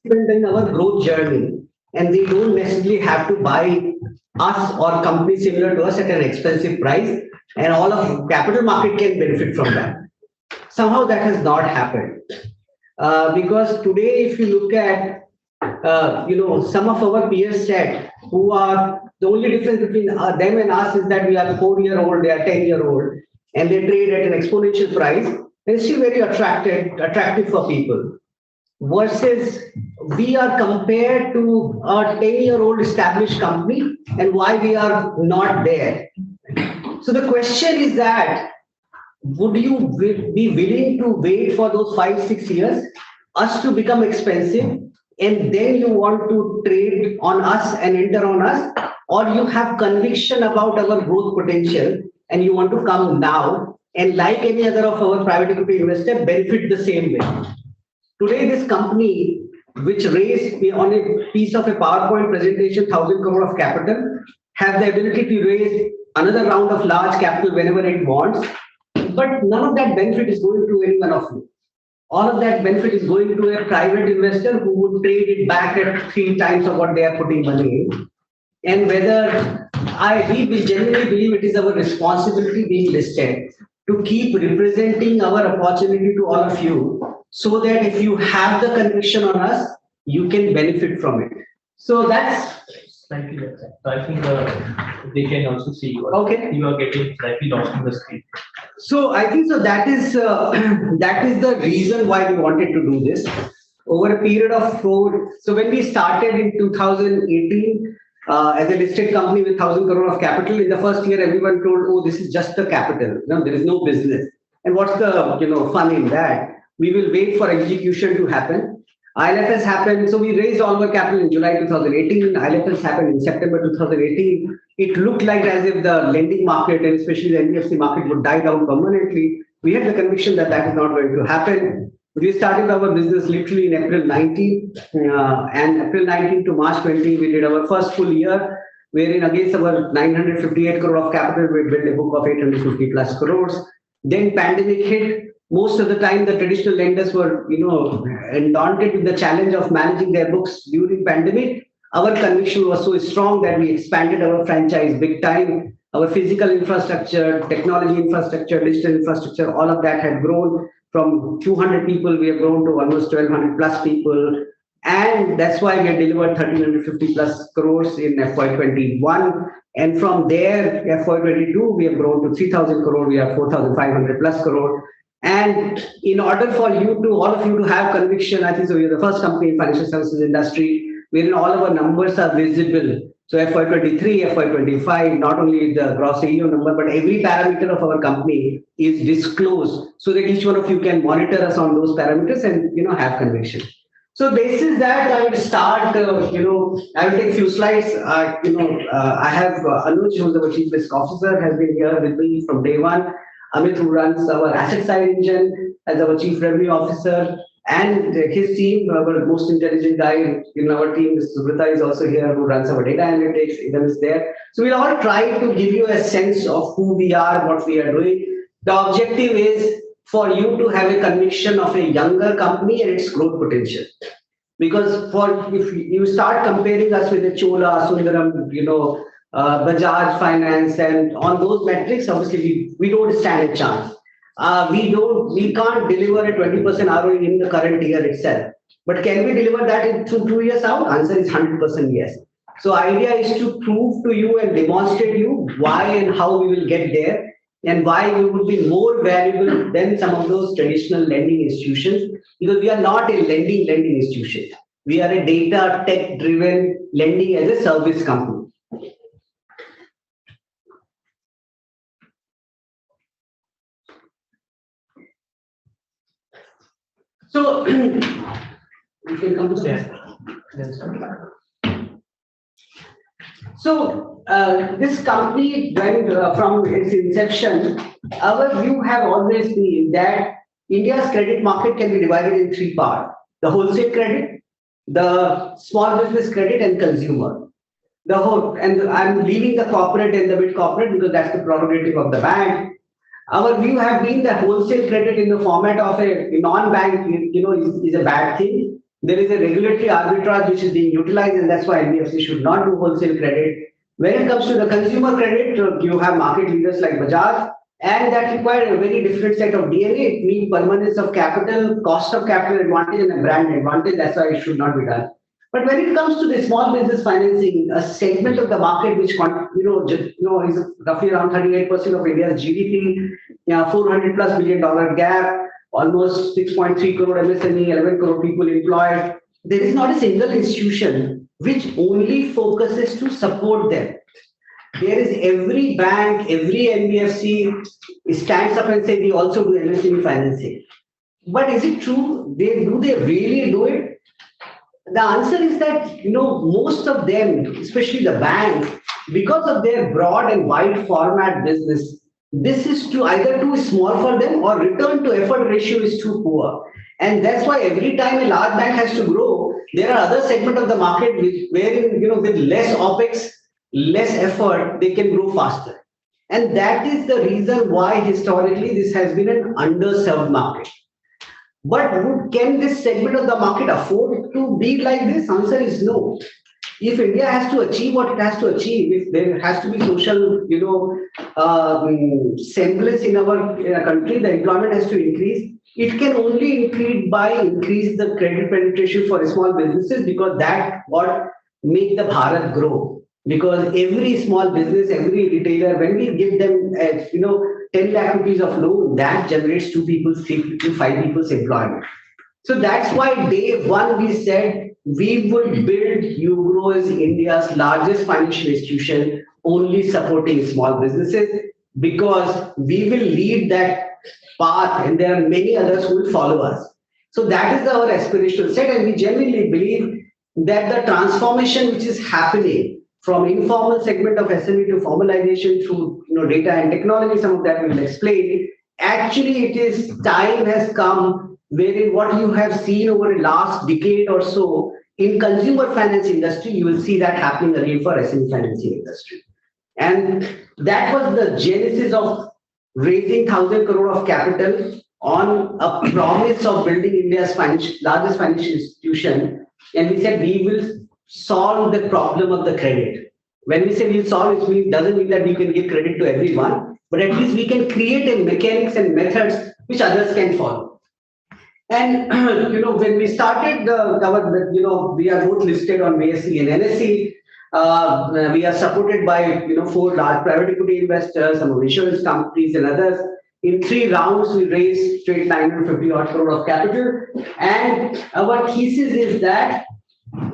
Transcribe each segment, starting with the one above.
in our growth journey, and they don't necessarily have to buy us or companies similar to us at an expensive price, and all of capital market can benefit from that. Somehow that has not happened. Because today, if you look at, some of our peers said who are the only difference between them and us is that we are 4-year-old, they are 10-year-old, and they trade at an exponential price. And it's still very attractive for people. Versus we are compared to a 10-year-old established company, and why we are not there. So the question is that, would you be willing to wait for those 5-6 years, us to become expensive, and then you want to trade on us and enter on us, or you have conviction about our growth potential and you want to come now and, like any other of our private equity investor, benefit the same way? Today, this company, which raised on a piece of a PowerPoint presentation 1,000 crore of capital, have the ability to raise another round of large capital whenever it wants. But none of that benefit is going to any one of you. All of that benefit is going to a private investor who would trade it back at 3 times of what they are putting money in. And we genuinely believe it is our responsibility being listed to keep representing our opportunity to all of you, so that if you have the conviction on us, you can benefit from it. So that's slightly less. So I think they can also see you. Okay. You are getting slightly lost in the screen. So I think so that is the reason why we wanted to do this over a period of 4. So when we started in 2018 as a listed company with 1,000 crore of capital, in the first year everyone told, "Oh, this is just the capital. No, there is no business." And what's the fun in that? We will wait for execution to happen. ILFS happened, so we raised all our capital in July 2018. ILFS happened in September 2018. It looked like as if the lending market, and especially the NBFC market, would die down permanently. We had the conviction that that is not going to happen. We started our business literally in April 19, and April 19 to March 20, we did our first full year, wherein against our 958 crore of capital, we built a book of 850 plus crores. Then pandemic hit. Most of the time, the traditional lenders were, daunted with the challenge of managing their books during pandemic. Our conviction was so strong that we expanded our franchise big time. Our physical infrastructure, technology infrastructure, digital infrastructure, all of that had grown. From 200 people, we have grown to almost 1,200 plus people. And that's why we have delivered 1,350 plus crores in FY21. And from there, FY22, we have grown to 3,000 crore. We have 4,500 plus crore. And in order for all of you to have conviction, I think so we are the first company in financial services industry wherein all of our numbers are visible. So FY23, FY25, not only the gross AUM number, but every parameter of our company is disclosed so that each one of you can monitor us on those parameters and have conviction. So basis that, I will start. I will take a few slides. I have Anuj, who is our Chief Risk Officer, has been here with me from day one. Amit, who runs our asset side engine, as our Chief Revenue Officer, and his team, our most intelligent guy in our team, Subrata, is also here, who runs our data analytics. Ethan is there. So we'll all try to give you a sense of who we are, what we are doing. The objective is for you to have a conviction of a younger company and its growth potential. Because if you start comparing us with a Chola, Sundaram, Bajaj Finance, and on those metrics, obviously we don't stand a chance. We can't deliver a 20% ROE in the current year itself. But can we deliver that in 2 years out? Answer is 100% yes. So idea is to prove to you and demonstrate you why and how we will get there, and why we would be more valuable than some of those traditional lending institutions, because we are not a lending institution. We are a data tech-driven lending as a service company. So, we can come to that. So, this company went from its inception. Our view have always been that India's credit market can be divided in 3 parts: the wholesale credit, the small business credit, and consumer. And I'm leaving the corporate and the mid-corporate because that's the prerogative of the bank. Our view have been that wholesale credit in the format of a non-bank, is a bad thing. There is a regulatory arbitrage which is being utilized, and that's why NBFC should not do wholesale credit. When it comes to the consumer credit, you have market leaders like Bajaj, and that require a very different set of DNA. It means permanence of capital, cost of capital advantage, and a brand advantage. That's why it should not be done. But when it comes to the small business financing, a segment of the market which is roughly around 38% of India's GDP, $400+ billion gap, almost 6.3 crore MSME, 11 crore people employed. There is not a single institution which only focuses to support them. There is every bank, every NBFC stands up and say we also do MSME financing. But is it true? Do they really do it? The answer is that most of them, especially the banks, because of their broad and wide format business, this is either too small for them or return to effort ratio is too poor. And that's why every time a large bank has to grow, there are other segments of the market wherein with less OPEX, less effort, they can grow faster. And that is the reason why historically this has been an underserved market. But can this segment of the market afford to be like this? Answer is no. If India has to achieve what it has to achieve, if there has to be social, semblance in our country, the employment has to increase. It can only increase by increase the credit penetration for small businesses, because that what make the Bharat grow. Because every small business, every retailer, when we give them, 10 lakh rupees of loan, that generates 2 people, 3 to 5 people's employment. So that's why day one we said we would build UGRO as India's largest financial institution, only supporting small businesses, because we will lead that path and there are many others who will follow us. So that is our aspirational set, and we genuinely believe that the transformation which is happening from informal segment of SME to formalization through data and technology, some of that we will explain. Actually, it is time has come wherein what you have seen over the last decade or so in consumer finance industry, you will see that happening again for SME financing industry. And that was the genesis of raising 1,000 crore of capital on a promise of building India's largest financial institution. And we said we will solve the problem of the credit. When we say we'll solve it, doesn't mean that we can give credit to everyone, but at least we can create a mechanics and methods which others can follow. And when we started we are both listed on BSE and NSE. We are supported by 4 large private equity investors, some insurance companies, and others. In 3 rounds, we raised straight 950 odd crore of capital. And our thesis is that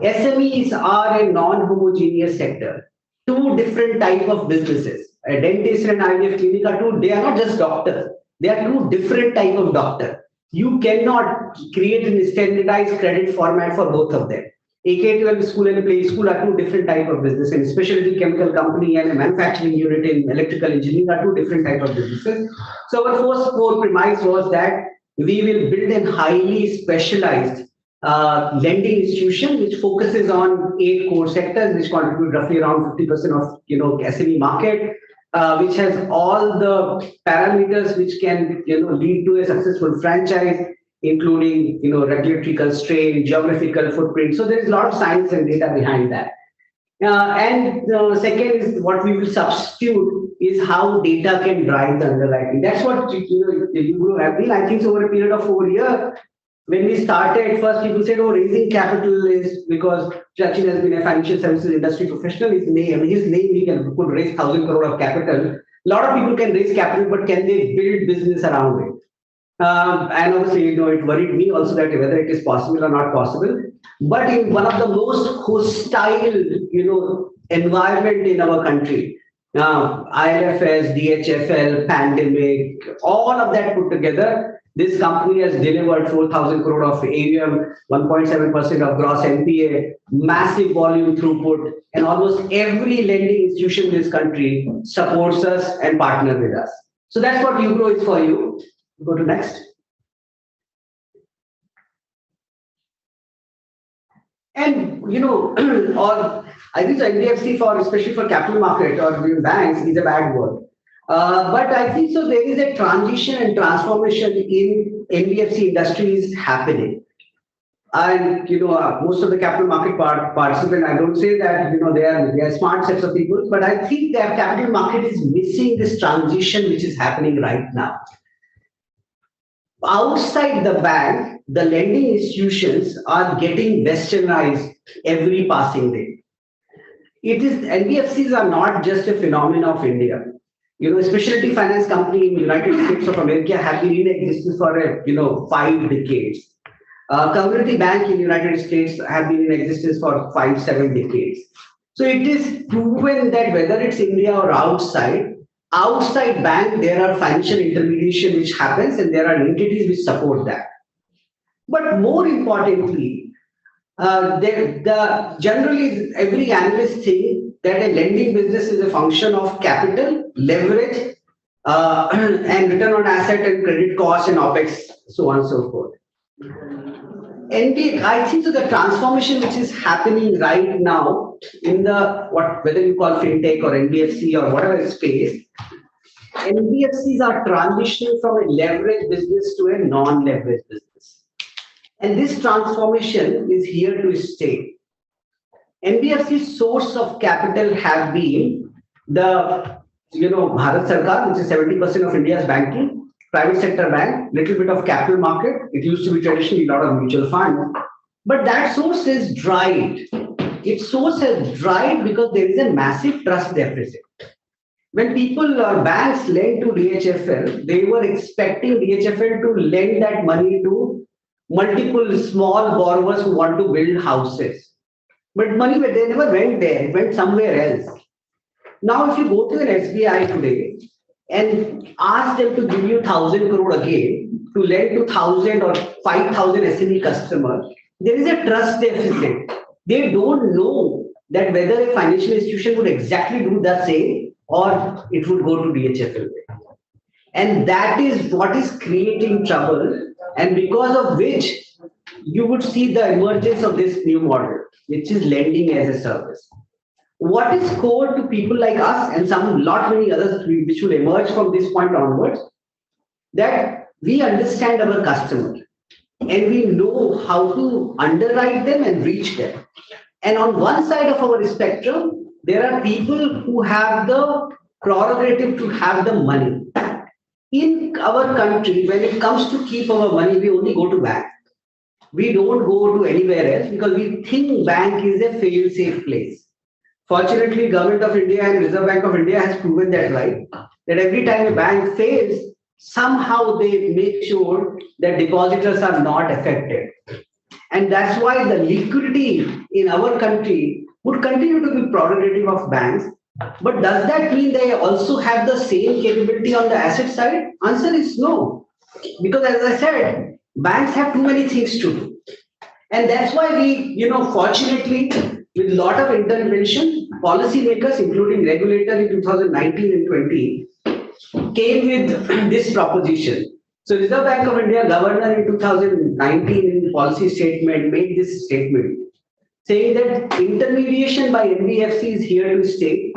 SMEs are a non-homogeneous sector. 2 different type of businesses. A dentist and IVF clinic are they are not just doctors. They are 2 different type of doctor. You cannot create a standardized credit format for both of them. A K-12 school and a play school are 2 different type of business, and especially the chemical company and a manufacturing unit in electrical engineering are 2 different type of businesses. So our first core premise was that we will build a highly specialized lending institution which focuses on 8 core sectors which contribute roughly around 50% of SME market, which has all the parameters which can lead to a successful franchise, including regulatory constraint, geographical footprint. So there is a lot of science and data behind that. And second is what we will substitute is how data can drive the underwriting. That's what UGRO have been. I think over a period of 4 years, when we started, first people said, "Oh, raising capital is because Sachin has been a financial services industry professional. His name he could raise 1,000 crore of capital." A lot of people can raise capital, but can they build business around it? And obviously, it worried me also that whether it is possible or not possible. But in one of the most hostile, environment in our country, ILFS, DHFL, pandemic, all of that put together, this company has delivered 4,000 crore of AUM, 1.7% of gross NPA, massive volume throughput, and almost every lending institution in this country supports us and partners with us. So that's what UGRO is for you. Go to next. And or I think the NBFC especially for capital market or banks is a bad word. But I think so there is a transition and transformation in NBFC industries happening. And most of the capital market participant, I don't say that they are smart sets of people, but I think that capital market is missing this transition which is happening right now. Outside the bank, the lending institutions are getting westernized every passing day. It is NBFCs are not just a phenomenon of India. Specialty finance company in United States of America have been in existence for 5 decades. Community bank in United States have been in existence for 5-7 decades. So it is proven that whether it's India or outside bank, there are financial intermediation which happens and there are entities which support that. But more importantly, generally every analyst thinks that a lending business is a function of capital, leverage, and return on asset and credit cost and OPEX, so on and so forth. I think so the transformation which is happening right now in whether you call fintech or NBFC or whatever space, NBFCs are transitioning from a leverage business to a non-leverage business. And this transformation is here to stay. NBFC's source of capital have been the Bharat Sarkar, which is 70% of India's banking, private sector bank, little bit of capital market. It used to be traditionally a lot of mutual funds, but that source is dried. Its source has dried because there is a massive trust deficit. When people or banks lend to DHFL, they were expecting DHFL to lend that money to multiple small borrowers who want to build houses. But money, they never went there, it went somewhere else. Now, if you go to an SBI today and ask them to give you 1,000 crore again to lend to 1,000 or 5,000 SME customers, there is a trust deficit. They don't know that whether a financial institution would exactly do the same or it would go to DHFL. And that is what is creating trouble, and because of which you would see the emergence of this new model, which is lending as a service. What is core to people like us and many others which will emerge from this point onwards, that we understand our customer and we know how to underwrite them and reach them. And on one side of our spectrum, there are people who have the prerogative to have the money. In our country, when it comes to keep our money, we only go to bank. We don't go to anywhere else because we think bank is a fail-safe place. Fortunately, Government of India and Reserve Bank of India has proven that right. That every time a bank fails, somehow they make sure that depositors are not affected. And that's why the liquidity in our country would continue to be prerogative of banks. But does that mean they also have the same capability on the asset side? Answer is no. Because as I said, banks have too many things to do. And that's why we, fortunately, with a lot of intervention, policymakers, including regulator in 2019 and 20, came with this proposition. So Reserve Bank of India governor in 2019 in policy statement made this statement, saying that intermediation by NBFC is here to stay.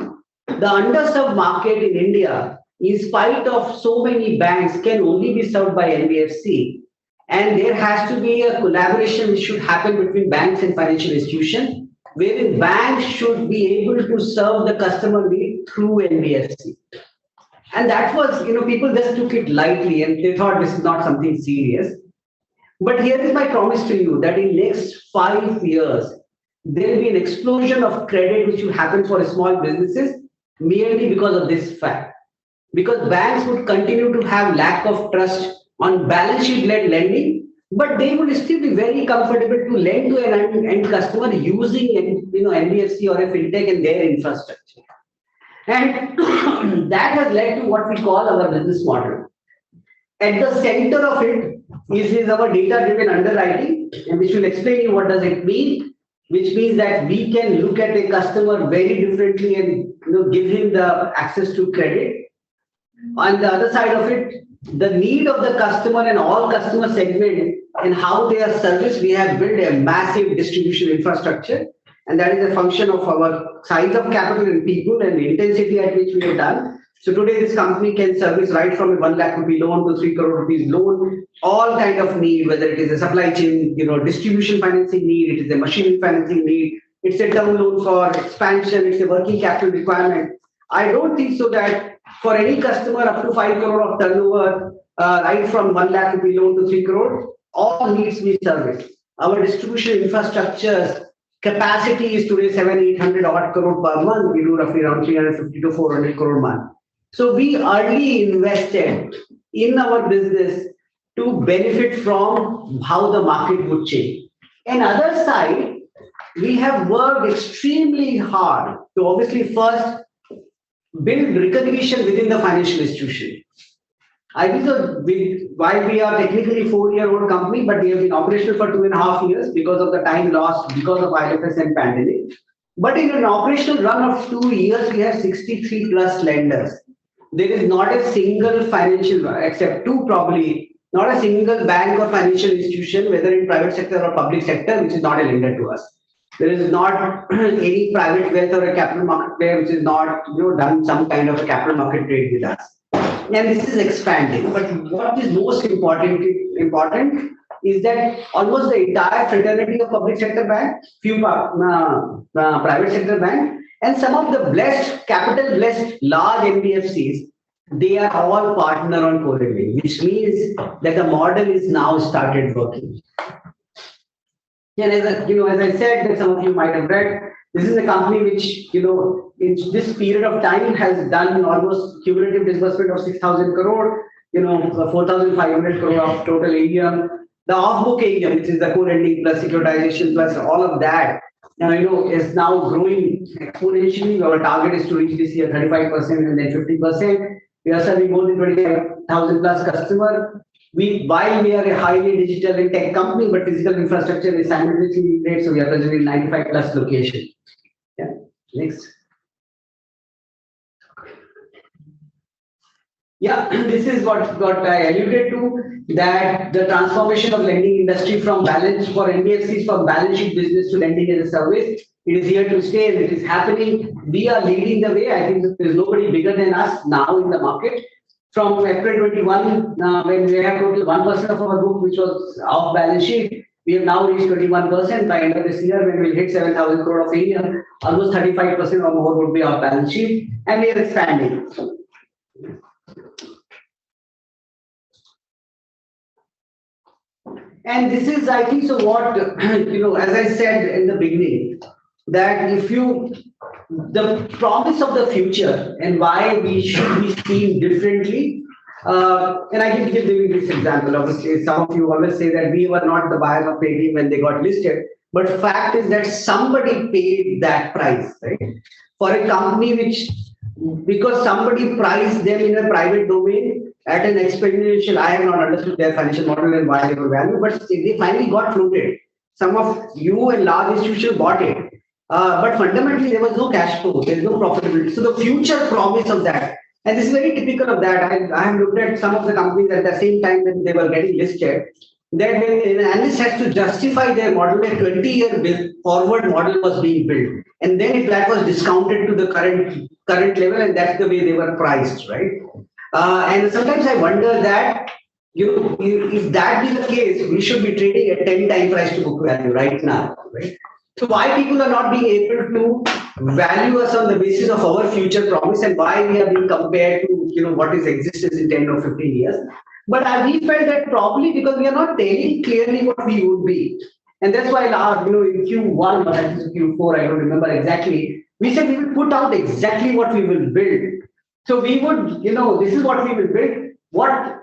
The underserved market in India, in spite of so many banks, can only be served by NBFC. And there has to be a collaboration which should happen between banks and financial institutions, wherein banks should be able to serve the customer need through NBFC. And that was, people just took it lightly and they thought this is not something serious. But here is my promise to you that in next 5 years, there will be an explosion of credit which will happen for small businesses merely because of this fact. Because banks would continue to have lack of trust on balance sheet led lending, but they would still be very comfortable to lend to an end customer using NBFC or a fintech and their infrastructure. And that has led to what we call our business model. At the center of it is our data-driven underwriting, and which will explain you what does it mean, which means that we can look at a customer very differently and give him the access to credit. On the other side of it, the need of the customer and all customer segment and how they are serviced, we have built a massive distribution infrastructure. And that is a function of our size of capital and people and the intensity at which we have done. So today this company can service right from a 1 lakh rupee loan to 3 crore rupees loan, all kind of need, whether it is a supply chain, distribution financing need, it is a machinery financing need, it's a term loan for expansion, it's a working capital requirement. I don't think so that for any customer up to 5 crore of turnover, right from 1 lakh rupee loan to 3 crore, all needs we service. Our distribution infrastructures capacity is today 700-800 odd crore per month. We do roughly around 350 to 400 crore a month. So we early invested in our business to benefit from how the market would change. And other side, we have worked extremely hard to obviously first build recognition within the financial institution. I think so while we are technically 4-year-old company, but we have been operational for 2.5 years because of the time lost because of IFS and pandemic. But in an operational run of 2 years, we have 63 plus lenders. There is not a single financial, except two probably, not a single bank or financial institution, whether in private sector or public sector, which is not a lender to us. There is not any private wealth or a capital market player which is not done some kind of a capital market trade with us. And this is expanding. But what is most important is that almost the entire fraternity of public sector bank, few private sector bank, and some of the capital blessed large NBFCs, they are all partner on co-lending, which means that the model is now started working. And as I said, that some of you might have read, this is a company which, in this period of time has done almost cumulative disbursement of 6,000 crore, 4,500 crore of total AUM. The off-book AUM, which is the co-lending plus securitization plus all of that, is now growing exponentially. Our target is to reach this year 35% and then 50%. We are serving more than 25,000 plus customers. While we are a highly digital and tech company, but physical infrastructure is simultaneously great, so we are present in 95 plus locations. Yeah, next. Yeah, this is what I alluded to, that the transformation of lending industry from balance for NBFCs from balance sheet business to lending as a service. It is here to stay and it is happening. We are leading the way. I think there is nobody bigger than us now in the market. From April 21, when we have total 1% of our book, which was off balance sheet, we have now reached 21% by end of this year when we'll hit 7,000 crore of AUM. Almost 35% or more would be off balance sheet, and we are expanding. And this is, I think, so what, as I said in the beginning, that the promise of the future and why we should be seen differently. And I can give this example. Obviously, some of you always say that we were not the buyers of Paytm when they got listed. But fact is that somebody paid that price, right? For a company because somebody priced them in a private domain at an exponential, I have not understood their financial model and why they were valued, but they finally got floated. Some of you and large institutions bought it. But fundamentally, there was no cash flow, there is no profitability. So the future promise of that, and this is very typical of that. I have looked at some of the companies at the same time when they were getting listed, that when an analyst has to justify their model, a 20-year forward model was being built. And then if that was discounted to the current level, and that's the way they were priced, right? And sometimes I wonder that, if that be the case, we should be trading at 10 times price to book value right now, right? So why people are not being able to value us on the basis of our future promise and why we are being compared to what is existence in 10 or 15 years. But we felt that probably because we are not telling clearly what we would be. And that's why in Q1 or Q4, I don't remember exactly, we said we will put out exactly what we will build. So we would, this is what we will build.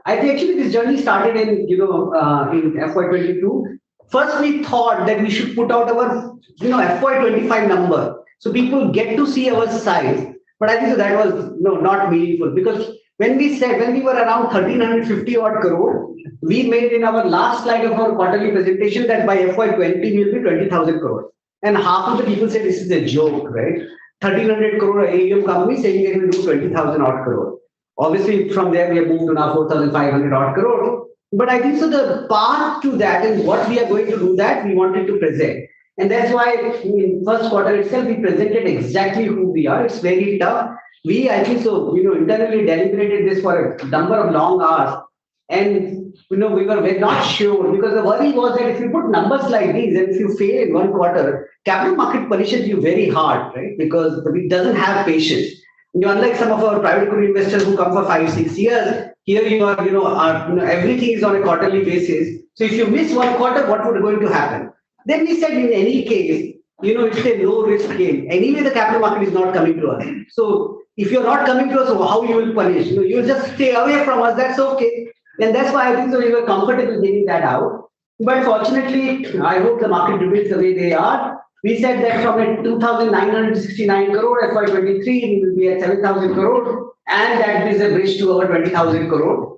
I think actually this journey started in FY22. First, we thought that we should put out our, FY25 number, so people get to see our size. But I think that was not meaningful, because when we were around 1,350 odd crore, we made in our last slide of our quarterly presentation that by FY20 we will be 20,000 crore, and half of the people say this is a joke, right? 1,300 crore AUM company saying they will do 20,000 odd crore. Obviously, from there we have moved to now 4,500 odd crore. But I think so the path to that and what we are going to do that we wanted to present. And that's why in first quarter itself, we presented exactly who we are. It's very tough. I think so, internally deliberated this for a number of long hours. And, we were not sure because the worry was that if you put numbers like these and if you fail in one quarter, capital market punishes you very hard, right? Because it doesn't have patience. Unlike some of our private equity investors who come for 5, 6 years, here everything is on a quarterly basis. So if you miss one quarter, what would going to happen? Then we said in any case, it's a low risk game. Anyway, the capital market is not coming to us. So if you're not coming to us, how you will punish? You'll just stay away from us. That's okay. And that's why I think so we were comfortable getting that out. But fortunately, I hope the market remains the way they are. We said that from a 2,969 crore FY23, we will be at 7,000 crore, and that is a bridge to our 20,000 crore.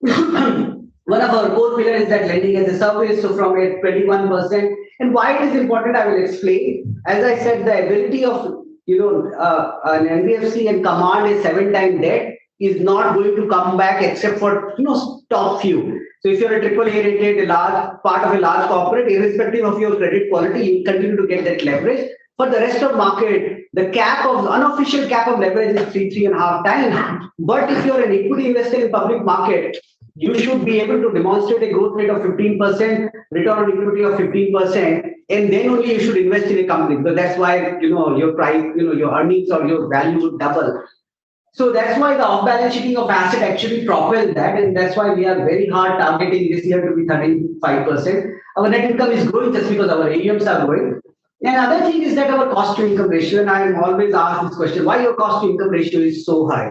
One of our core pillars is that lending as a service. So from a 21%, and why it is important, I will explain. As I said, the ability of an NBFC and command a 7-time debt is not going to come back except for top few. So if you're a AAA rated, a large part of a large corporate, irrespective of your credit quality, you continue to get that leverage. For the rest of market, the unofficial cap of leverage is 3.5 times. But if you're an equity investor in public market, you should be able to demonstrate a growth rate of 15%, return on equity of 15%, and then only you should invest in a company. Because that's why your price, your earnings or your value would double. So that's why the off-balance sheeting of asset actually propels that, and that's why we are very hard targeting this year to be 35%. Our net income is growing just because our AUMs are growing. And another thing is that our cost to income ratio, and I am always asked this question, why your cost to income ratio is so high?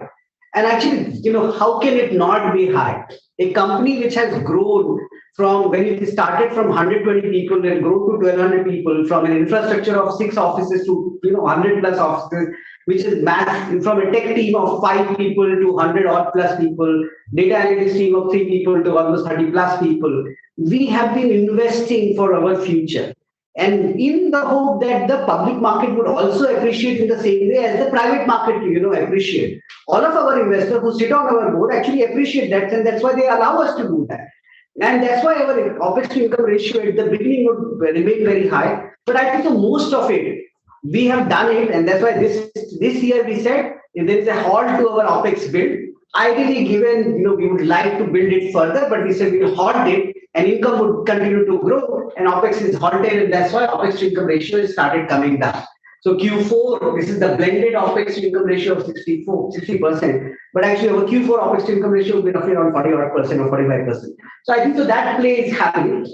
And actually, how can it not be high? A company which has grown from when it started from 120 people and grew to 1,200 people, from an infrastructure of 6 offices to 100 plus offices, which is mass, from a tech team of 5 people to 100 odd plus people, data analytics team of 3 people to almost 30 plus people. We have been investing for our future. And in the hope that the public market would also appreciate in the same way as the private market, appreciate. All of our investors who sit on our board actually appreciate that, and that's why they allow us to do that. And that's why our OPEX to income ratio at the beginning would remain very high. But I think most of it, we have done it, and that's why this year we said if there is a halt to our OPEX build, ideally given we would like to build it further, but we said we'll halt it, and income would continue to grow, and OPEX is halted, and that's why OPEX to income ratio has started coming down. So Q4, this is the blended OPEX to income ratio of 60%, but actually our Q4 OPEX to income ratio will be roughly around 40% or 45%. So I think so that play is happening.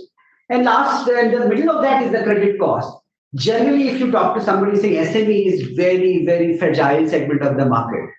And last, in the middle of that is the credit cost. Generally, if you talk to somebody saying SME is very, very fragile segment of the market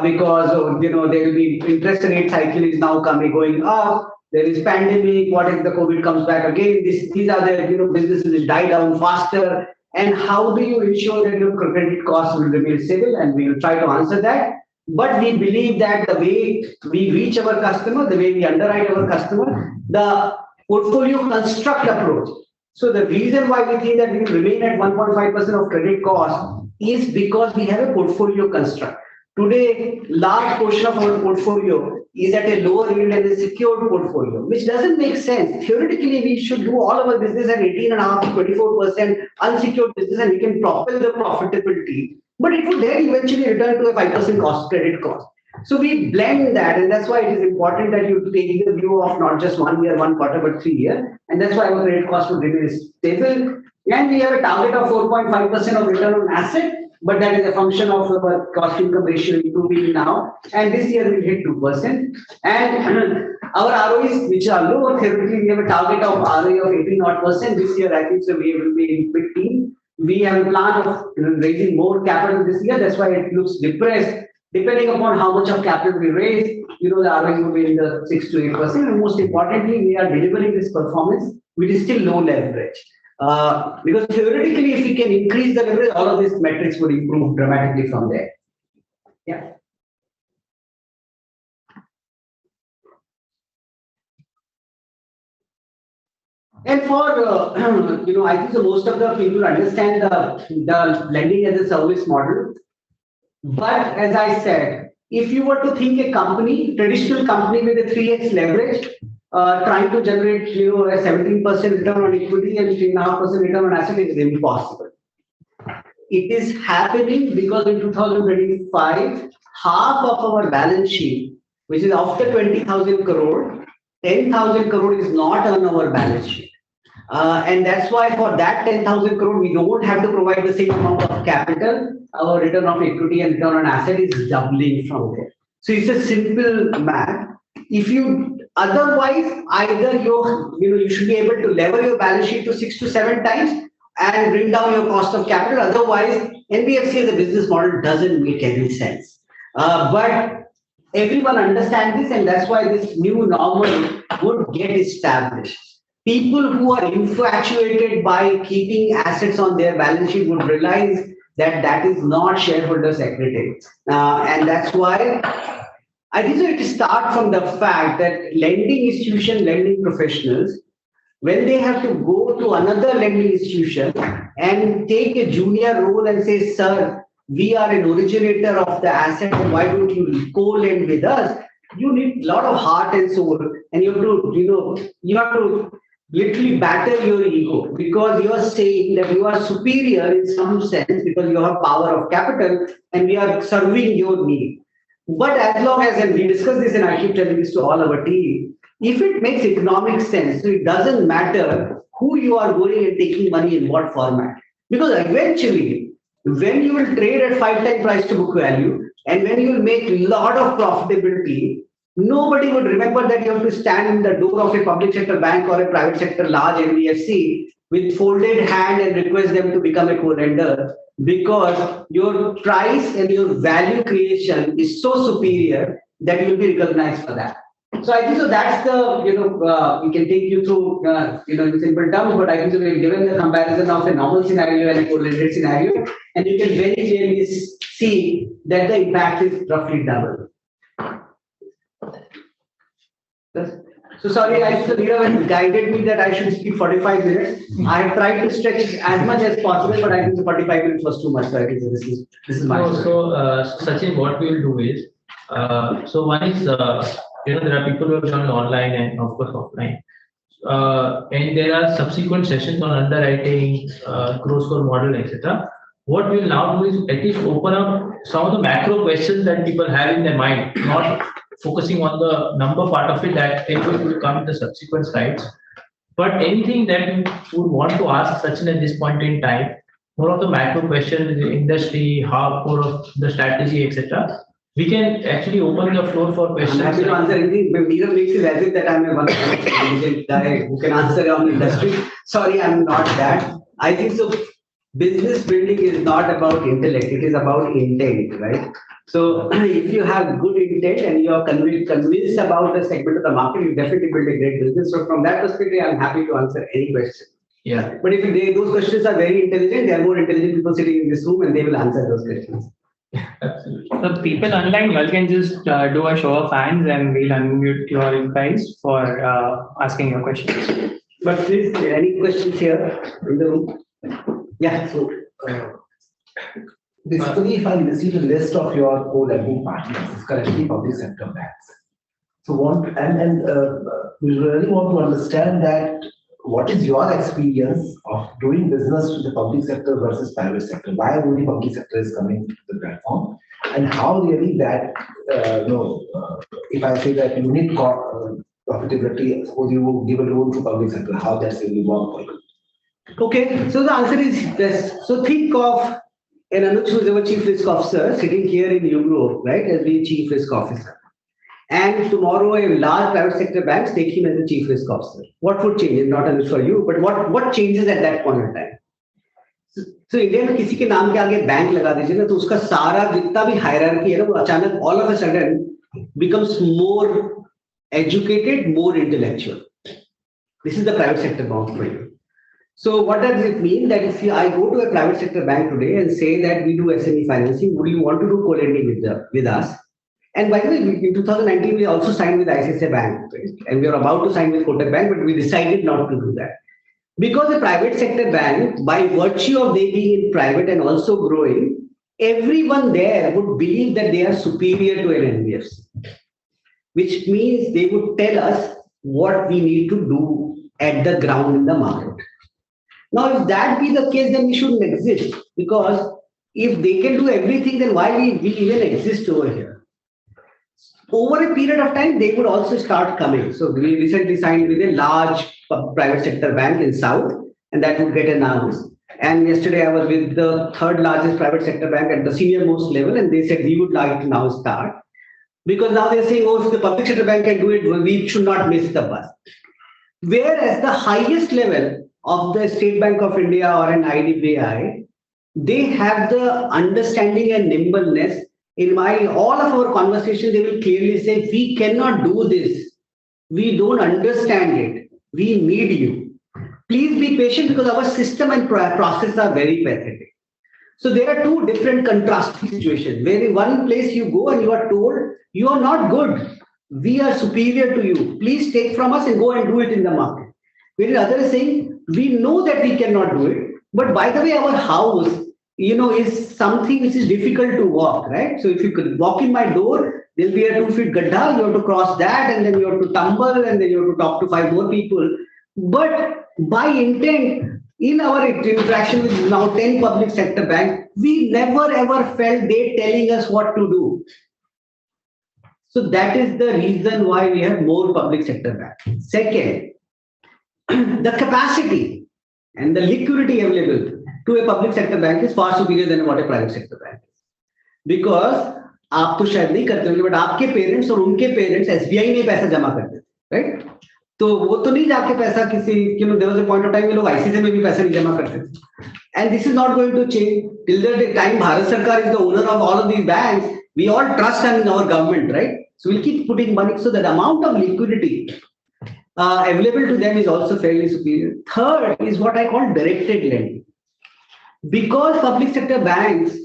because there will be interest rate cycle is now going up. There is pandemic. What if the COVID comes back again? These are the businesses which die down faster. And how do you ensure that your credit costs will remain stable? And we will try to answer that. But we believe that the way we reach our customer, the way we underwrite our customer, the portfolio construct approach. So the reason why we think that we will remain at 1.5% of credit cost is because we have a portfolio construct. Today, large portion of our portfolio is at a lower yield and a secured portfolio, which doesn't make sense. Theoretically, we should do all our business at 18.5 to 24% unsecured business, and we can propel the profitability. But it would then eventually return to a 5% credit cost. So we blend that, and that's why it is important that you take the view of not just 1 year, 1 quarter, but 3 years. And that's why our credit cost would remain stable. And we have a target of 4.5% of return on asset, but that is a function of our cost income ratio improving now. And this year we hit 2%. And our ROEs, which are low, theoretically we have a target of ROE of 18%. This year, I think so we will be in 15. We have a plan of raising more capital this year. That's why it looks depressed. Depending upon how much of capital we raise, the ROE will be in the 6 to 8%. And most importantly, we are delivering this performance with still low leverage. Because theoretically, if we can increase the leverage, all of these metrics would improve dramatically from there. Yeah. And for, I think most of the people understand the lending as a service model. But as I said, if you were to think a company, traditional company with a 3x leverage, trying to generate a 17% return on equity and 3.5% return on asset is impossible. it is happening because in 2025, half of our balance sheet, which is after 20,000 crore, 10,000 crore is not on our balance sheet. And that's why for that 10,000 crore, we don't have to provide the same amount of capital. Our return on equity and return on asset is doubling from there. So it's a simple math. If you otherwise, either you should be able to lever your balance sheet to 6 to 7 times and bring down your cost of capital. Otherwise, NBFC as a business model doesn't make any sense. But everyone understands this, and that's why this new normal would get established. People who are infatuated by keeping assets on their balance sheet would realize that that is not shareholders' equity. And that's why I think so it starts from the fact that lending institution, lending professionals, when they have to go to another lending institution and take a junior role and say, sir, we are an originator of the asset, why don't you co-lend with us? You need a lot of heart and soul, and you have to literally battle your ego because you are saying that you are superior in some sense because you have power of capital and we are serving your need. But as long as, and we discuss this and I keep telling this to all our team, if it makes economic sense, so it doesn't matter who you are going and taking money in what format. Because eventually, when you will trade at 5 times price to book value and when you will make a lot of profitability, nobody would remember that you have to stand in the door of a public sector bank or a private sector large NBFC with folded hand and request them to become a co-lender because your price and your value creation is so superior that you will be recognized for that. So I think so that's the, we can take you through, in simple terms, but I think so we've given the comparison of a normal scenario and a correlated scenario, and you can very clearly see that the impact is roughly double. So sorry, Neerav guided me that I should speak 45 minutes. I have tried to stretch as much as possible, but I think 45 minutes was too much. So I think this is my. So Sachin, what we will do is, so one is, there are people who have joined online and of course offline. And there are subsequent sessions on underwriting, GRO score model, etc. What we'll now do is at least open up some of the macro questions that people have in their mind, not focusing on the number part of it that will come in the subsequent slides. But anything that you would want to ask Sachin at this point in time, more of the macro questions, the industry, how more of the strategy, etc. We can actually open the floor for questions. I'm happy to answer anything. Neerav makes it as if that I'm a one guy who can answer on industry. Sorry, I'm not that. I think so. Business building is not about intellect; it is about intent, right? So if you have good intent and you are convinced about the segment of the market, you definitely build a great business. So from that perspective, I'm happy to answer any question. Yeah. But if those questions are very intelligent, there are more intelligent people sitting in this room, and they will answer those questions. Absolutely. So people online, you all can just do a show of hands and we'll unmute your guys for asking your questions. But please, any questions here in the room? Yeah. So basically, if I receive a list of your co-lending partners, it's currently public sector banks. So we really want to understand that what is your experience of doing business with the public sector versus private sector? Why only public sector is coming to the platform, and how really that if I say that unit profitability, suppose you give a loan to public sector, how that's really work for you? Okay, so the answer is this. So think of an Anuj who is our chief risk officer sitting here in UGRO, right, as the chief risk officer. And tomorrow a large private sector banks take him as the chief risk officer. What would change? It's not Anuj for you, but what changes at that point in time? So India में किसी के नाम के आगे bank लगा दीजिए ना तो उसका सारा जितना भी हायरार्की है ना वो अचानक all of a sudden becomes more educated, more intellectual. This is the private sector bank for you. So what does it mean that if I go to a private sector bank today and say that we do SME financing, would you want to do co-lending with us? And by the way, in 2019, we also signed with ICICI Bank, right? And we are about to sign with Kotak Bank, but we decided not to do that. Because the private sector bank, by virtue of they being in private and also growing, everyone there would believe that they are superior to an NBFC, which means they would tell us what we need to do at the ground in the market. Now, if that be the case, then we shouldn't exist, because if they can do everything, then why we even exist over here? Over a period of time, they would also start coming. So we recently signed with a large private sector bank in South, and that would get announced. And yesterday I was with the third largest private sector bank at the senior most level, and they said we would like to now start. Because now they're saying, oh, if the public sector bank can do it, we should not miss the bus. Whereas the highest level of the State Bank of India or an IDBI, they have the understanding and nimbleness. In all of our conversations, they will clearly say, we cannot do this. We don't understand it. We need you. Please be patient, because our system and process are very pathetic. So there are two different contrasting situations, where in one place you go and you are told, you are not good. We are superior to you. Please take from us and go and do it in the market. Where the other is saying, we know that we cannot do it, but by the way, our house, is something which is difficult to walk, right? So if you could walk in my door, there'll be a 2 feet gadda, you have to cross that, and then you have to tumble, and then you have to talk to 5 more people. But by intent, in our interaction with now 10 public sector banks, we never ever felt they telling us what to do. So that is the reason why we have more public sector banks. Second, the capacity and the liquidity available to a public sector bank is far superior than what a private sector bank is. Because आप तो शायद नहीं करते होंगे, but आपके parents और उनके parents SBI में पैसा जमा करते थे, राइट? तो वो तो नहीं जाके पैसा किसी, there was a point of time में लोग आईसीसी में भी पैसा नहीं जमा करते थे. And this is not going to change till the time Bharat Sarkar is the owner of all of these banks. We all trust in our government, right? So we'll keep putting money, so that the amount of liquidity available to them is also fairly superior. Third is what I call directed lending. Because public sector banks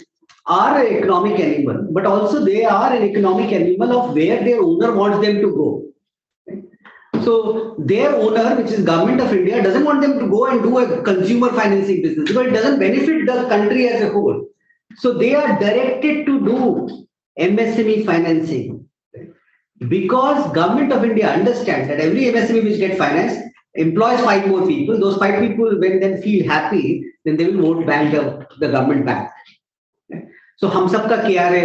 are an economic animal, but also they are an economic animal of where their owner wants them to go. So their owner, which is Government of India, doesn't want them to go and do a consumer financing business, because it doesn't benefit the country as a whole. So they are directed to do MSME financing. Because Government of India understands that every MSME which gets financed employs 5 more people. Those 5 people, when they feel happy, then they will vote back the government back. So hum sabka KRA,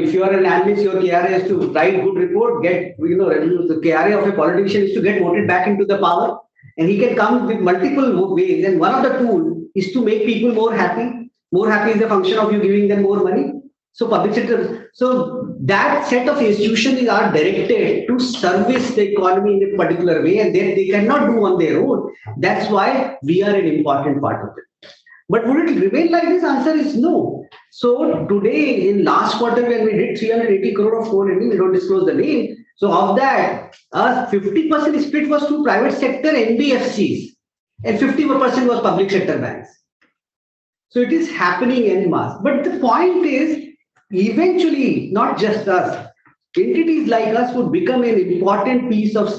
if you are an analyst, your KRA is to write good report, get revenue. The KRA of a politician is to get voted back into the power, and he can come with multiple ways. And one of the tools is to make people more happy. More happy is a function of you giving them more money. So public sector, so that set of institutions are directed to service the economy in a particular way, and they cannot do on their own. That's why we are an important part of it. But would it remain like this? Answer is no. So today, in last quarter, when we did 380 crore of co-lending, we don't disclose the name. So of that, 50% split was to private sector NBFCs, and 50% was public sector banks. So it is happening en masse. But the point is, eventually, not just us, entities like us would become an important piece of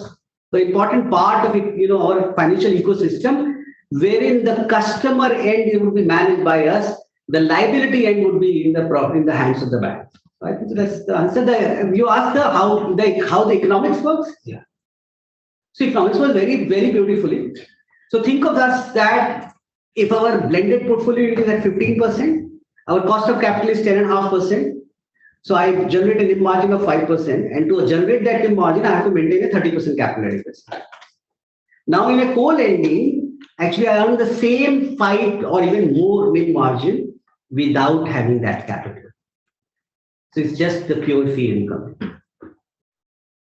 the important part of our financial ecosystem, wherein the customer end would be managed by us, the liability end would be in the hands of the bank. I think that's the answer. You asked how the economics works. Yeah. So economics works very, very beautifully. So think of us that if our blended portfolio is at 15%. Our cost of capital is 10.5%. So I generate a NIM margin of 5%. And to generate that NIM margin, I have to maintain a 30% capital adequacy. Now in a co-lending, actually I earn the same 5 or even more NIM margin without having that capital. So it's just the pure fee income.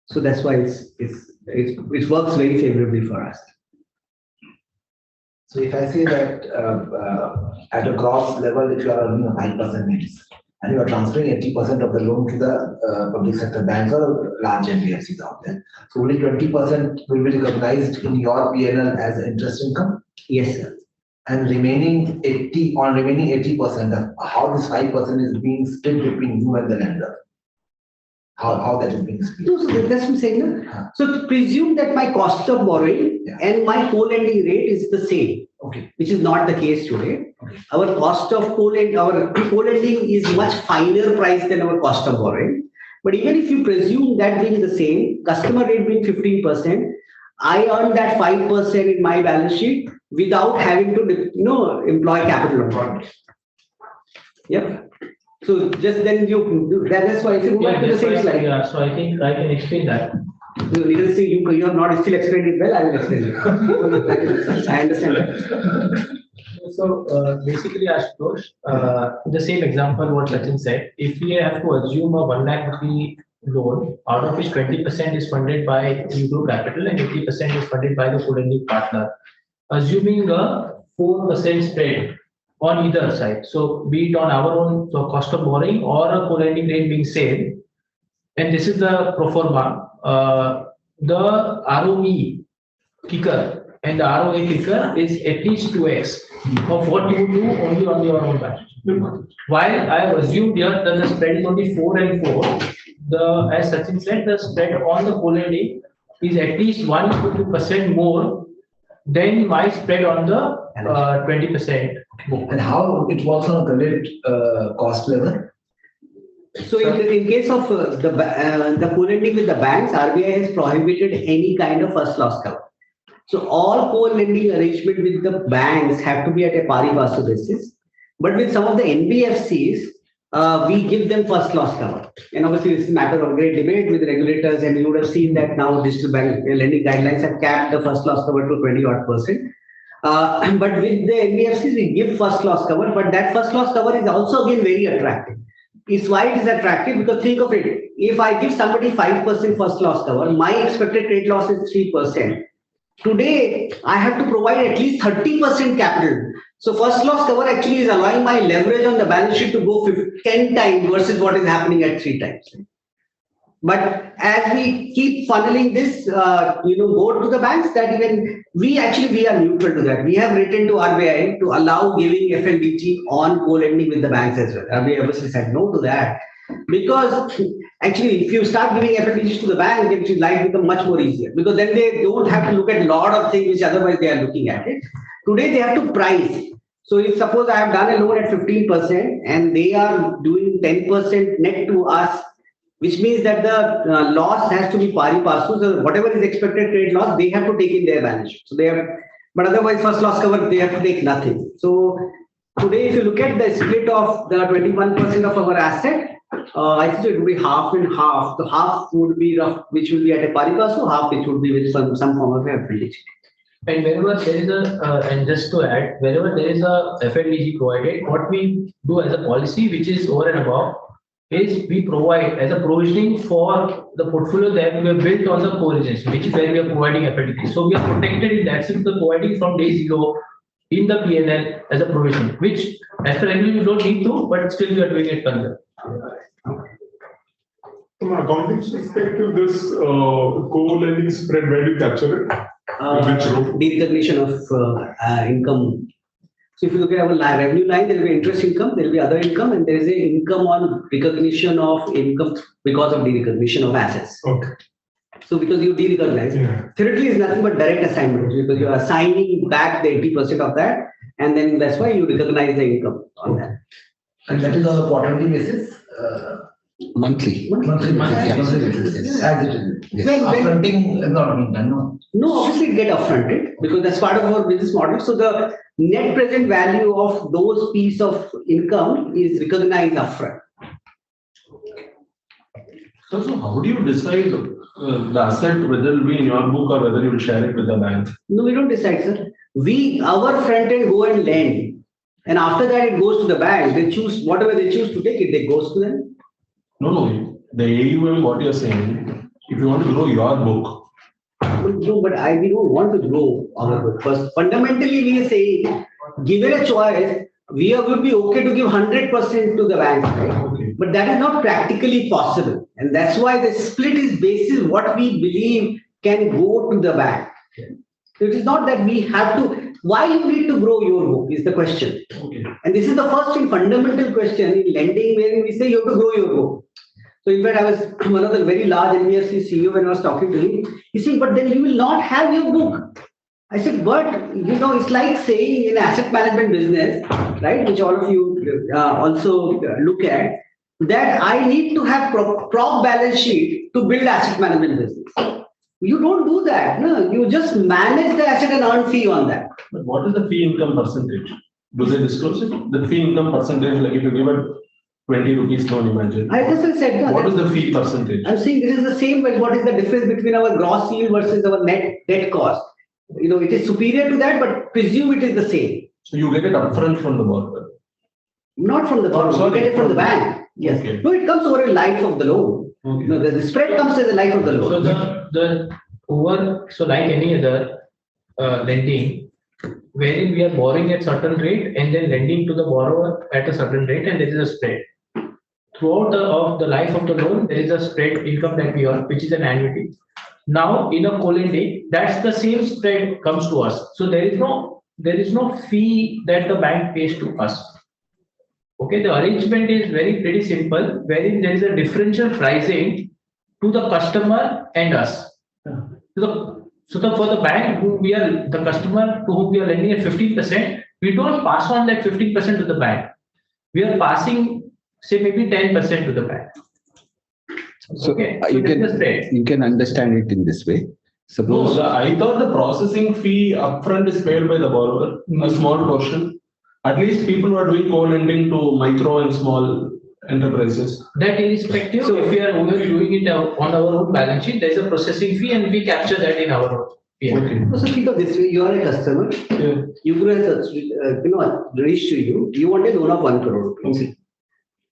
So that's why it works very favorably for us. So if I say that at a gross level, if you are earning a 5% NIMs, and you are transferring 80% of the loan to the public sector banks or large NBFCs out there, so only 20% will be recognized in your PNL as interest income? Yes, sir. And remaining 80%, how this 5% is being split between you and the lender? How that is being split? So that's what I'm saying. No? So to presume that my cost of borrowing and my co-lending rate is the same, okay, which is not the case today. Okay. Our cost of co-lending is much finer price than our cost of borrowing. But even if you presume that being the same, customer rate being 15%, I earn that 5% in my balance sheet without having to, employ capital upfront. Yep. So just then that's why I think Yeah, to the same slide. yeah, so I think I can explain that. You have not still explained it well. I will explain it. I understand that. So basically, Ashutosh, the same example what Sachin said, if we have to assume a 1 lakh rupee loan, out of which 20% is funded by UGRO capital and 80% is funded by the co-lending partner, assuming a 4% spread on either side. So be it on our own cost of borrowing or a co-lending rate being same, and this is the pro forma, the ROE kicker and the ROA kicker is at least 2x of what you do only on your own balance sheet. While I have assumed here that the spread is only 4 and 4, as Sachin said, the spread on the co-lending is at least 1 to 2% more than my spread on the 20% book. And how it works on a credit cost level? So in case of the co-lending with the banks, RBI has prohibited any kind of first loss cover. So all co-lending arrangement with the banks have to be at a pari passu basis. But with some of the NBFCs, we give them first loss cover. And obviously, it's a matter of great debate with regulators. And you would have seen that now digital bank lending guidelines have capped the first loss cover to 20% odd. But with the NBFCs, we give first loss cover. But that first loss cover is also again very attractive. It's why it is attractive because think of it. If I give somebody 5% first loss cover, my expected credit loss is 3%. Today, I have to provide at least 30% capital. So first loss cover actually is allowing my leverage on the balance sheet to go 10 times versus what is happening at 3 times. But as we keep funneling this, more to the banks, that even we are neutral to that. We have written to RBI to allow giving FLDG on co-lending with the banks as well. RBI obviously said no to that because actually, if you start giving FLDGs to the bank, it life become much more easier because then they don't have to look at a lot of things which otherwise they are looking at it. Today they have to price. So if suppose I have done a loan at 15% and they are doing 10% net to us, which means that the loss has to be pari passu. So whatever is expected credit loss, they have to take in their balance sheet. So they have, but otherwise first loss cover, they have to take nothing. So today, if you look at the split of the 21% of our asset, I think it would be half and half. So half would be rough, which will be at a pari passu, half which would be with some form of FLDG. And wherever there is and just to add, wherever there is a FLDG provided, what we do as a policy, which is over and above, is we provide as a provisioning for the portfolio that we have built on the co-origination, which is where we are providing FLDG. So we are protected in that sense, the providing from day zero in the PNL as a provision, which as per regulation you don't need to, but still we are doing it further. From an accounting perspective, this co-lending spread, where do you capture it? Which row? Derecognition of income. So if you look at our revenue line, there will be interest income, there will be other income, and there is a income on recognition of income because of derecognition of assets. Okay. So because you derecognize, theoretically is nothing but direct assignment because you are assigning back the 80% of that, and then that's why you recognize the income on that. And that is on a quarterly basis? Monthly. Monthly basis. Yes. As it is. Yes. Upfronting is not being done, no? No, obviously it get upfronted because that's part of our business model. So the net present value of those piece of income is recognized upfront. So how do you decide the asset, whether it will be in your book or whether you will share it with the bank? No, we don't decide, sir. Our front end go and lend. And after that, it goes to the bank. They choose whatever they choose to take it, they goes to them. No. The AUM, what you're saying, if you want to grow your book. No, but we don't want to grow our book. First, fundamentally, we are saying, given a choice, we would be okay to give 100% to the bank, right? Okay. But that is not practically possible. And that's why the split is basis what we believe can go to the bank. So it is not that we have to, why you need to grow your book is the question. Okay. And this is the first and fundamental question in lending where we say you have to grow your book. So in fact, I was one of the very large NBFC CEO when I was talking to him. He said, but then you will not have your book. I said, but it's like saying in asset management business, right, which all of you also look at, that I need to have prop balance sheet to build asset management business. You don't do that. No, you just manage the asset and earn fee on that. But what is the fee income percentage? Do they disclose it? The fee income percentage, like if you give a 20 rupees loan, imagine. I just said, no, What is the fee percentage? I'm saying this is the same, but what is the difference between our gross yield versus our net debt cost? It is superior to that, but presume it is the same. So you get it upfront from the borrower. Not from the borrower, you get it from the bank. Yes. Okay. No, it comes over a life of the loan. Okay. No, the spread comes as a life of the So loan. so like any other lending, wherein we are borrowing at certain rate and then lending to the borrower at a certain rate, and there is a spread. Throughout the life of the loan, there is a spread income that we earn, which is an annuity. Now in a co-lending, that's the same spread comes to us. So there is no fee that the bank pays to us. Okay, the arrangement is pretty simple, wherein there is a differential pricing to the customer and us. For the bank, the customer to whom we are lending at 15%, we don't pass on that 15% to the bank. We are passing, say, maybe 10% to the bank. So Okay, you can understand it in this way. Suppose I thought the processing fee upfront is paid by the borrower, a small portion. At least people who are doing co-lending to micro and small enterprises. That irrespective, so if we are doing it on our own balance sheet, there is a processing fee and we capture that in our own. Okay. So think of this way: you are a customer. Yeah. UGRO has reached to you. You want a loan of 1 crore rupees. Okay.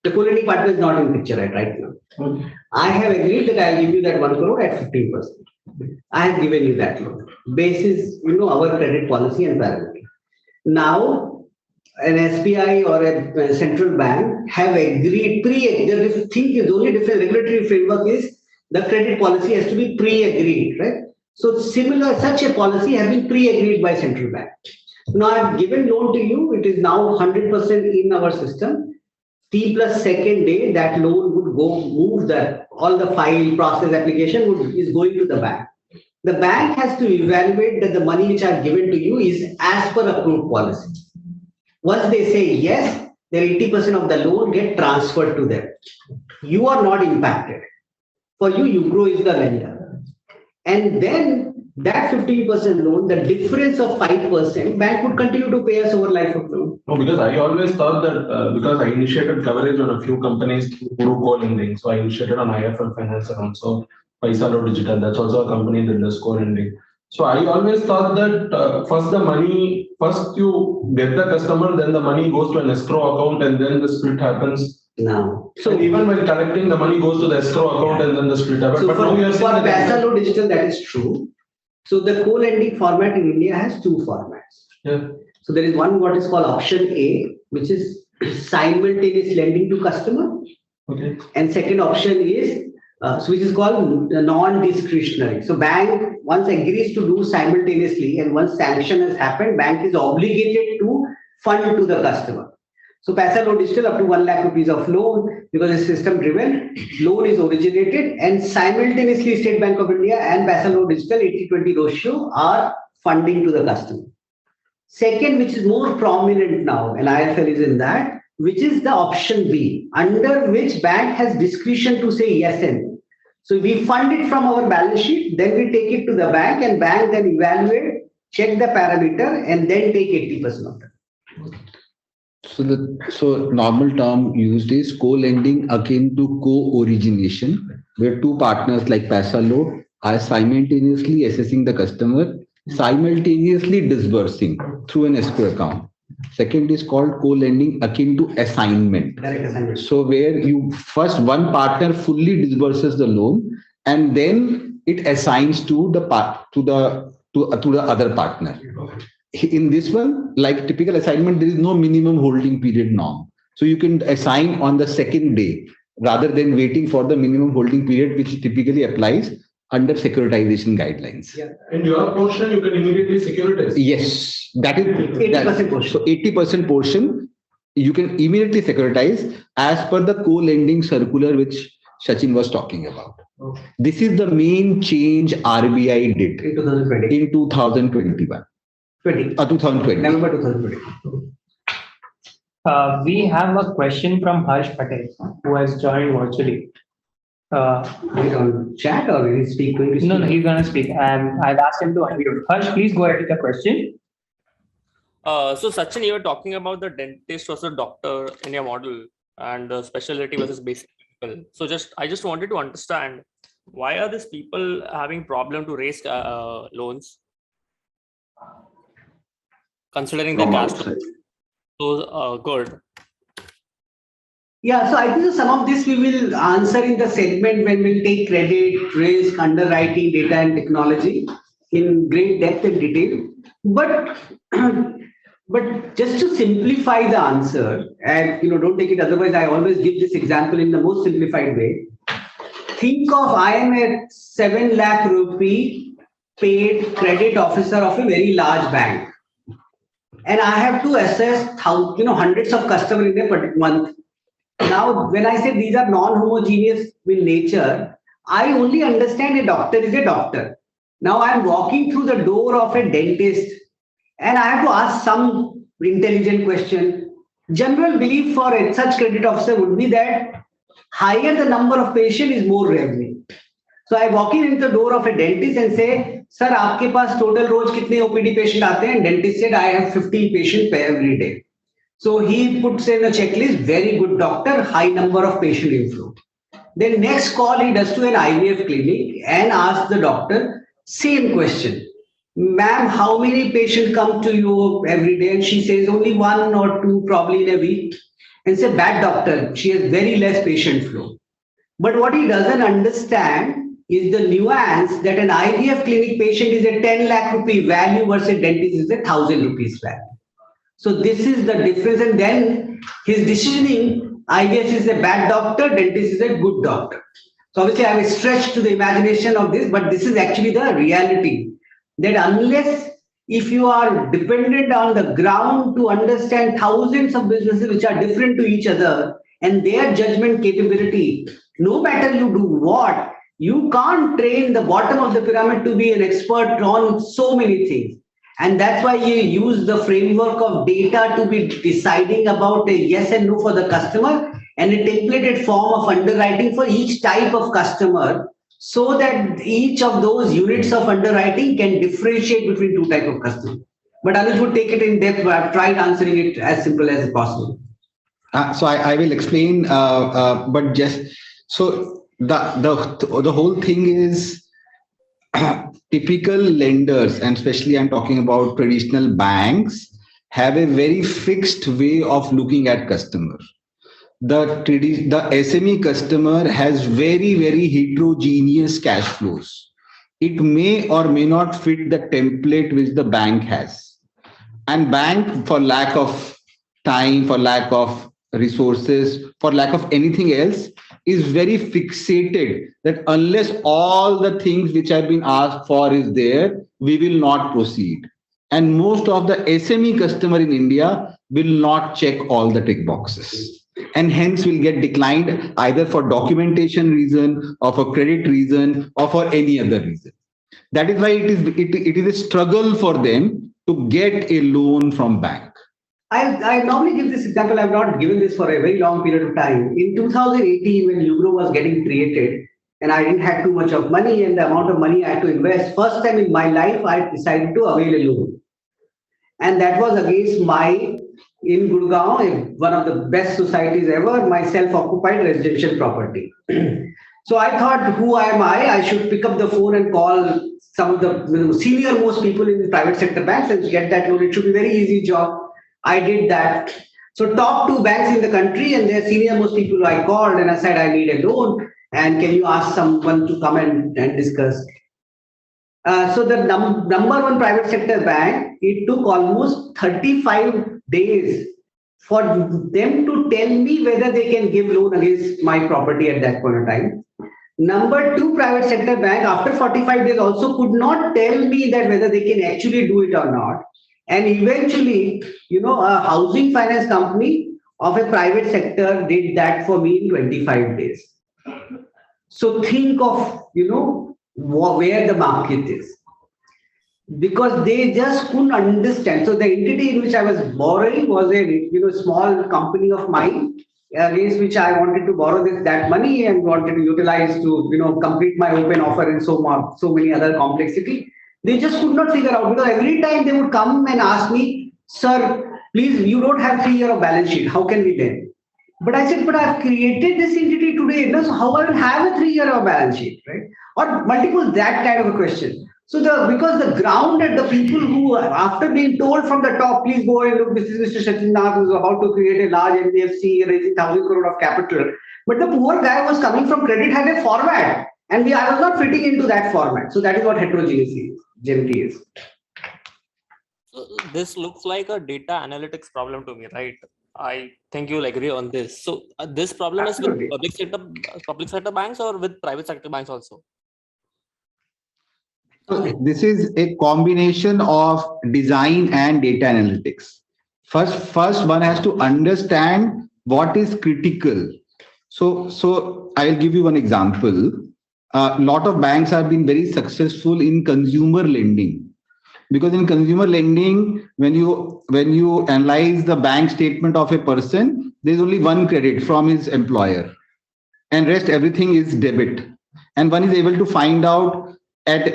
The co-lending partner is not in picture right now. Okay. I have agreed that I will give you that 1 crore at 15%. I have given you that loan. Basis, our credit policy and parameter. Now, an SBI or a central bank have agreed, the only different regulatory framework is the credit policy has to be pre-agreed, right? So such a policy has been pre-agreed by central bank. Now I have given loan to you, it is now 100% in our system. T plus second day, that loan would move all the file process application is going to the bank. The bank has to evaluate that the money which I have given to you is as per approved policy. Once they say yes, then 80% of the loan get transferred to them. You are not impacted. For you, UGRO is the lender. And then that 15% loan, the difference of 5%, bank would continue to pay us over life of loan. No, because I always thought that because I initiated coverage on a few companies through co-lending. So I initiated on IFL Finance and also Paisalo Digital. That's also a company that does co-lending. So I always thought that first you get the customer, then the money goes to an escrow account and then the split happens. Now, So even when collecting, the money goes to the escrow account and then the split happens. So but now you are for saying that Paisalo Digital, that is true. So the co-lending format in India has two formats. Yeah. So there is one what is called option A, which is simultaneous lending to customer. Okay. And second option is which is called non-discretionary. So bank once agrees to do simultaneously and once sanction has happened, bank is obligated to fund to the customer. So Paisalo Digital up to 1 lakh rupees of loan because it's system driven, loan is originated and simultaneously State Bank of India and Paisalo Digital 80-20 ratio are funding to the customer. Second, which is more prominent now, and IFL is in that, which is the option B, under which bank has discretion to say yes and no. So we fund it from our balance sheet, then we take it to the bank and bank then evaluate, check the parameter and then take 80% of it. So normal term used is co-lending akin to co-origination, where two partners like Paisalo are simultaneously assessing the customer, simultaneously disbursing through an escrow account. Second is called co-lending akin to assignment. Direct assignment. So where you first one partner fully disburses the loan and then it assigns to the other partner. In this one, like typical assignment, there is no minimum holding period norm. So you can assign on the second day rather than waiting for the minimum holding period, which typically applies under securitization guidelines. Yeah. And your portion, you can immediately securitize. Yes, that is 80% portion. So 80% portion you can immediately securitize as per the co-lending circular which Sachin was talking about. Okay. This is the main change RBI did In 2020. in 2021. 2020. November 2020. We have a question from Harsh Patel, who has joined virtually. Is on chat or will he speak? Going to speak? No, he's gonna speak, and I've asked him to unmute. Harsh, please go ahead with the question. So Sachin, you were talking about the dentist versus doctor in your model and the specialty versus basic people. So I just wanted to understand why are these people having problem to raise loans, considering their cash flow so good. Yeah, so I think some of this we will answer in the segment when we'll take credit, risk, underwriting, data and technology in great depth and detail. But but just to simplify the answer, and don't take it otherwise, I always give this example in the most simplified way. Think of I am a 7 lakh rupee paid credit officer of a very large bank. And I have to assess hundreds of customers in a particular month. Now, when I say these are non-homogeneous in nature, I only understand a doctor is a doctor. Now I'm walking through the door of a dentist and I have to ask some intelligent question. General belief for such credit officer would be that higher the number of patient is more revenue. So I walk in the door of a dentist and say, sir, आपके पास total रोज कितने OPD patient आते हैं? Dentist said, I have 15 patients every day. So he puts in a checklist, very good doctor, high number of patient inflow. Then next call he does to an IVF clinic and asks the doctor, same question. Ma'am, how many patients come to you every day? And she says only 1 or 2 probably in a week. And say, bad doctor, she has very less patient flow. But what he doesn't understand is the nuance that an IVF clinic patient is a 10 lakh rupee value versus dentist is a 1,000 rupees value. So this is the difference. And then his decisioning, IVF is a bad doctor, dentist is a good doctor. So obviously I have stretched to the imagination of this, but this is actually the reality. That unless if you are dependent on the ground to understand thousands of businesses which are different to each other and their judgment capability, no matter you do what, you can't train the bottom of the pyramid to be an expert on so many things. And that's why you use the framework of data to be deciding about a yes and no for the customer and a templated form of underwriting for each type of customer so that each of those units of underwriting can differentiate between 2 types of customers. But Anuj would take it in depth. I've tried answering it as simple as possible. So I will explain, but just so the whole thing is typical lenders, and especially I'm talking about traditional banks, have a very fixed way of looking at customers. The SME customer has very, very heterogeneous cash flows. It may or may not fit the template which the bank has. And bank, for lack of time, for lack of resources, for lack of anything else, is very fixated that unless all the things which have been asked for is there, we will not proceed. And most of the SME customer in India will not check all the tick boxes. And hence will get declined either for documentation reason or for credit reason or for any other reason. That is why it is a struggle for them to get a loan from bank. I normally give this example. I've not given this for a very long period of time. In 2018, when UGRO was getting created, and I didn't have too much of money and the amount of money I had to invest, first time in my life, I decided to avail a loan. And that was against in Gurgaon, one of the best societies ever, my self-occupied residential property. So I thought, who am I? I should pick up the phone and call some of the senior most people in the private sector banks and get that loan. It should be a very easy job. I did that. So top 2 banks in the country and their senior most people I called and I said, I need a loan. And can you ask someone to come and discuss? So the number 1 private sector bank, it took almost 35 days for them to tell me whether they can give loan against my property at that point of time. Number 2 private sector bank, after 45 days also could not tell me that whether they can actually do it or not. And eventually, a housing finance company of a private sector did that for me in 25 days. So think of, where the market is. Because they just couldn't understand. So the entity in which I was borrowing was a small company of mine. against which I wanted to borrow that money and wanted to utilize to complete my open offer and so many other complexity. They just could not figure out, because every time they would come and ask me, sir, please, you don't have 3 years of balance sheet. How can we lend? But I said, but I've created this entity today. No? So how I will have a 3 year of balance sheet, right? Or multiple that kind of a question. So because the ground and the people who, after being told from the top, please go and look, this is Mr. Sachin Nath who is about to create a large NBFC raising 1,000 crore of capital. But the poor guy was coming from credit had a format, and I was not fitting into that format. So that is what heterogeneity is. So this looks like a data analytics problem to me, right? I think you'll agree on this. So this problem Absolutely. is with public sector banks or with private sector banks also? So this is a combination of design and data analytics. First one has to understand what is critical. So I'll give you one example. A lot of banks have been very successful in consumer lending, because in consumer lending, when you analyze the bank statement of a person, there's only one credit from his employer, and rest everything is debit. And one is able to find out at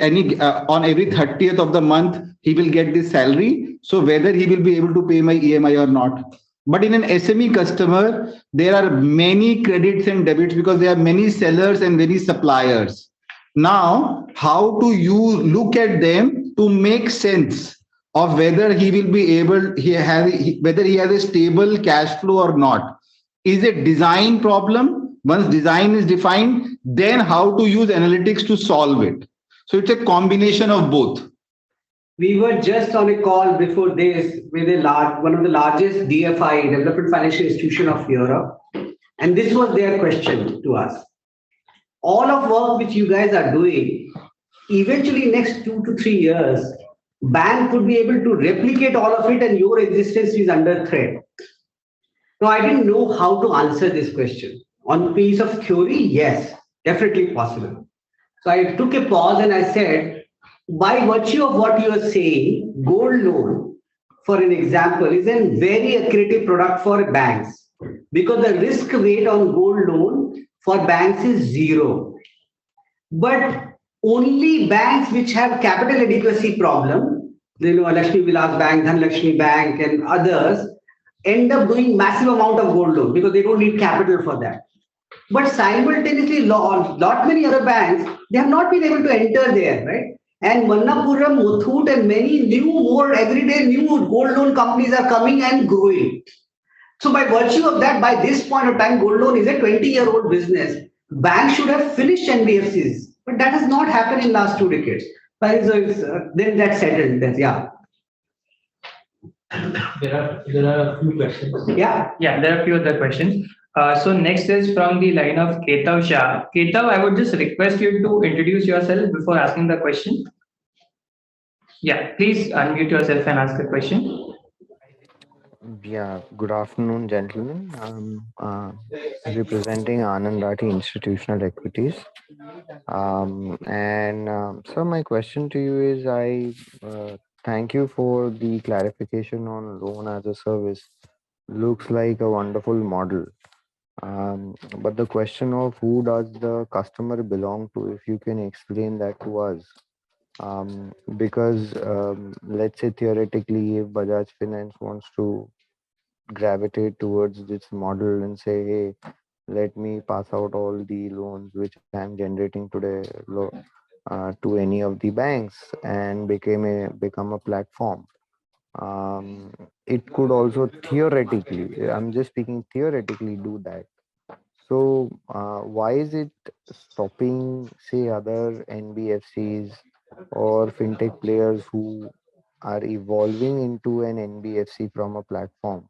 on every 30th of the month he will get this salary, so whether he will be able to pay my EMI or not. But in an SME customer, there are many credits and debits, because there are many sellers and many suppliers. Now, how do you look at them to make sense of whether he will be able, whether he has a stable cash flow or not? Is a design problem. Once design is defined, then how to use analytics to solve it. So it's a combination of both. We were just on a call before this with one of the largest DFI, Development Financial Institution of Europe, and this was their question to us. All of work which you guys are doing, eventually next 2 to 3 years, bank could be able to replicate all of it, and your existence is under threat. Now, I didn't know how to answer this question. On piece of theory, yes, definitely possible. So I took a pause and I said, by virtue of what you are saying, gold loan, for an example, is a very accretive product for banks, because the risk weight on gold loan for banks is 0. But only banks which have capital adequacy problem, Lakshmi Vilas Bank, Dhanlakshmi Bank and others, end up doing massive amount of gold loan because they don't need capital for that. But simultaneously, lot many other banks, they have not been able to enter there, right? And Manappuram, Muthoot and many everyday new gold loan companies are coming and growing. So by virtue of that, by this point of time, gold loan is a 20-year-old business. Banks should have finished NBFCs, but that has not happened in last 2 decades. Then that settled. Yeah. There are a few questions. Yeah, there are a few other questions. So next is from the line of Ketav Shah. Ketav, I would just request you to introduce yourself before asking the question. Yeah, please unmute yourself and ask the question. Yeah, good afternoon, gentlemen. I'm representing Anand Rathi Institutional Equities. So my question to you is, I thank you for the clarification on loan as a service. Looks like a wonderful model. But the question of who does the customer belong to, if you can explain that to us. Because let's say theoretically, if Bajaj Finance wants to gravitate towards this model and say, hey, let me pass out all the loans which I'm generating today to any of the banks and become a platform. It could also theoretically, I'm just speaking theoretically, do that. So why is it stopping, say, other NBFCs or fintech players who are evolving into an NBFC from a platform,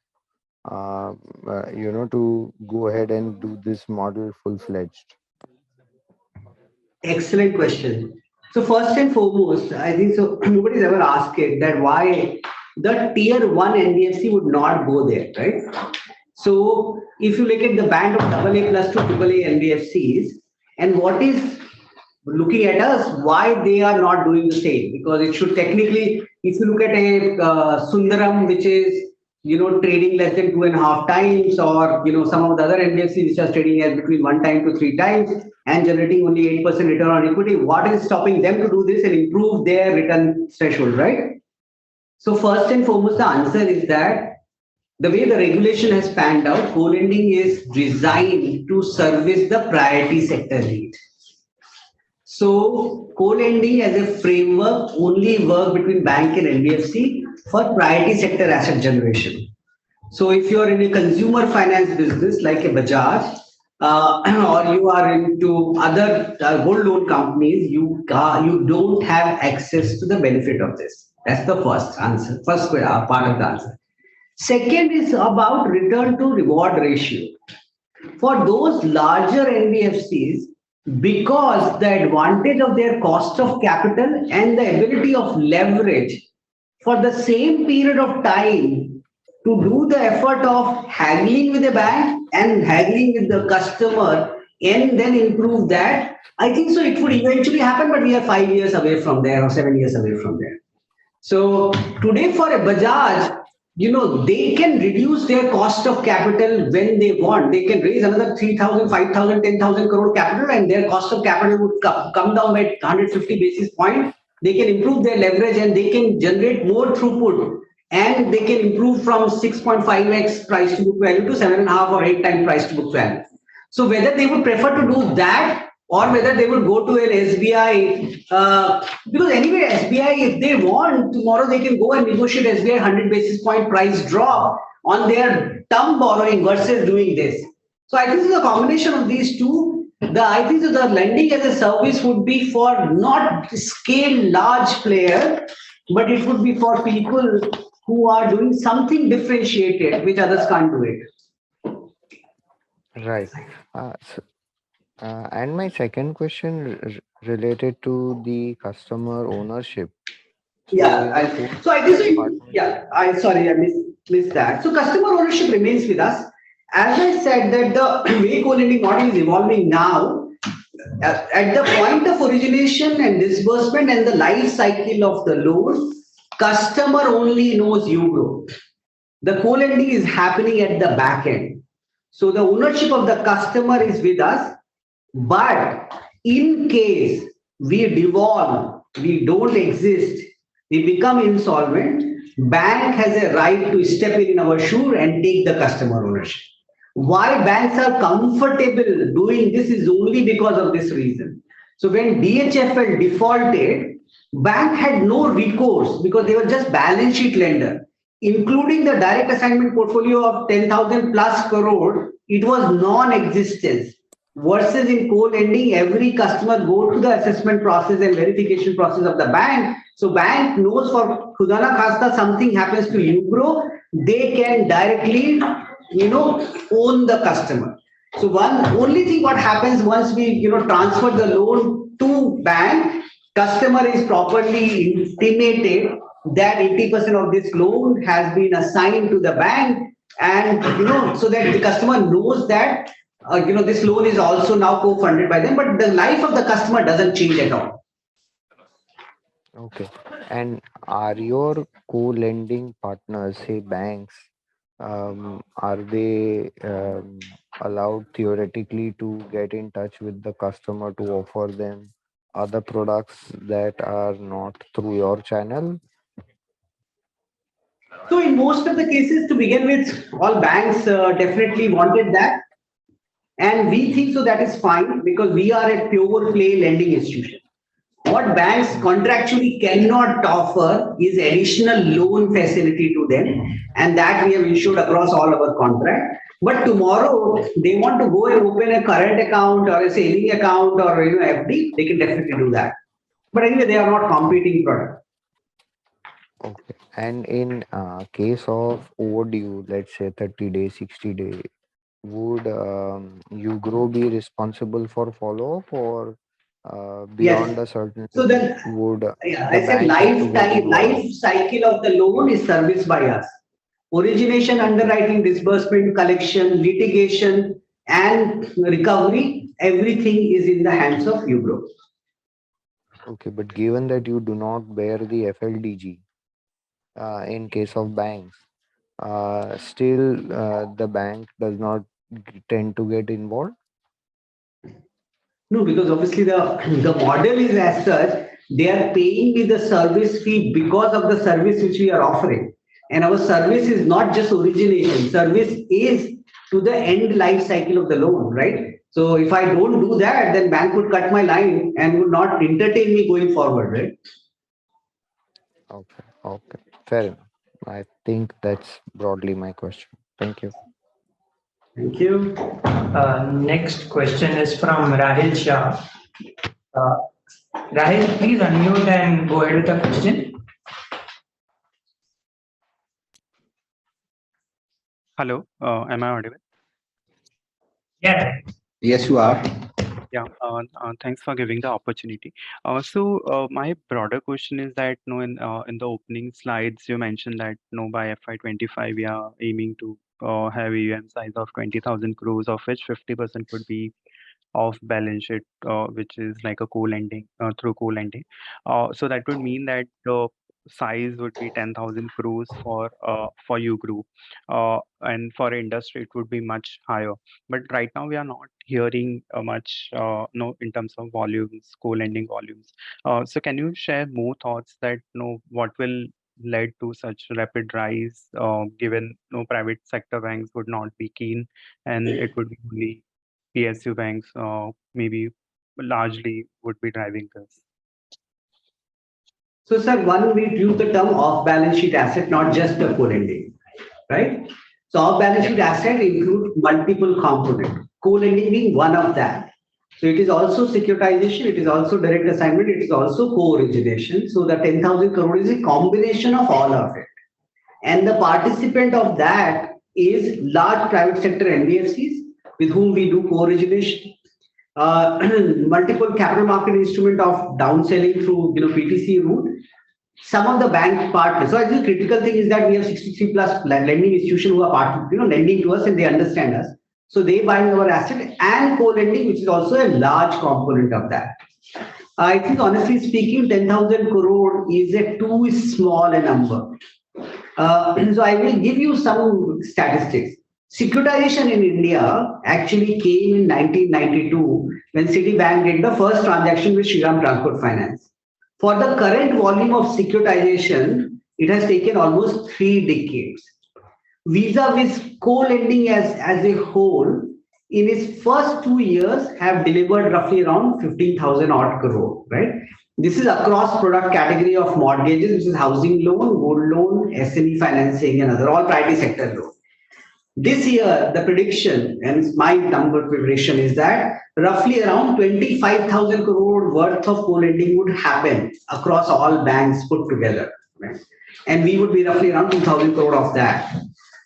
to go ahead and do this model full-fledged? excellent question. So first and foremost, I think so. Nobody's ever asked it that why the tier 1 NBFC would not go there, right? So if you look at the band of AA plus to AAA NBFCs, and what is looking at us, why they are not doing the same? Because it should technically, if you look at a Sundaram, which is trading less than 2.5 times, or some of the other NBFCs which are trading at between 1 time to 3 times and generating only 8% return on equity. What is stopping them to do this and improve their return threshold, right? So first and foremost, the answer is that the way the regulation has panned out, co-lending is designed to service the priority sector need. So co-lending as a framework only work between bank and NBFC for priority sector asset generation. So if you are in a consumer finance business like a Bajaj, or you are into other gold loan companies, you don't have access to the benefit of this. That's the first answer, part of the answer. Second is about return to reward ratio. For those larger NBFCs, because the advantage of their cost of capital and the ability of leverage for the same period of time to do the effort of haggling with the bank and haggling with the customer and then improve that, I think so it would eventually happen, but we are 5 years away from there or 7 years away from there. So today for a Bajaj, they can reduce their cost of capital when they want. They can raise another 3,000, 5,000, 10,000 crore capital, and their cost of capital would come down by 150 basis points. They can improve their leverage and they can generate more throughput, and they can improve from 6.5x price to book value to 7.5 or 8 times price to book value. So whether they would prefer to do that or whether they will go to an SBI, because anyway, SBI, if they want, tomorrow they can go and negotiate SBI 100 basis point price drop on their term borrowing versus doing this. So I think it's a combination of these two. I think the lending as a service would be for not scale large player, but it would be for people who are doing something differentiated, which others can't do it. Right. And my second question related to the customer ownership. So I missed that. So customer ownership remains with us. As I said that the way co-lending model is evolving now, at the point of origination and disbursement and the life cycle of the loan, customer only knows UGRO. The co-lending is happening at the back end. So the ownership of the customer is with us. But in case we devolve, we don't exist, we become insolvent, bank has a right to step in our shoe and take the customer ownership. Why banks are comfortable doing this is only because of this reason. So when DHFL defaulted, bank had no recourse because they were just balance sheet lender, including the direct assignment portfolio of 10,000 plus crore, it was non-existent. Versus in co-lending, every customer go to the assessment process and verification process of the bank. So bank knows for Khuda na Khasta something happens to UGRO, they can directly, own the customer. So only thing what happens once we, transfer the loan to bank, customer is properly intimated that 80% of this loan has been assigned to the bank, and so that the customer knows that this loan is also now co-funded by them, but the life of the customer doesn't change at all. Okay. And are your co-lending partners, say banks, are they allowed theoretically to get in touch with the customer to offer them other products that are not through your channel? So in most of the cases, to begin with, all banks definitely wanted that. And we think so that is fine because we are a pure play lending institution. What banks contractually cannot offer is additional loan facility to them, and that we have issued across all our contract. But tomorrow they want to go and open a current account or a saving account or FD, they can definitely do that. But anyway, they are not competing product. Okay. And in case of overdue, let's say 30 days, 60 days, would UGRO be responsible for follow-up, or beyond a certain so then would I said life cycle of the loan is serviced by us. Origination, underwriting, disbursement, collection, litigation, and recovery, everything is in the hands of UGRO. Okay, but given that you do not bear the FLDG in case of banks, still the bank does not tend to get involved? No, because obviously the model is as such, they are paying me the service fee because of the service which we are offering. And our service is not just origination, service is to the end life cycle of the loan, right? So if I don't do that, then bank would cut my line and would not entertain me going forward, right? Okay, okay, fair enough. I think that's broadly my question. Thank you. Thank you. Next question is from Rahil Shah. Rahil, please unmute and go ahead with the question. Hello, am I audible? Yeah. Yes, you are. Yeah, thanks for giving the opportunity. My broader question is that, in the opening slides, you mentioned that, by FY25, we are aiming to have AUM size of 20,000 crores, of which 50% would be off balance sheet, which is like a co-lending, through co-lending. So that would mean that the size would be 10,000 crores for UGRO, and for industry it would be much higher. But right now we are not hearing much, no, in terms of volumes, co-lending volumes. So can you share more thoughts that, what will led to such rapid rise, given no private sector banks would not be keen, and it would be only PSU banks, maybe largely would be driving this? So, sir, one, we use the term off-balance sheet asset, not just the co-lending, right? So, off-balance sheet asset include multiple components, co-lending being one of that. So, it is also securitization, it is also direct assignment, it is also co-origination. So, the 10,000 crore is a combination of all of it. And the participant of that is large private sector NBFCs with whom we do co-origination. Multiple capital market instrument of downselling through PTC route. Some of the bank partners. So I think critical thing is that we have 63 plus lending institutions who are lending to us and they understand us. So they buy our asset and co-lending, which is also a large component of that. I think honestly speaking, 10,000 crore is a too small a number. So I will give you some statistics. Securitization in India actually came in 1992 when Citibank did the first transaction with Shriram Transport Finance. For the current volume of securitization, it has taken almost 3 decades. Vis-a-vis co-lending as a whole, in its first 2 years, have delivered roughly around 15,000 odd crore, right? This is across product category of mortgages, which is housing loan, gold loan, SME financing, and other all priority sector loans. This year, the prediction, and my number prediction is that roughly around 25,000 crore worth of co-lending would happen across all banks put together. Right? And we would be roughly around 2,000 crore of that.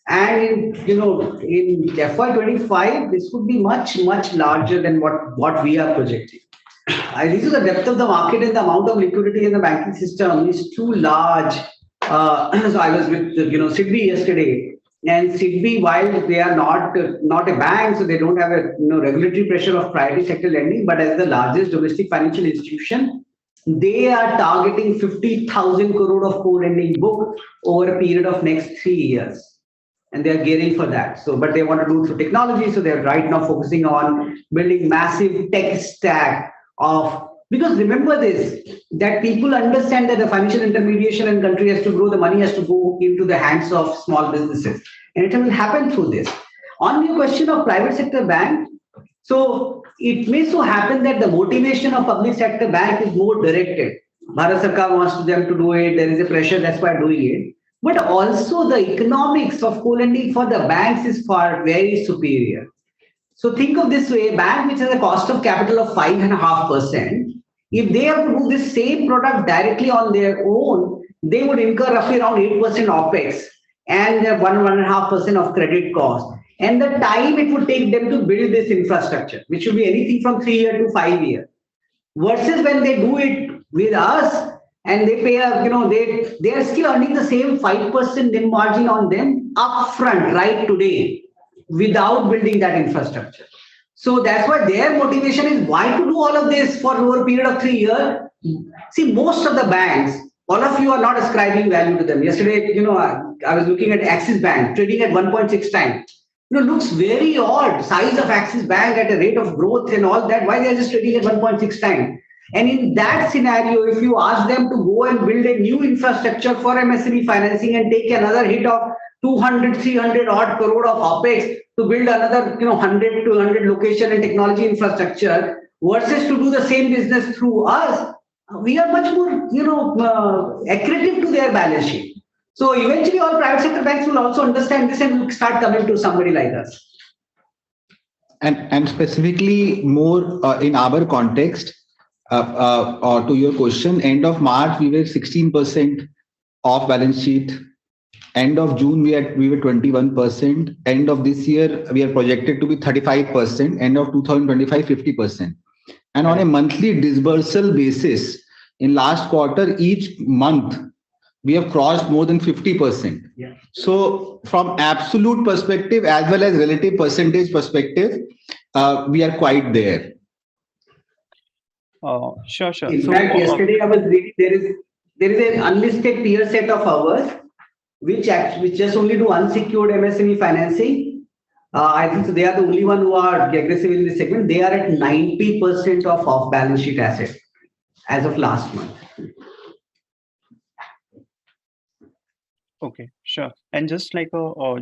And in FY25, this would be much, much larger than what we are projecting. I think the depth of the market and the amount of liquidity in the banking system is too large. So I was with SIDBI yesterday. And SIDBI, while they are not a bank, so they don't have a regulatory pressure of priority sector lending, but as the largest domestic financial institution, they are targeting 50,000 crore of co-lending book over a period of next 3 years. And they are gearing for that. So, but they want to do it through technology. So they're right now focusing on building massive tech stack because remember this, that people understand that the financial intermediation in country has to grow, the money has to go into the hands of small businesses. And it will happen through this. On the question of private sector bank, so it may so happen that the motivation of public sector bank is more directed. Bharat Sarkar wants them to do it, there is a pressure, that's why doing it. But also the economics of co-lending for the banks is far very superior. So think of this way, a bank which has a cost of capital of 5.5%, if they have to do this same product directly on their own, they would incur roughly around 8% OPEX and 1.5% of credit cost. And the time it would take them to build this infrastructure, which would be anything from 3 years to 5 years. Versus when they do it with us and they pay, they are still earning the same 5% NIM margin on them upfront right today without building that infrastructure. So that's why their motivation is why to do all of this for over a period of 3 years. See, most of the banks all of you are not ascribing value to them. Yesterday, I was looking at Axis Bank trading at 1.6 times. Looks very odd. Size of Axis Bank at a rate of growth and all that. Why they are just trading at 1.6 times? And in that scenario, if you ask them to go and build a new infrastructure for MSME financing and take another hit of 200, 300 odd crore of OPEX to build another, 100 to 100 location and technology infrastructure versus to do the same business through us, we are much more, accretive to their balance sheet. So eventually all private sector banks will also understand this and will start coming to somebody like us. And specifically more in our context, or to your question, end of March, we were 16% off balance sheet. End of June, we were 21%. End of this year, we are projected to be 35%. End of 2025, 50%. And on a monthly disbursal basis, in last quarter, each month, we have crossed more than 50%. Yeah. So from absolute perspective, as well as relative percentage perspective, we are quite there. Sure. In fact, yesterday I was reading there is an unlisted peer set of ours which just only do unsecured MSME financing. I think so they are the only one who are aggressive in this segment. They are at 90% of off-balance sheet assets as of last month. Okay, sure. And just like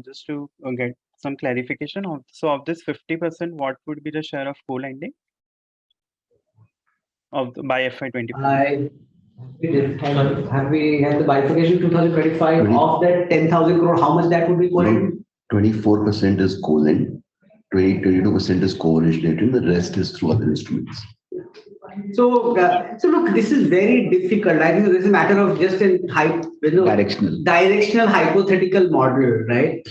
just to get some clarification of this 50%, what would be the share of co-lending by FY25? Have we had the bifurcation 2025 of that 10,000 crore? How much that would be co-lending? 24% is co-lend, 22% is co-originating, the rest is through other instruments. So look, this is very difficult. I think this is a matter of just directional hypothetical model, right?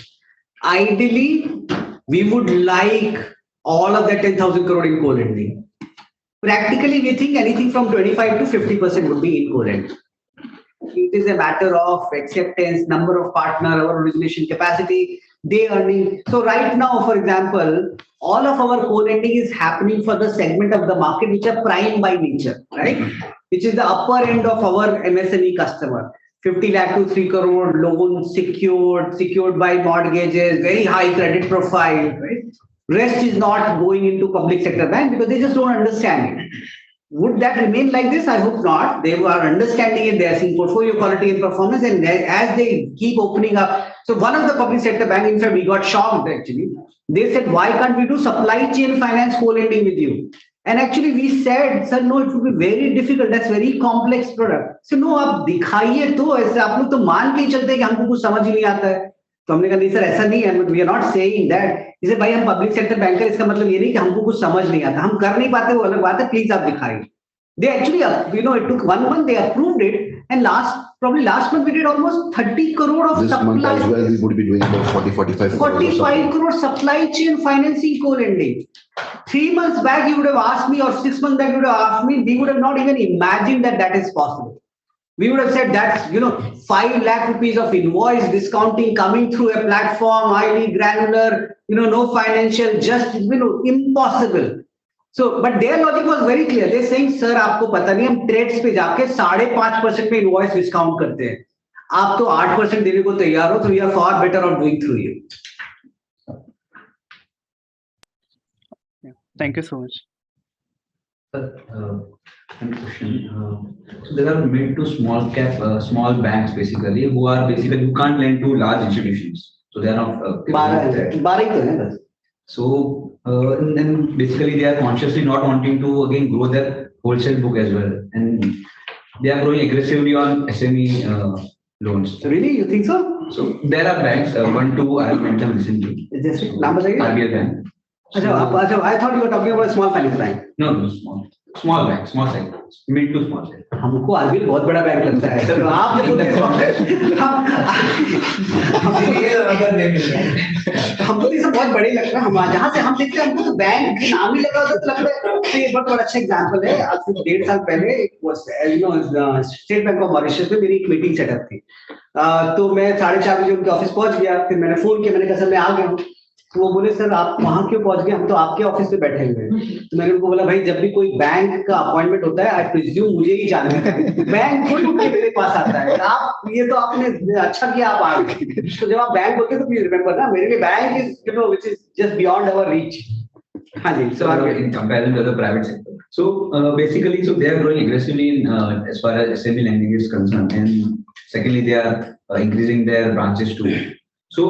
Ideally, we would like all of that 10,000 crore in co-lending. Practically, we think anything from 25 to 50% would be in co-lend. It is a matter of acceptance, number of partner, our origination capacity, they earning. So right now, for example, all of our co-lending is happening for the segment of the market which are prime by nature, right? Which is the upper end of our MSME customer. 50 lakh to 3 crore loans secured by mortgages, very high credit profile, right? Rest is not going into public sector bank because they just don't understand it. Would that remain like this? I hope not. They are understanding it. They are seeing portfolio quality and performance, and as they keep opening up. So one of the public sector bank, in fact, we got shocked actually. They said, why can't we do supply chain finance co-lending with you? And actually we said, sir, no, it would be very difficult. That's very complex product. So no, आप दिखाइए तो ऐसे आप लोग तो मान के चलते हैं कि हमको कुछ समझ ही नहीं आता है. तो हमने कहा नहीं सर ऐसा नहीं है. We are not saying that. इसे भाई हम पब्लिक सेक्टर बैंकर, इसका मतलब ये नहीं कि हमको कुछ समझ नहीं आता, हम कर नहीं पाते, वो अलग बात है. प्लीज आप दिखाइए. They actually, it took 1 month, they approved it, and last month we did almost 30 crore of this supply. This month as well, we would be doing about 45 crore supply chain financing co-lending. 3 months back, you would have asked me, or 6 months back, you would have asked me, we would have not even imagined that is possible. We would have said that's, 5 lakh rupees of invoice discounting coming through a platform, highly granular, no financial, just, impossible. So, but their logic was very clear. They're saying, sir, आपको पता नहीं, हम trades पे जाके 5.5% पे invoice discount करते हैं. आप तो 8% देने को तैयार हो, तो we are far better off doing through you. Thank you so much. One question. So there are mid to small banks basically who can't lend to large institutions. So they are not. 12 So and then basically they are consciously not wanting to again grow their wholesale book as well, and they are growing aggressively on SME loans. So really, you think so? So there are banks, 1, 2 I have mentioned recently. Is this number again? RBL Bank. So, I thought you were talking about small finance bank. No, small bank, small size, mid to small size. हमको RBL बहुत बड़ा bank लगता है. तो आप हमको ये सब बहुत बड़े लगता है. हम जहाँ से हम देखते हैं हमको तो बैंक नाम ही लगा होता लगता है. तो ये बहुत बड़ा अच्छा एग्जांपल है. आज से 1.5 साल पहले स्टेट बैंक ऑफ मॉरिशस में मेरी एक मीटिंग सेटअप थी. तो मैं 4:30 बजे उनके ऑफिस पहुंच गया. फिर मैंने फोन किया, मैंने कहा सर मैं आ गया हूँ. तो वो बोले सर आप वहां क्यों पहुंच गए, हम तो आपके ऑफिस में बैठे हुए हैं। तो मैंने उनको बोला भाई जब भी कोई बैंक का अपॉइंटमेंट होता है आई प्रिज्यूम मुझे ही जाना है, बैंक खुद उठ के मेरे पास आता है, आप ये तो आपने अच्छा किया आप आ गए। तो जब आप बैंक बोलते हैं तो प्लीज रिमेंबर ना, मेरे लिए bank is you know which is just beyond our reach. हाँ जी, So in comparison to the private sector. So basically, so they are growing aggressively in as far as SME lending is concerned, and secondly, they are increasing their branches too. So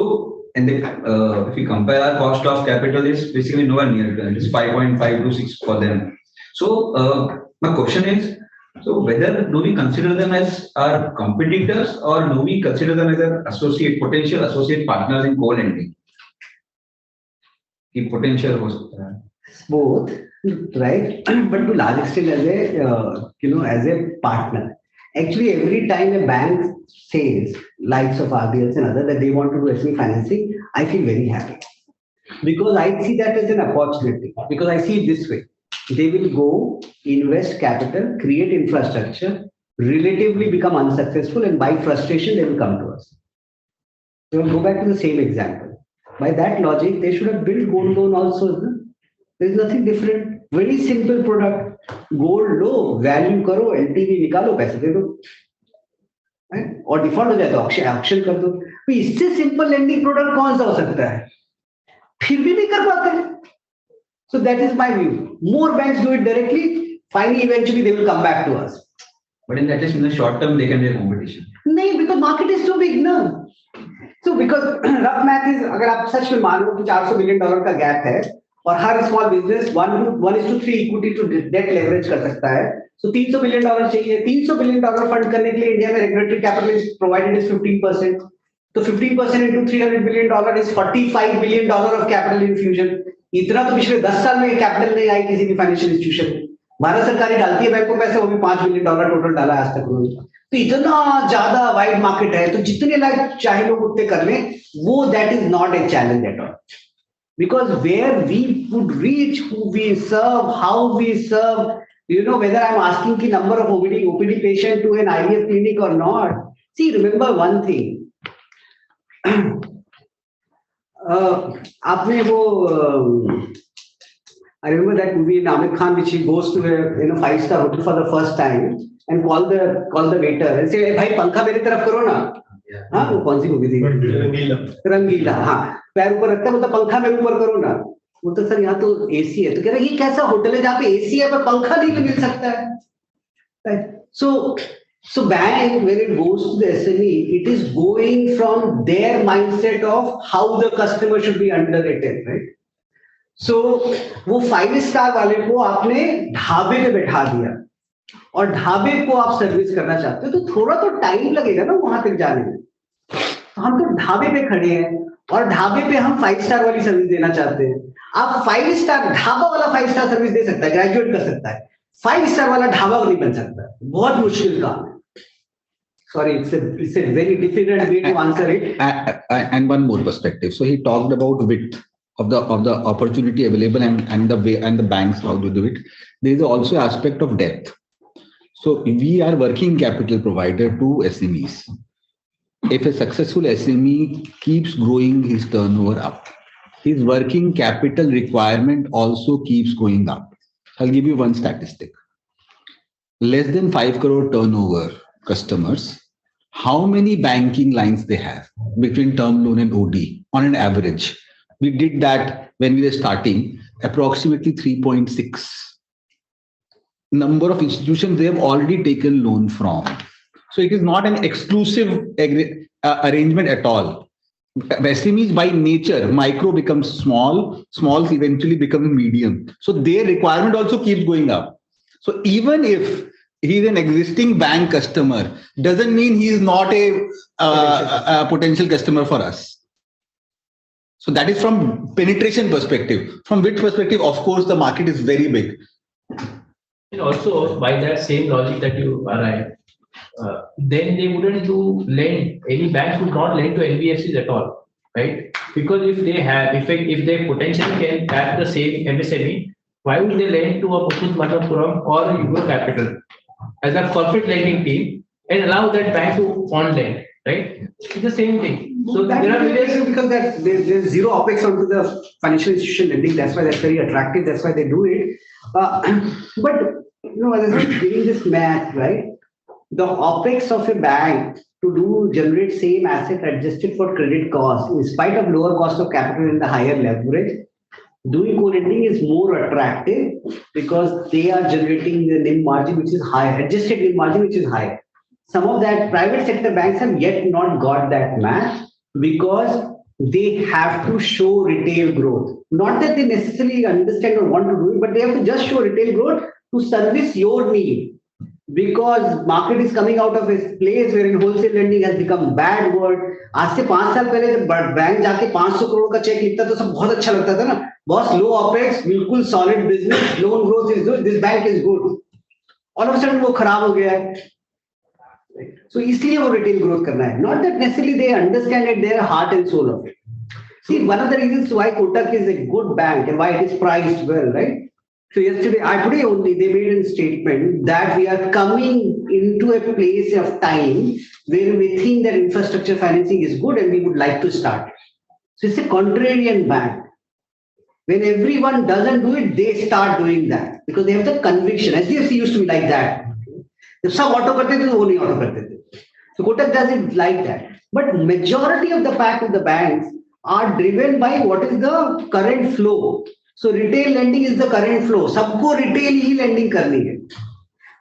and they, if we compare our cost of capital is basically nowhere near it is 5.5 to 6 for them. So my question is, so whether do we consider them as our competitors or do we consider them as an associate, potential associate partners in co-lending? की potential हो सकता है both, right? But to large extent as a as a partner. Actually, every time a bank says, likes of RBLs and other, that they want to do SME financing, I feel very happy because I see that as an opportunity. Because I see it this way: they will go invest capital, create infrastructure, relatively become unsuccessful, and by frustration they will come to us. So go back to the same example. By that logic, they should have built gold loan also. No? There is nothing different. Very simple product. Gold low, value करो, LTV निकालो, पैसे दे दो, और default हो जाए तो auction कर दो। तो इससे सिंपल लेंडिंग प्रोडक्ट कौन सा हो सकता है? फिर भी नहीं कर पाते। So that is my view. More banks do it directly. Finally, eventually, they will come back to us. But in that case, in the short term, they can be a competition. नहीं, because market is too big, ना. So because rough math is, अगर आप सच में मान लो कि $400 billion का gap है और हर small business 1:3 equity to debt leverage कर सकता है, तो $300 बिलियन चाहिए। $300 बिलियन फंड करने के लिए इंडिया में regulatory capital is provided is 15%, तो 15% into $300 billion is $45 billion of capital infusion. इतना तो पिछले 10 साल में कैपिटल नहीं आई किसी भी फाइनेंशियल इंस्टीट्यूशन में। भारत सरकार ही डालती है बैंक को पैसे, वो भी $5 बिलियन टोटल डाला है आज तक उन्होंने। तो इतना ज्यादा वाइड मार्केट है, तो जितने लाइक चाहे लोग उतने कर लें, वो that is not a challenge at all, because where we would reach, who we serve, how we serve, whether I'm asking the number of OPD patient to an IVF clinic or not. See, remember one thing. आपने वो I remember that movie in Amir Khan, which he goes to a 5-star hotel for the first time and call the waiter and say, भाई पंखा मेरी तरफ करो ना। हाँ, वो कौन सी मूवी थी? रंगीला। हाँ, पैर ऊपर रखता है, मतलब पंखा मेरे ऊपर करो ना। वो तो सर यहाँ तो एसी है, तो कह रहा है ये कैसा होटल है जहाँ पे एसी है पर पंखा नहीं मिल सकता है। So bank, when it goes to the SME, it is going from their mindset of how the customer should be underrated, right? So वो 5-star वाले को आपने ढाबे पे बैठा दिया और ढाबे को आप सर्विस करना चाहते हो, तो थोड़ा तो टाइम लगेगा ना वहां तक जाने में। तो हम तो ढाबे पे खड़े हैं और ढाबे पे हम 5-star वाली सर्विस देना चाहते हैं। आप 5-star ढाबा वाला 5-star सर्विस दे सकता है, ग्रेजुएट कर सकता है, 5-star वाला ढाबा नहीं बन सकता, बहुत मुश्किल काम है। Sorry, it's a very difficult way to answer it. And one more perspective. So he talked about width of the opportunity available and the way and the banks how to do it. There is also aspect of depth. So we are working capital provider to SMEs. If a successful SME keeps growing his turnover up, his working capital requirement also keeps going up. I'll give you one statistic. Less than 5 crore turnover customers, how many banking lines they have between term loan and OD on an average? We did that when we were starting, approximately 3.6. Number of institutions they have already taken loan from. So it is not an exclusive arrangement at all. SMEs by nature, micro becomes small, smalls eventually become medium. So their requirement also keeps going up. So even if he is an existing bank customer, doesn't mean he is not a potential customer for us. So that is from penetration perspective. From which perspective, of course, the market is very big. And also, by that same logic that you arrived, then they wouldn't lend. Any banks would not lend to NBFCs at all, right? Because if they potentially can tap the same MSME, why would they lend to a Muthoot Manappuram or a UGRO Capital as a corporate lending team and allow that bank to on lend, right? It's the same thing. So That there are various. because there's zero OPEX onto the financial institution lending. That's why that's very attractive. That's why they do it. But as I said, giving this math, right? The OPEX of a bank to generate same asset adjusted for credit cost, in spite of lower cost of capital and the higher leverage, doing co-lending is more attractive because they are generating the NIM margin which is high, adjusted NIM margin which is high. Some of that private sector banks have yet not got that match because they have to show retail growth. Not that they necessarily understand or want to do it, but they have to just show retail growth to service your need. Because market is coming out of a place wherein wholesale lending has become bad word. आज से 5 साल पहले जब bank जाके 500 करोड़ का check लिखता तो सब बहुत अच्छा लगता था ना. Boss, low OPEX, बिल्कुल solid business, loan growth is good, this bank is good. All of a sudden वो खराब हो गया है. So इसलिए वो retail growth करना है. Not that necessarily they understand it, their heart and soul of it. See, one of the reasons why Kotak is a good bank and why it is priced well, right? So today only, they made a statement that we are coming into a place of time where we think that infrastructure financing is good and we would like to start. So it's a contrarian bank. When everyone doesn't do it, they start doing that because they have the conviction. SDFC used to be like that. If some auto karte the, wo nahi auto karte the. So Kotak does it like that. But majority of the pack of the banks are driven by what is the current flow. So retail lending is the current flow. सबको retail ही lending करनी है.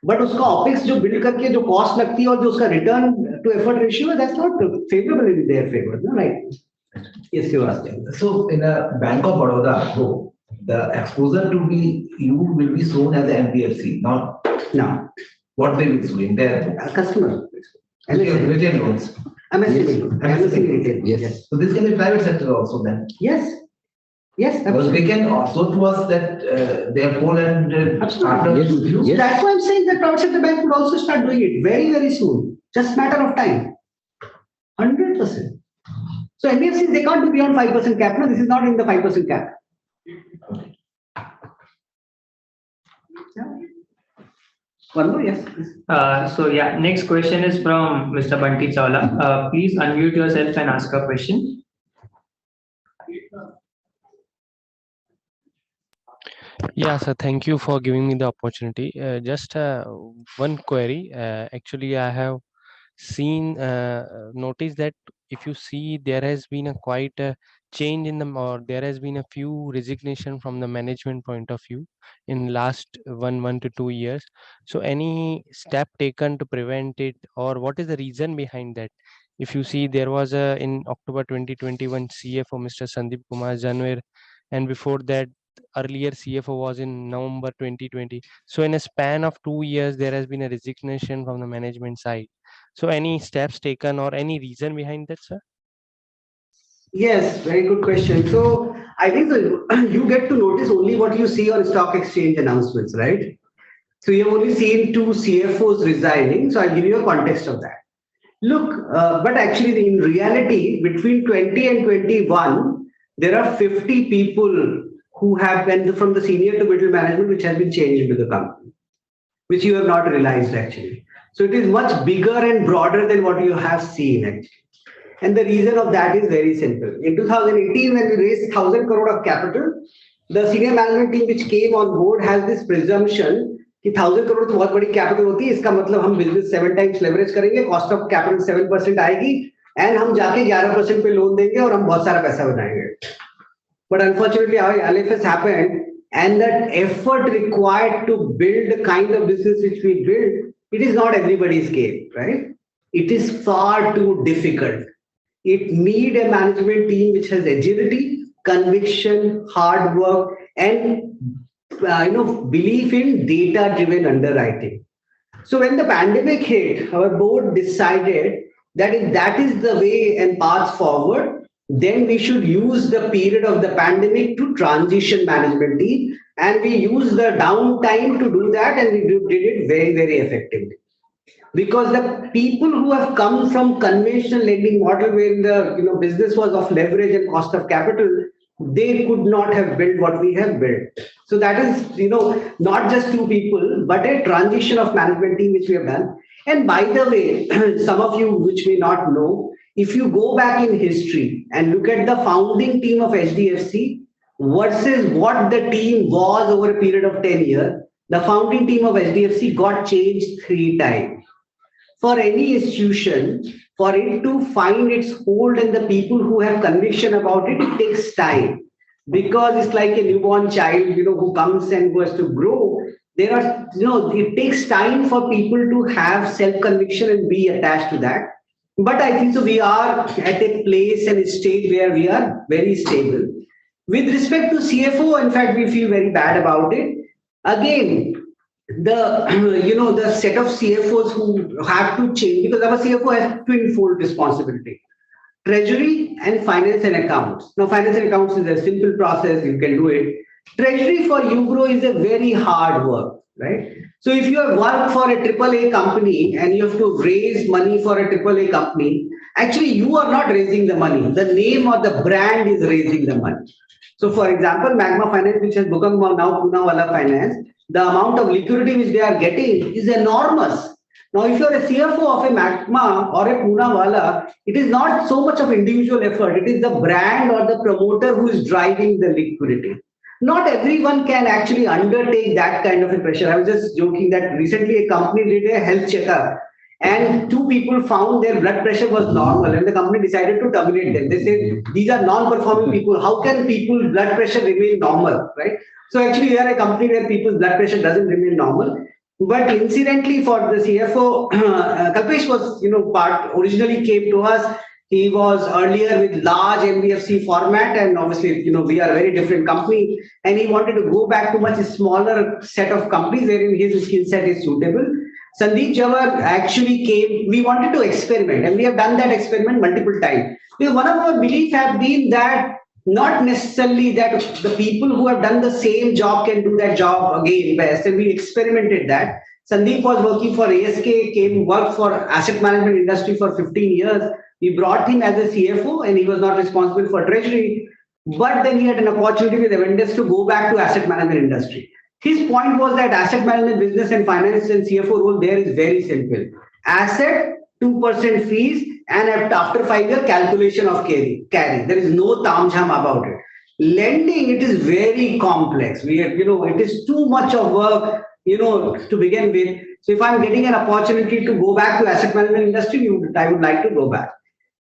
But उसका OPEX जो build करके जो cost लगती है और जो उसका return to effort ratio, that's not favorable in their favor, no? Right? Yes, you asked. So in a Bank of Baroda, the exposure to be you will be shown as an NBFC, not now. What they will be doing their customer. Retail loans. MSME retail. Yes. So this can be private sector also then. Yes. Yes, because they can also to us that they are co-lended partners. Yes. That's why I'm saying that private sector bank would also start doing it very, very soon. Just matter of time. 100%. So NBFCs, they can't do beyond 5% cap. No, this is not in the 5% cap. One more, yes. Next question is from Mr. Bunty Chawla. Please unmute yourself and ask a question. Yeah, sir. Thank you for giving me the opportunity. Just one query. Actually, I have seen, noticed that if you see, there has been a quite a change in the, or there has been a few resignation from the management point of view in last 1 to 2 years. So any step taken to prevent it, or what is the reason behind that? If you see, there was a in October 2021 CFO Mr. Sandeep Kumar Janwar, and before that earlier CFO was in November 2020. So in a span of 2 years, there has been a resignation from the management side. So any steps taken or any reason behind that, sir? Yes, very good question. So I think you get to notice only what you see on stock exchange announcements, right? So you've only seen 2 CFOs resigning. So I'll give you a context of that. Look, but actually in reality, between 20 and 21, there are 50 people who have been from the senior to middle management, which has been changed into the company, which you have not realized actually. So it is much bigger and broader than what you have seen actually. And the reason of that is very simple. In 2018, when we raised 1,000 crore of capital, the senior management team which came on board has this presumption कि 1,000 crore तो बहुत बड़ी capital होती है, इसका मतलब हम business 7 times leverage करेंगे, cost of capital 7% आएगी, and हम जाके 11% पे loan देंगे और हम बहुत सारा पैसा बनाएंगे. But unfortunately, our LFS happened, and that effort required to build the kind of business which we build, it is not everybody's game, right? It is far too difficult. It needs a management team which has agility, conviction, hard work, and belief in data-driven underwriting. So when the pandemic hit, our board decided that if that is the way and path forward, then we should use the period of the pandemic to transition management team, and we used the downtime to do that, and we did it very, very effectively. Because the people who have come from conventional lending model where the business was of leverage and cost of capital, they could not have built what we have built. So that is not just 2 people, but a transition of management team which we have done. And by the way, some of you which may not know, if you go back in history and look at the founding team of HDFC versus what the team was over a period of 10 years, the founding team of HDFC got changed 3 times. For any institution, for it to find its hold and the people who have conviction about it, it takes time. Because it's like a newborn child, who comes and who has to grow. There are, it takes time for people to have self-conviction and be attached to that. But I think so we are at a place and a stage where we are very stable. With respect to CFO, in fact, we feel very bad about it. Again, the set of CFOs who have to change, because our CFO has twin-fold responsibility: treasury and finance and accounts. Now, finance and accounts is a simple process, you can do it. Treasury for UGRO is a very hard work, right? So if you have worked for a AAA company and you have to raise money for a AAA company, actually you are not raising the money. The name or the brand is raising the money. So for example, Magma Finance, which has become now Poonawalla Finance, the amount of liquidity which they are getting is enormous. Now, if you're a CFO of a Magma or a Poonawalla, it is not so much of individual effort. It is the brand or the promoter who is driving the liquidity. Not everyone can actually undertake that kind of a pressure. I was just joking that recently a company did a health checkup and 2 people found their blood pressure was normal and the company decided to terminate them. They said, these are non-performing people. How can people's blood pressure remain normal, right? So actually we are a company where people's blood pressure doesn't remain normal. But incidentally for the CFO, Kalpesh was, originally came to us. He was earlier with large NBFC format, and obviously, we are a very different company. And he wanted to go back to much smaller set of companies wherein his skill set is suitable. Sandeep Jawar actually came. We wanted to experiment, and we have done that experiment multiple times. Because one of our beliefs have been that not necessarily that the people who have done the same job can do that job again best, and we experimented that. Sandeep was working for ASK, worked for asset management industry for 15 years. We brought him as a CFO and he was not responsible for treasury, but then he had an opportunity with the vendors to go back to asset management industry. His point was that asset management business and finance and CFO role there is very simple. Asset, 2% fees, and after 5 years calculation of carry. There is no tamjham about it. Lending, it is very complex. It is too much of work, to begin with. So if I'm getting an opportunity to go back to asset management industry, I would like to go back.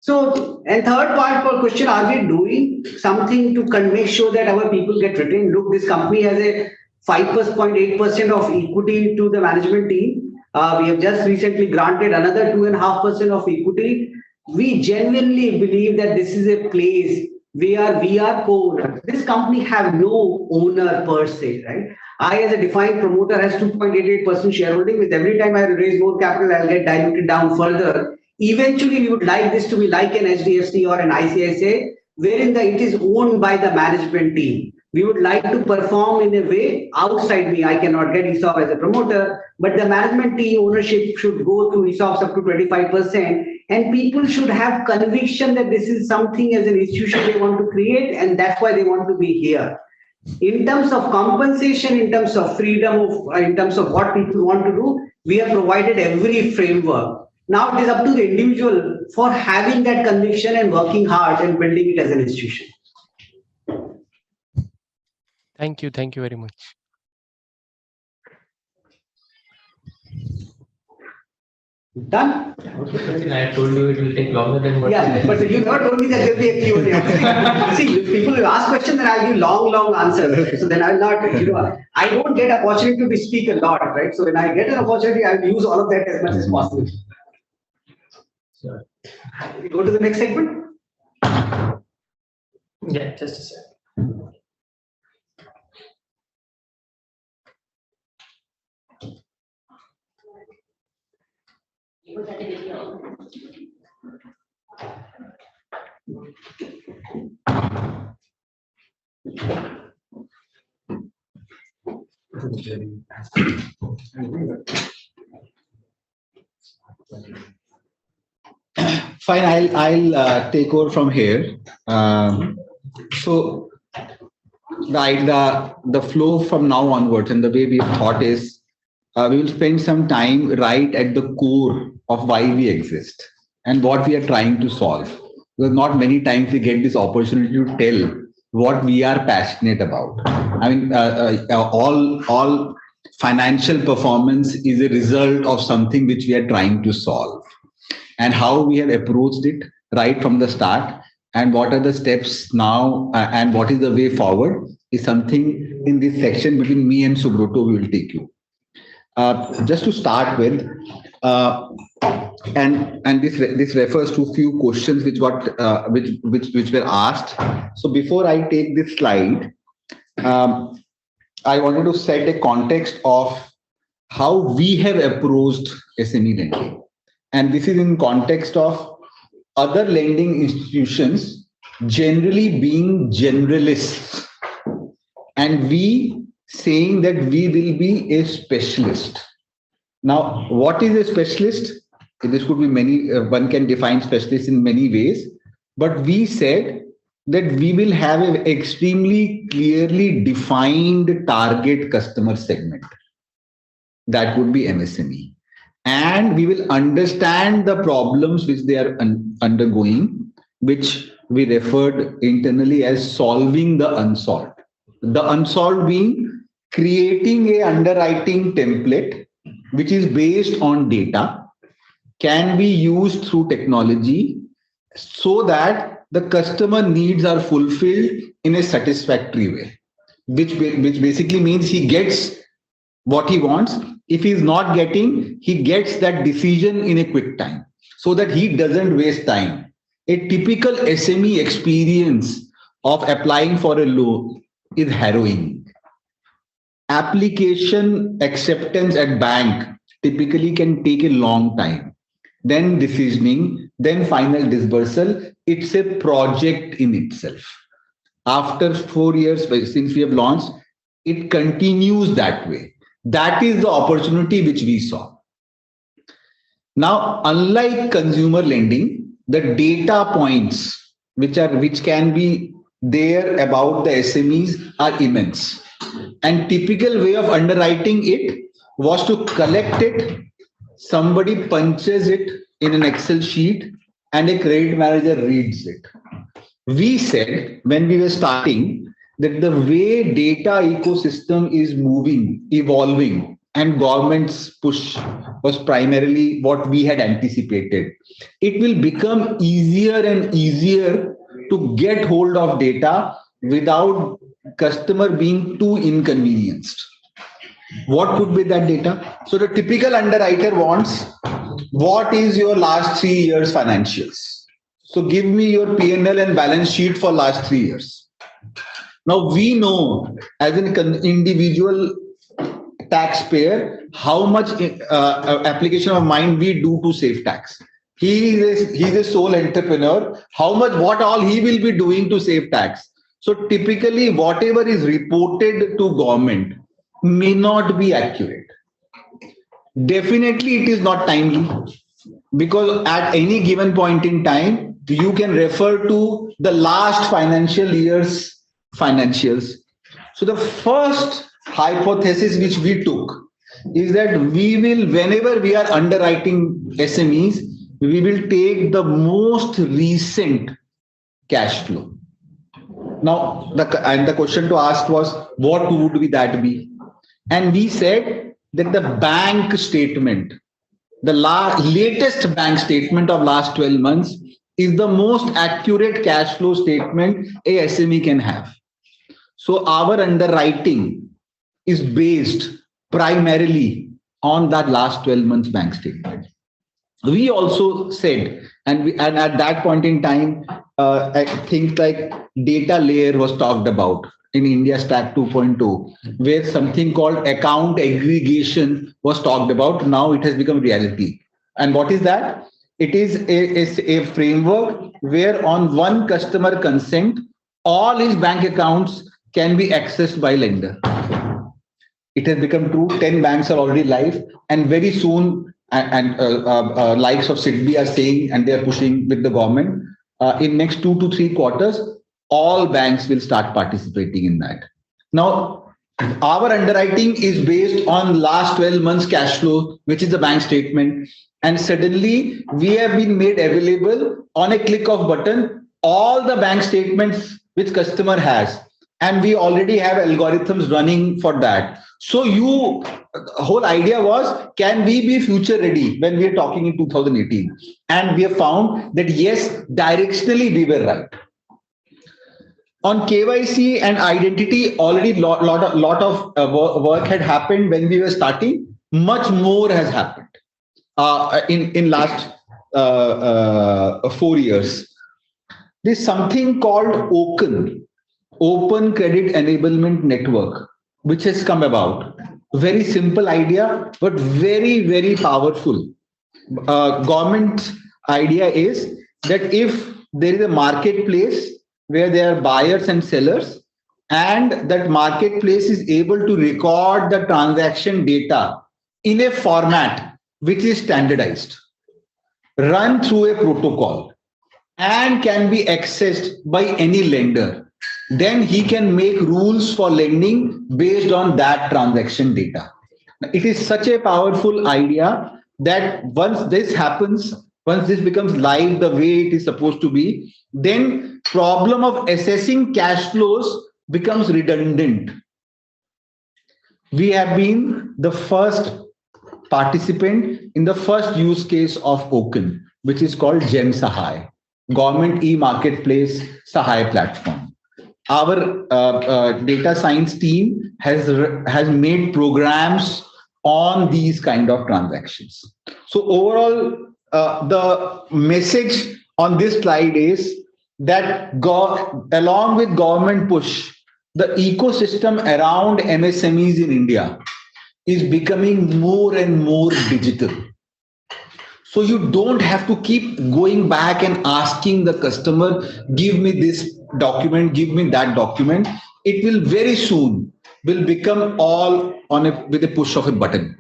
So, and third part for question, are we doing something to make sure that our people get retained? Look, this company has a 5.8% of equity to the management team. We have just recently granted another 2.5% of equity. We genuinely believe that this is a place where we are co-owners. This company have no owner per se, right? I, as a defined promoter, has 2.88% shareholding. With every time I raise more capital, I'll get diluted down further. Eventually, we would like this to be like an HDFC or an ICICI, wherein it is owned by the management team. We would like to perform in a way outside me. I cannot get ESOP as a promoter, but the management team ownership should go through ESOPs up to 25%. And people should have conviction that this is something as an institution they want to create, and that's why they want to be here. In terms of compensation, in terms of freedom, in terms of what people want to do, we have provided every framework. Now it is up to the individual for having that conviction and working hard and building it as an institution. Thank you very much. Done? I told you it will take longer than what. Yeah, but you never told me that there will be a Q&A. See, if people will ask questions, then I'll give long answers. So then I'll not, I don't get opportunity to speak a lot, right? So when I get an opportunity, I'll use all of that as much as possible. Sure. We go to the next segment. Yeah, just a second. Fine, I'll take over from here. So, right, the flow from now onwards and the way we thought is, we will spend some time right at the core of why we exist and what we are trying to solve. Because not many times we get this opportunity to tell what we are passionate about. I mean, all financial performance is a result of something which we are trying to solve, and how we have approached it right from the start, and what are the steps now, and what is the way forward is something in this section between me and Subroto we will take you. Just to start with, and this refers to a few questions which were asked. So before I take this slide, I wanted to set a context of how we have approached SME lending, and this is in context of other lending institutions generally being generalists, and we saying that we will be a specialist. Now, what is a specialist? This could be many, one can define specialist in many ways, but we said that we will have an extremely clearly defined target customer segment. That would be MSME. And we will understand the problems which they are undergoing, which we referred internally as solving the unsolved. The unsolved being creating a underwriting template which is based on data, can be used through technology so that the customer needs are fulfilled in a satisfactory way, which basically means he gets what he wants. If he's not getting, he gets that decision in a quick time so that he doesn't waste time. A typical SME experience of applying for a loan is harrowing. Application acceptance at bank typically can take a long time. Then decisioning, then final disbursal. It's a project in itself. After 4 years since we have launched, it continues that way. That is the opportunity which we saw. Now, unlike consumer lending, the data points which can be there about the SMEs are immense. And typical way of underwriting it was to collect it, somebody punches it in an Excel sheet, and a credit manager reads it. We said when we were starting that the way data ecosystem is moving, evolving, and government's push was primarily what we had anticipated. It will become easier and easier to get hold of data without customer being too inconvenienced. What could be that data? So the typical underwriter wants, what is your last 3 years financials? So give me your P&L and balance sheet for last 3 years. Now we know as an individual taxpayer how much application of mind we do to save tax. He's a sole entrepreneur. What all he will be doing to save tax? So typically whatever is reported to government may not be accurate. Definitely it is not timely, because at any given point in time, you can refer to the last financial year's financials. So the first hypothesis which we took is that we will, whenever we are underwriting SMEs, we will take the most recent cash flow. Now, the question to ask was, what would that be? And we said that the bank statement, the latest bank statement of last 12 months is the most accurate cash flow statement a SME can have. So our underwriting is based primarily on that last 12 months bank statement. We also said, and at that point in time, things like data layer was talked about in India Stack 2.0, where something called account aggregation was talked about. Now it has become reality. And what is that? It is a framework where on one customer consent, all his bank accounts can be accessed by lender. It has become true. 10 banks are already live, and very soon, likes of SIDBI are saying, and they are pushing with the government, in next 2 to 3 quarters, all banks will start participating in that. Now, our underwriting is based on last 12 months cash flow, which is the bank statement. And suddenly we have been made available on a click of button, all the bank statements which customer has. And we already have algorithms running for that. So whole idea was, can we be future ready when we are talking in 2018? And we have found that yes, directionally we were right. On KYC and identity, already lot of work had happened when we were starting. Much more has happened in last 4 years. There's something called Open Credit Enablement Network, which has come about. Very simple idea, but very, very powerful. Government's idea is that if there is a marketplace where there are buyers and sellers, and that marketplace is able to record the transaction data in a format which is standardized, run through a protocol, and can be accessed by any lender, then he can make rules for lending based on that transaction data. It is such a powerful idea that once this happens, once this becomes live the way it is supposed to be, then problem of assessing cash flows becomes redundant. We have been the first participant in the first use case of Open, which is called Gem Sahay, Government e-Marketplace Sahay platform. Our data science team has made programs on these kind of transactions. So overall, the message on this slide is that along with government push, the ecosystem around MSMEs in India is becoming more and more digital. So you don't have to keep going back and asking the customer, give me this document, give me that document. It will very soon will become all with a push of a button.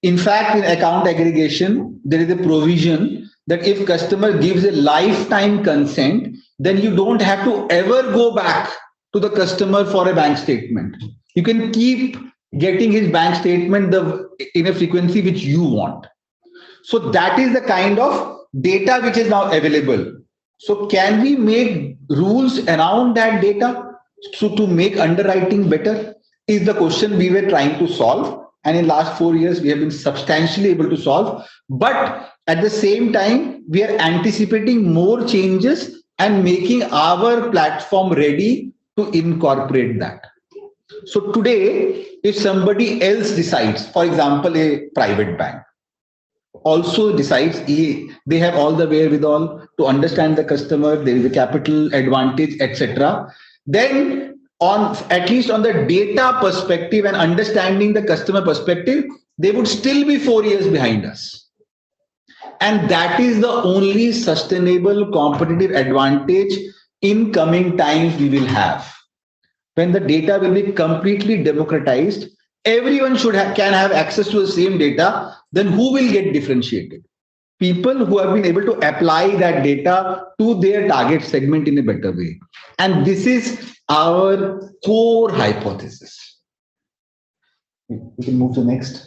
In fact, in account aggregation, there is a provision that if customer gives a lifetime consent, then you don't have to ever go back to the customer for a bank statement. You can keep getting his bank statement in a frequency which you want. So that is the kind of data which is now available. So can we make rules around that data so to make underwriting better is the question we were trying to solve. And in last 4 years, we have been substantially able to solve. But at the same time, we are anticipating more changes and making our platform ready to incorporate that. So today, if somebody else decides, for example, a private bank, also decides they have all the wherewithal to understand the customer, there is a capital advantage, etc. Then at least on the data perspective and understanding the customer perspective, they would still be 4 years behind us. And that is the only sustainable competitive advantage in coming times we will have. When the data will be completely democratized, everyone can have access to the same data, then who will get differentiated? People who have been able to apply that data to their target segment in a better way. And this is our core hypothesis. We can move to next.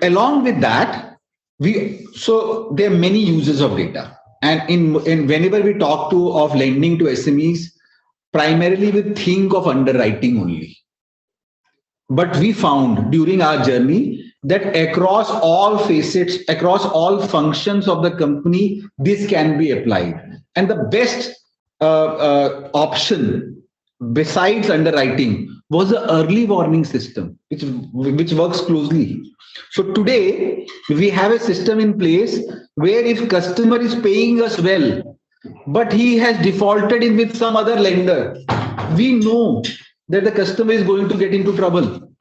Along with that, so there are many uses of data. And in whenever we talk of lending to SMEs, primarily we think of underwriting only. But we found during our journey that across all facets, across all functions of the company, this can be applied. And the best option besides underwriting was the early warning system, which works closely. So today we have a system in place where if customer is paying us well, but he has defaulted in with some other lender, we know that the customer is going to get into trouble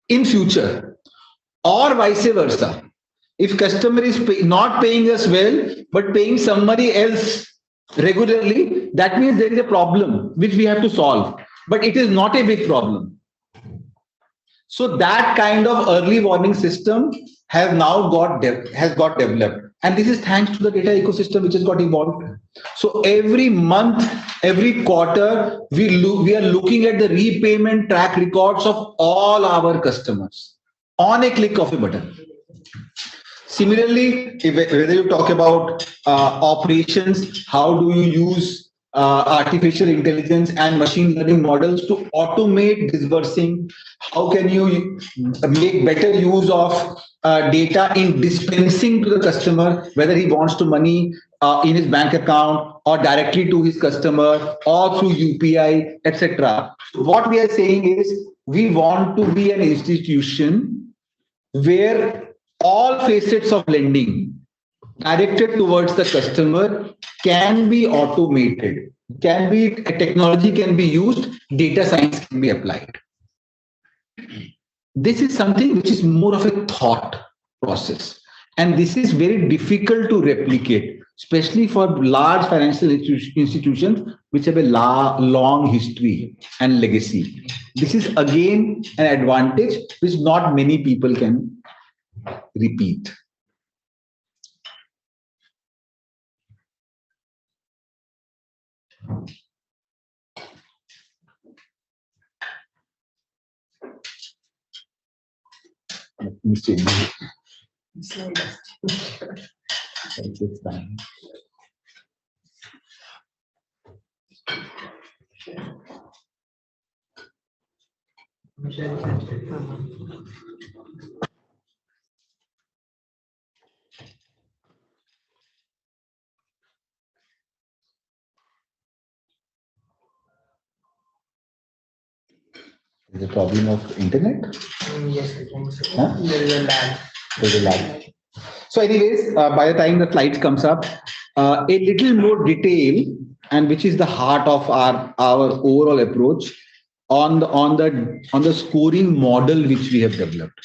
in future, or vice versa. If customer is not paying us well, but paying somebody else regularly, that means there is a problem which we have to solve, but it is not a big problem. So that kind of early warning system has now got developed, and this is thanks to the data ecosystem which has got evolved. So every month, every quarter, we are looking at the repayment track records of all our customers on a click of a button. Similarly, whether you talk about operations, how do you use artificial intelligence and machine learning models to automate disbursing? How can you make better use of data in dispensing to the customer, whether he wants to money in his bank account or directly to his customer or through UPI, etc. What we are saying is we want to be an institution where all facets of lending directed towards the customer can be automated, technology can be used, data science can be applied. This is something which is more of a thought process, and this is very difficult to replicate, especially for large financial institutions which have a long history and legacy. This is again an advantage which not many people can repeat. Let me see. It's fine. Is the problem of internet? Yes, I think so. Huh? There is a lag. There's a lag. So anyways, by the time the slides comes up, a little more detail, and which is the heart of our overall approach on the scoring model which we have developed.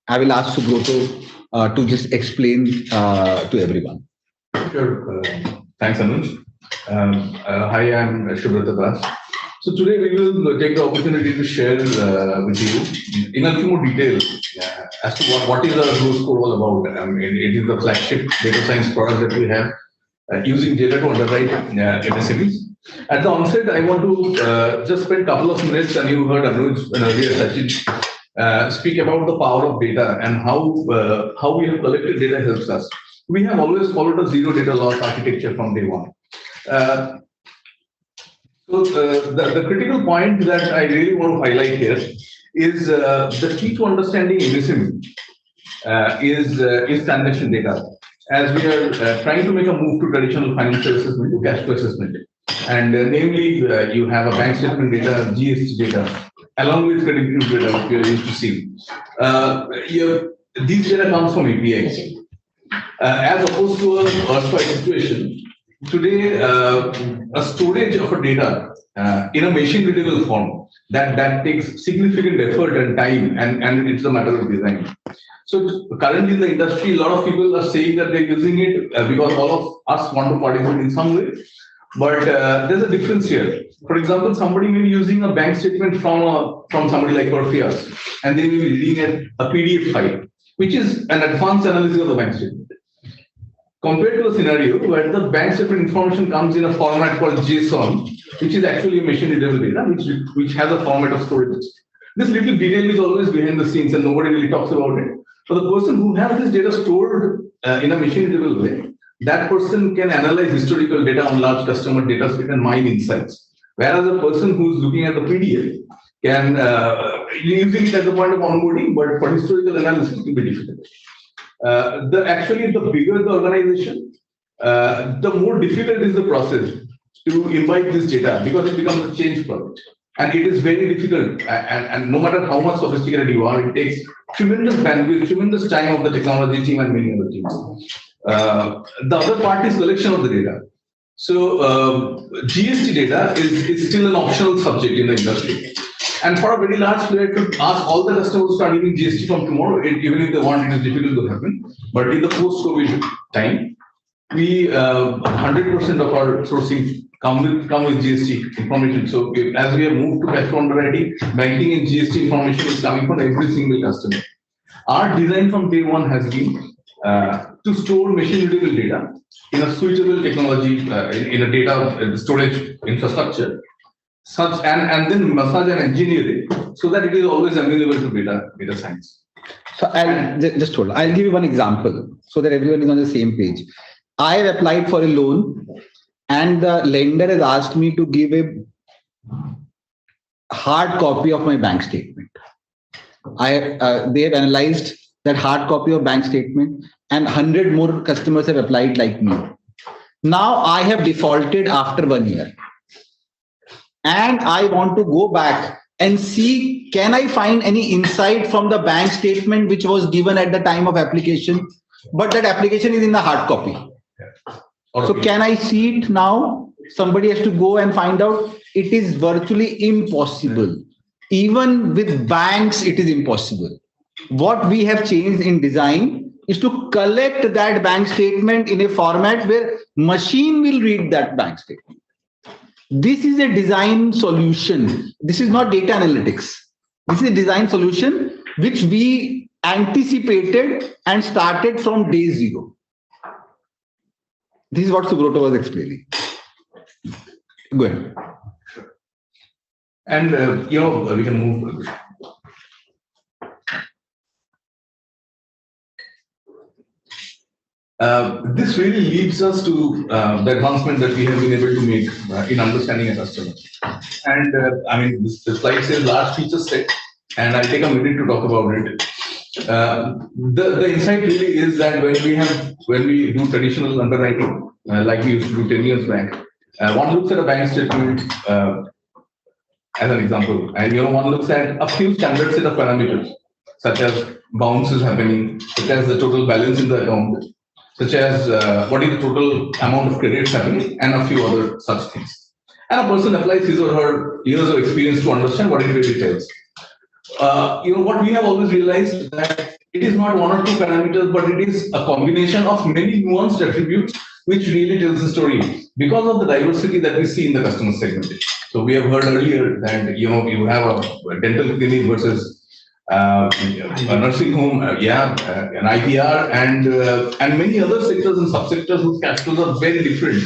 I will ask Subrata to just explain to everyone. Sure. Thanks, Anuj. Hi, I'm Subrata Das. So today we will take the opportunity to share with you in a few more detail as to what is our GRO score all about. I mean, it is the flagship data science product that we have using data to underwrite SMEs. At the onset, I want to just spend a couple of minutes, and you heard Anuj and earlier Sachin speak about the power of data and how we have collected data helps us. We have always followed a zero data loss architecture from day one. So the critical point that I really want to highlight here is the key to understanding MSME is transaction data. As we are trying to make a move to traditional financial assessment to cash flow assessment, and namely you have a bank statement data, GST data, along with credit bureau data, which we are used to see. These data comes from APIs. As opposed to a erstwhile situation, today, a storage of a data in a machine readable form that takes significant effort and time, and it's a matter of design. So currently in the industry, a lot of people are saying that they're using it because all of us want to participate in some way. But there's a difference here. For example, somebody may be using a bank statement from somebody like Orpheus, and they may be reading a PDF file, which is an advanced analysis of the bank statement. Compared to a scenario where the bank statement information comes in a format called JSON, which is actually a machine readable data, which has a format of storage. This little detail is always behind the scenes and nobody really talks about it. So the person who has this data stored in a machine readable way, that person can analyze historical data on large customer data set and mine insights. Whereas a person who's looking at the PDF can using it as a point of onboarding, but for historical analysis it will be difficult. The bigger the organization, the more difficult is the process to imbibe this data because it becomes a change project. And it is very difficult. And no matter how much sophisticated you are, it takes tremendous bandwidth, tremendous time of the technology team and many other teams. The other part is collection of the data. So GST data is still an optional subject in the industry. And for a very large player to ask all the customers to start using GST from tomorrow, even if they want, it is difficult to happen. But in the post-COVID time, we 100% of our sourcing come with GST information. So as we have moved to cash flow underwriting, banking and GST information is coming from every single customer. Our design from day one has been to store machine readable data in a switchable technology, in a data storage infrastructure, and then massage and engineer it so that it is always available to data science. So I'll just hold on. I'll give you one example so that everyone is on the same page. I have applied for a loan and the lender has asked me to give a hard copy of my bank statement. They have analyzed that hard copy of bank statement and 100 more customers have applied like me. Now I have defaulted after 1 year and I want to go back and see, can I find any insight from the bank statement which was given at the time of application, but that application is in the hard copy. So can I see it now? Somebody has to go and find out. It is virtually impossible. Even with banks, it is impossible. What we have changed in design is to collect that bank statement in a format where machine will read that bank statement. This is a design solution. This is not data analytics. This is a design solution which we anticipated and started from day zero. This is what Subrata was explaining. Go ahead. And we can move. This really leads us to the advancement that we have been able to make in understanding a customer. And the slide says large feature set, and I'll take a minute to talk about it. The insight really is that when we do traditional underwriting, like we used to do 10 years back, one looks at a bank statement as an example, and one looks at a few standard set of parameters, such as bounces happening, such as the total balance in the account, such as what is the total amount of credits happening, and a few other such things. And a person applies his or her years of experience to understand what it really tells. What we have always realized is that it is not one or two parameters, but it is a combination of many nuanced attributes which really tells the story because of the diversity that we see in the customer segment. So we have heard earlier that you have a dental clinic versus a nursing home, an IPR, and many other sectors and subsectors whose cash flows are very different.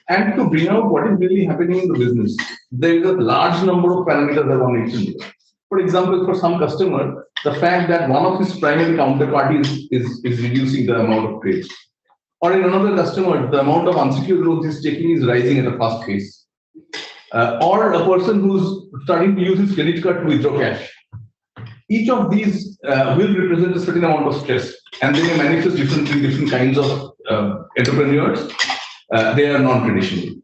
And to bring out what is really happening in the business, there is a large number of parameters that one needs to do. For example, for some customer, the fact that one of his primary counterparties is reducing the amount of trades. Or in another customer, the amount of unsecured loans he's taking is rising at a fast pace. Or a person who's starting to use his credit card to withdraw cash. Each of these will represent a certain amount of stress, and they may manifest differently in different kinds of entrepreneurs. They are non-traditional.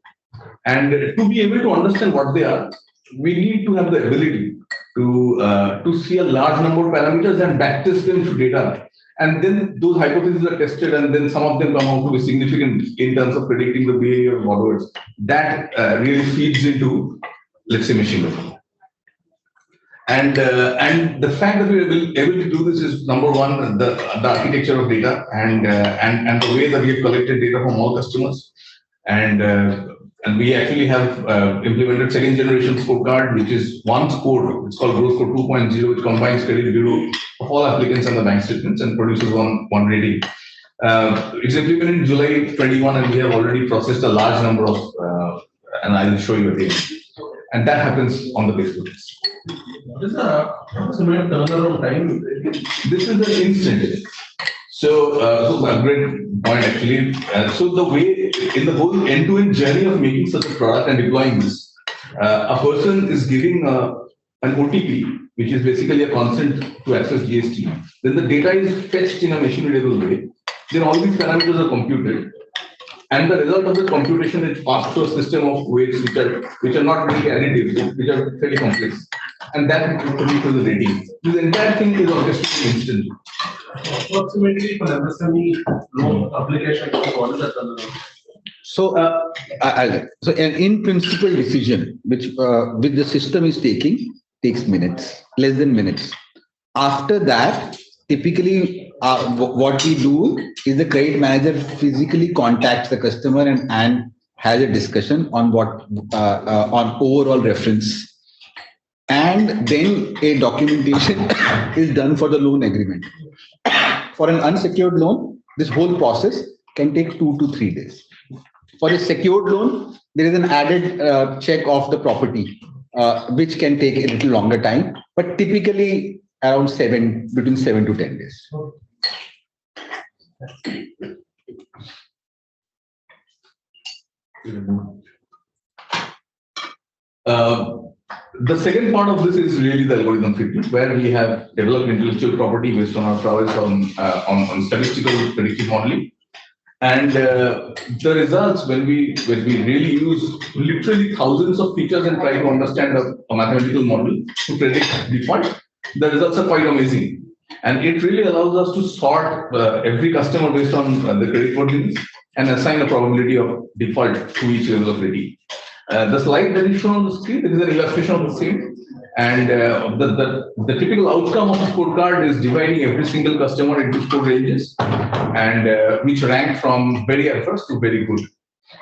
And to be able to understand what they are, we need to have the ability to see a large number of parameters and backtest them to data. And then those hypotheses are tested, and then some of them come out to be significant in terms of predicting the behavior of borrowers. That really feeds into, let's say, machine learning. And the fact that we are able to do this is, number one, the architecture of data and the way that we have collected data from all customers. And we actually have implemented second generation scorecard, which is one score. It's called GRO score 2.0, which combines credit bureau of all applicants and the bank statements and produces one rating. It's implemented in July 21, and we have already processed a large number of, and I will show you again. And that happens on the Facebook. What is the approximate turnaround time? This is the instant. So a great point actually. So the way in the whole end-to-end journey of making such a product and deploying this, a person is giving an OTP, which is basically a consent to access GST. Then the data is fetched in a machine-readable way. Then all these parameters are computed, and the result of the computation is passed to a system of weights which are not really additive, which are fairly complex, and that produces the rating. This entire thing is orchestrated instantly. Approximately for MSME loan application, what is the turnaround? So, an in-principle decision which the system is taking takes minutes, less than minutes. After that, typically what we do is the credit manager physically contacts the customer and has a discussion on on overall reference. And then a documentation is done for the loan agreement. For an unsecured loan, this whole process can take 2 to 3 days. For a secured loan, there is an added check of the property, which can take a little longer time, but typically around between 7 to 10 days. The second part of this is really the algorithm fitting, where we have developed intellectual property based on our prowess on statistical predictive modeling. And the results, when we really use literally thousands of features and try to understand a mathematical model to predict default, the results are quite amazing. And it really allows us to sort every customer based on the creditworthiness and assign a probability of default to each level of rating. The slide that is shown on the screen, this is an illustration of the same. And the typical outcome of a scorecard is dividing every single customer into 4 ranges, and which rank from very adverse to very good.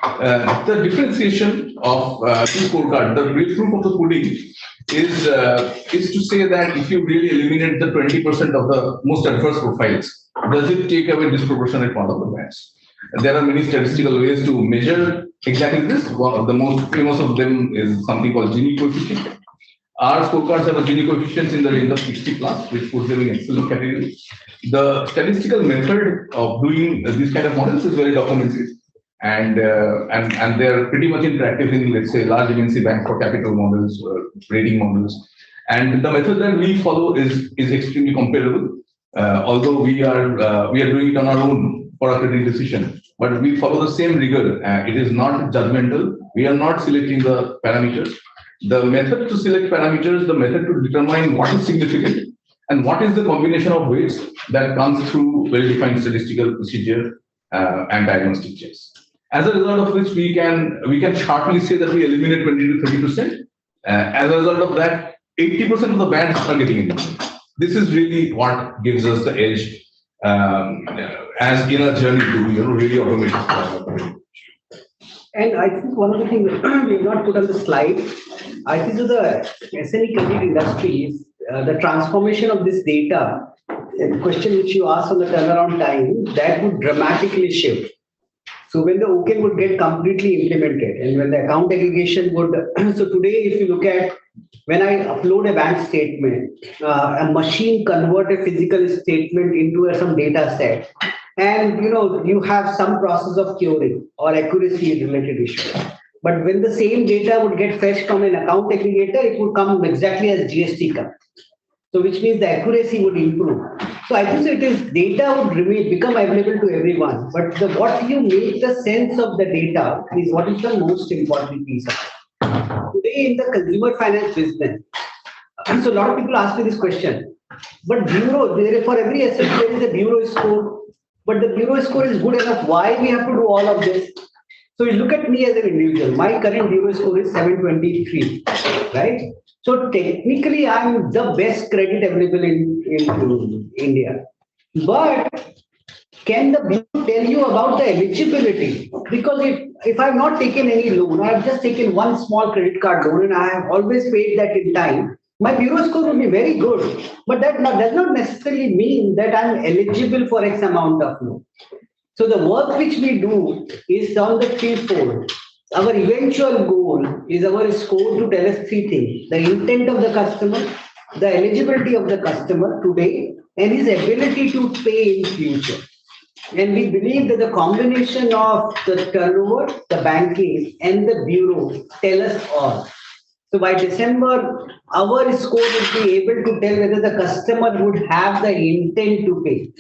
The differentiation of two scorecard, the real proof of the pudding, is to say that if you really eliminate the 20% of the most adverse profiles, does it take away disproportionate part of the bands? There are many statistical ways to measure exactly this. One of the most famous of them is something called Gini coefficient. Our scorecards have a Gini coefficient in the range of 60 plus, which puts them in excellent category. The statistical method of doing these kind of models is very documented, and they're pretty much interactive in, let's say, large agency bank for capital models, rating models. And the method that we follow is extremely comparable. Although we are doing it on our own for a credit decision, but we follow the same rigor. It is not judgmental. We are not selecting the parameters. The method to select parameters, the method to determine what is significant, and what is the combination of weights that comes through well-defined statistical procedure and diagnostic checks. As a result of which, we can sharply say that we eliminate 20 to 30%. As a result of that, 80% of the bands are getting eliminated. This is really what gives us the edge as in a journey to really automate. And I think one of the things we have not put on the slide, I think to the SME credit industries, the transformation of this data, the question which you asked on the turnaround time, that would dramatically shift. So when the OCEN would get completely implemented, and when the account aggregation would, so today if you look at, when I upload a bank statement, a machine convert a physical statement into some data set, and you have some process of curing or accuracy related issue. But when the same data would get fetched from an account aggregator, it would come exactly as GST comes. So which means the accuracy would improve. So I think it is data would become available to everyone. But what you make the sense of the data is what is the most important piece of it. Today in the consumer finance business, so a lot of people ask me this question, but bureau, for every asset there is a bureau score, but the bureau score is good enough. Why we have to do all of this? So you look at me as an individual, my current bureau score is 723, right? So technically I'm the best credit available in India. But can the bureau tell you about the eligibility? Because if I've not taken any loan, I've just taken one small credit card loan and I have always paid that in time, my bureau score will be very good. But that does not necessarily mean that I'm eligible for X amount of loan. So the work which we do is on the threefold. Our eventual goal is our score to tell us 3 things: the intent of the customer, the eligibility of the customer today, and his ability to pay in future. And we believe that the combination of the turnover, the banking, and the bureau tell us all. So by December, our score will be able to tell whether the customer would have the intent to pay.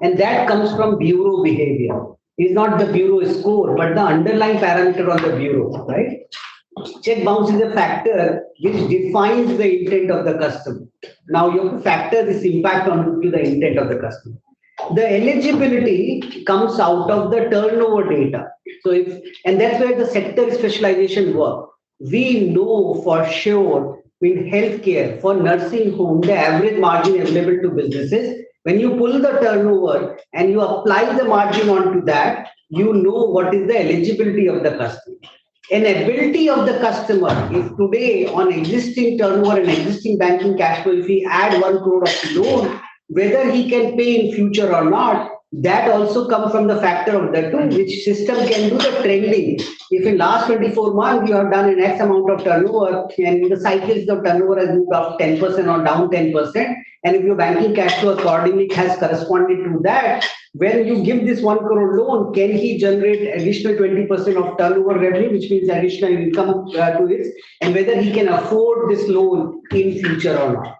And that comes from bureau behavior. It's not the bureau score, but the underlying parameter on the bureau, right? Check bounce is a factor which defines the intent of the customer. Now you have to factor this impact onto the intent of the customer. The eligibility comes out of the turnover data. So and that's where the sector specialization work. We know for sure in healthcare, for nursing home, the average margin available to businesses When you pull the turnover and you apply the margin onto that, you know what is the eligibility of the customer. An ability of the customer is today on existing turnover and existing banking cash flow. If we add 1 crore of loan, whether he can pay in future or not, that also comes from the factor of the two, which system can do the trending. If in last 24 months you have done an X amount of turnover and the cycles of turnover has moved up 10% or down 10%, and if your banking cash flow accordingly has corresponded to that, when you give this 1 crore loan, can he generate additional 20% of turnover revenue, which means additional income to it, and whether he can afford this loan in future or not.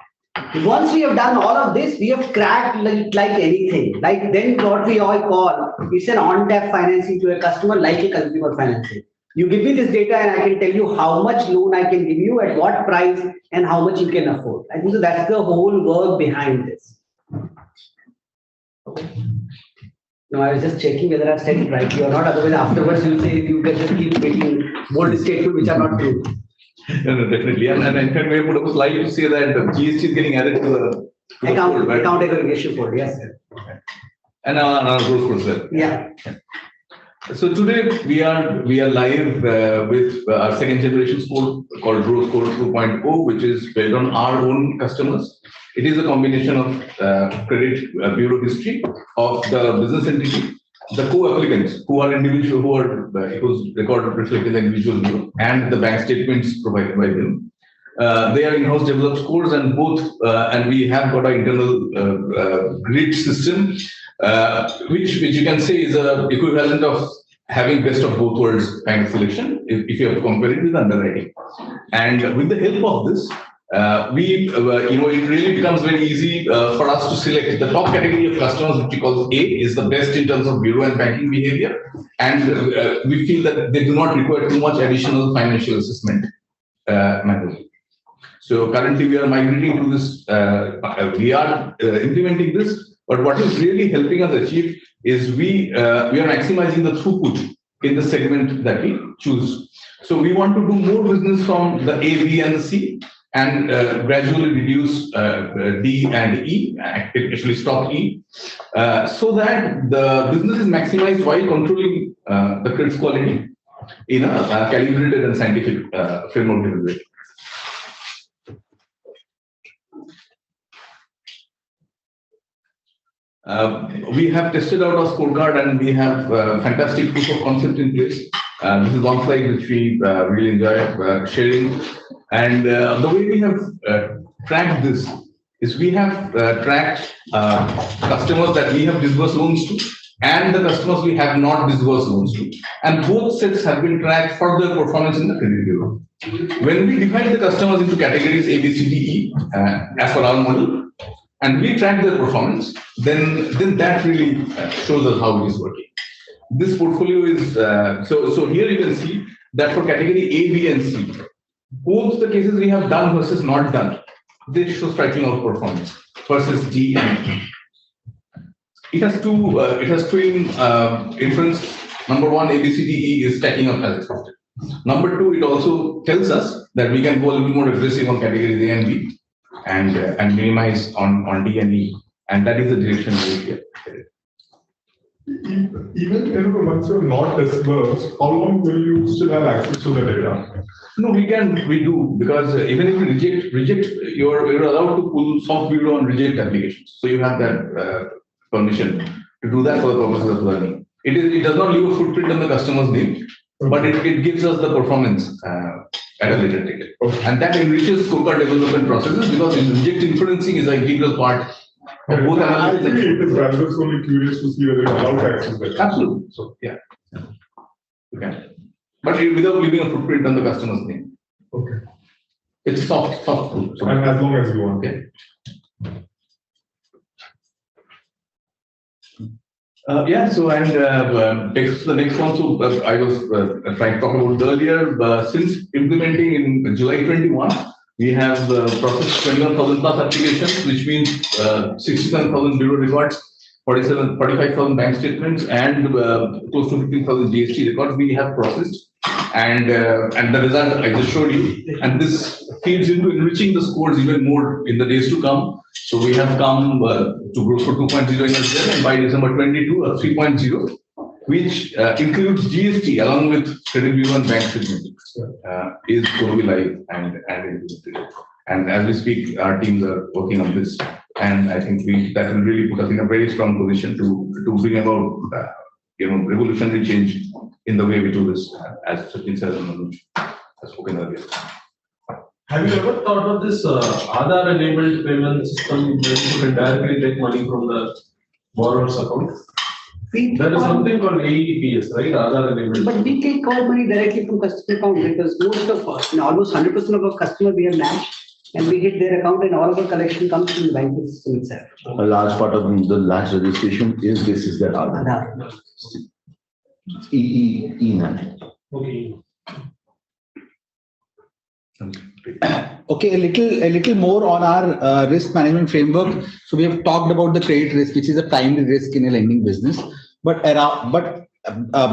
Once we have done all of this, we have cracked like anything. Like then what we all call, it's an on-tap financing to a customer like a consumer financing. You give me this data and I can tell you how much loan I can give you, at what price, and how much you can afford. I think so that's the whole work behind this. No, I was just checking whether I've said it right or not. Otherwise, afterwards you'll say you can just keep making bold statements which are not true. No, definitely. And in fact, we have put up a slide to say that the GST is getting added to the account aggregation code. Yes, sir. And our growth code as well. Yeah. So today we are live with our second generation score called Growth Code 2.0, which is built on our own customers. It is a combination of credit bureau history of the business entity, the co-applicants who are individual, whose record reflects the individual bureau, and the bank statements provided by them. They are in-house developed scores, and and we have got an internal grid system, which you can say is a equivalent of having best of both worlds kind of selection, if you have to compare it with underwriting. And with the help of this, it really becomes very easy for us to select the top category of customers, which we call A, is the best in terms of bureau and banking behavior. And we feel that they do not require too much additional financial assessment manually. So currently we are migrating to this, we are implementing this, but what is really helping us achieve is we are maximizing the throughput in the segment that we choose. So we want to do more business from the A, B, and the C, and gradually reduce D and E, actually stop E, so that the business is maximized while controlling the credit quality in a calibrated and scientific framework way. We have tested out our scorecard and we have fantastic proof of concept in place. This is one slide which we really enjoy sharing. And the way we have tracked this is we have tracked customers that we have disbursed loans to and the customers we have not disbursed loans to. And both sets have been tracked for their performance in the credit bureau. When we divide the customers into categories A, B, C, D, E, as per our model, and we track their performance, then that really shows us how it is working. This portfolio is, so here you can see that for category A, B, and C, both the cases we have done versus not done, they show striking out performance versus D and E. It has two inference. Number one, A, B, C, D, E is stacking up as expected. Number two, it also tells us that we can go a little more aggressive on categories A and B and minimize on D and E. And that is the direction we are headed. Even once you're not disbursed, how long will you still have access to the data? No, we do, because even if you reject, you're allowed to pull soft bureau and reject applications. So you have that permission to do that for the purposes of learning. It does not leave a footprint on the customer's name, but it gives us the performance at a later date. Okay. And that enriches scorecard development processes because reject inferencing is an integral part of both analysis. I think it is rather only curious to see whether it's allowed to access that. Absolutely. So, yeah. Okay. But without leaving a footprint on the customer's name. Okay. It's soft. So and as long as you want. Okay. So the next one. So I was trying to talk about earlier. Since implementing in July 21, we have processed 21,000 plus applications, which means 67,000 bureau records, 45,000 bank statements, and close to 15,000 GST records we have processed. And the result I just showed you. And this feeds into enriching the scores even more in the days to come. So we have come to GRO 2.0 in as well, and by December 22, 3.0, which includes GST along with credit bureau and bank segments, is going to be live and implemented. And as we speak, our teams are working on this, and I think that will really put us in a very strong position to bring about revolutionary change in the way we do this, as Sachin said and Manoj has spoken earlier. Have you ever thought of this Aadhaar-enabled payment system where you can directly take money from the borrower's account? There is something called AEPS, right? Aadhaar-enabled. But we take all money directly from customer account because most of almost 100% of our customers we have matched, and we hit their account, and all of our collection comes from the banking system itself. A large part of the large registration is that Aadhaar. E9. Okay. Okay, a little more on our risk management framework. So we have talked about the credit risk, which is a primary risk in a lending business. But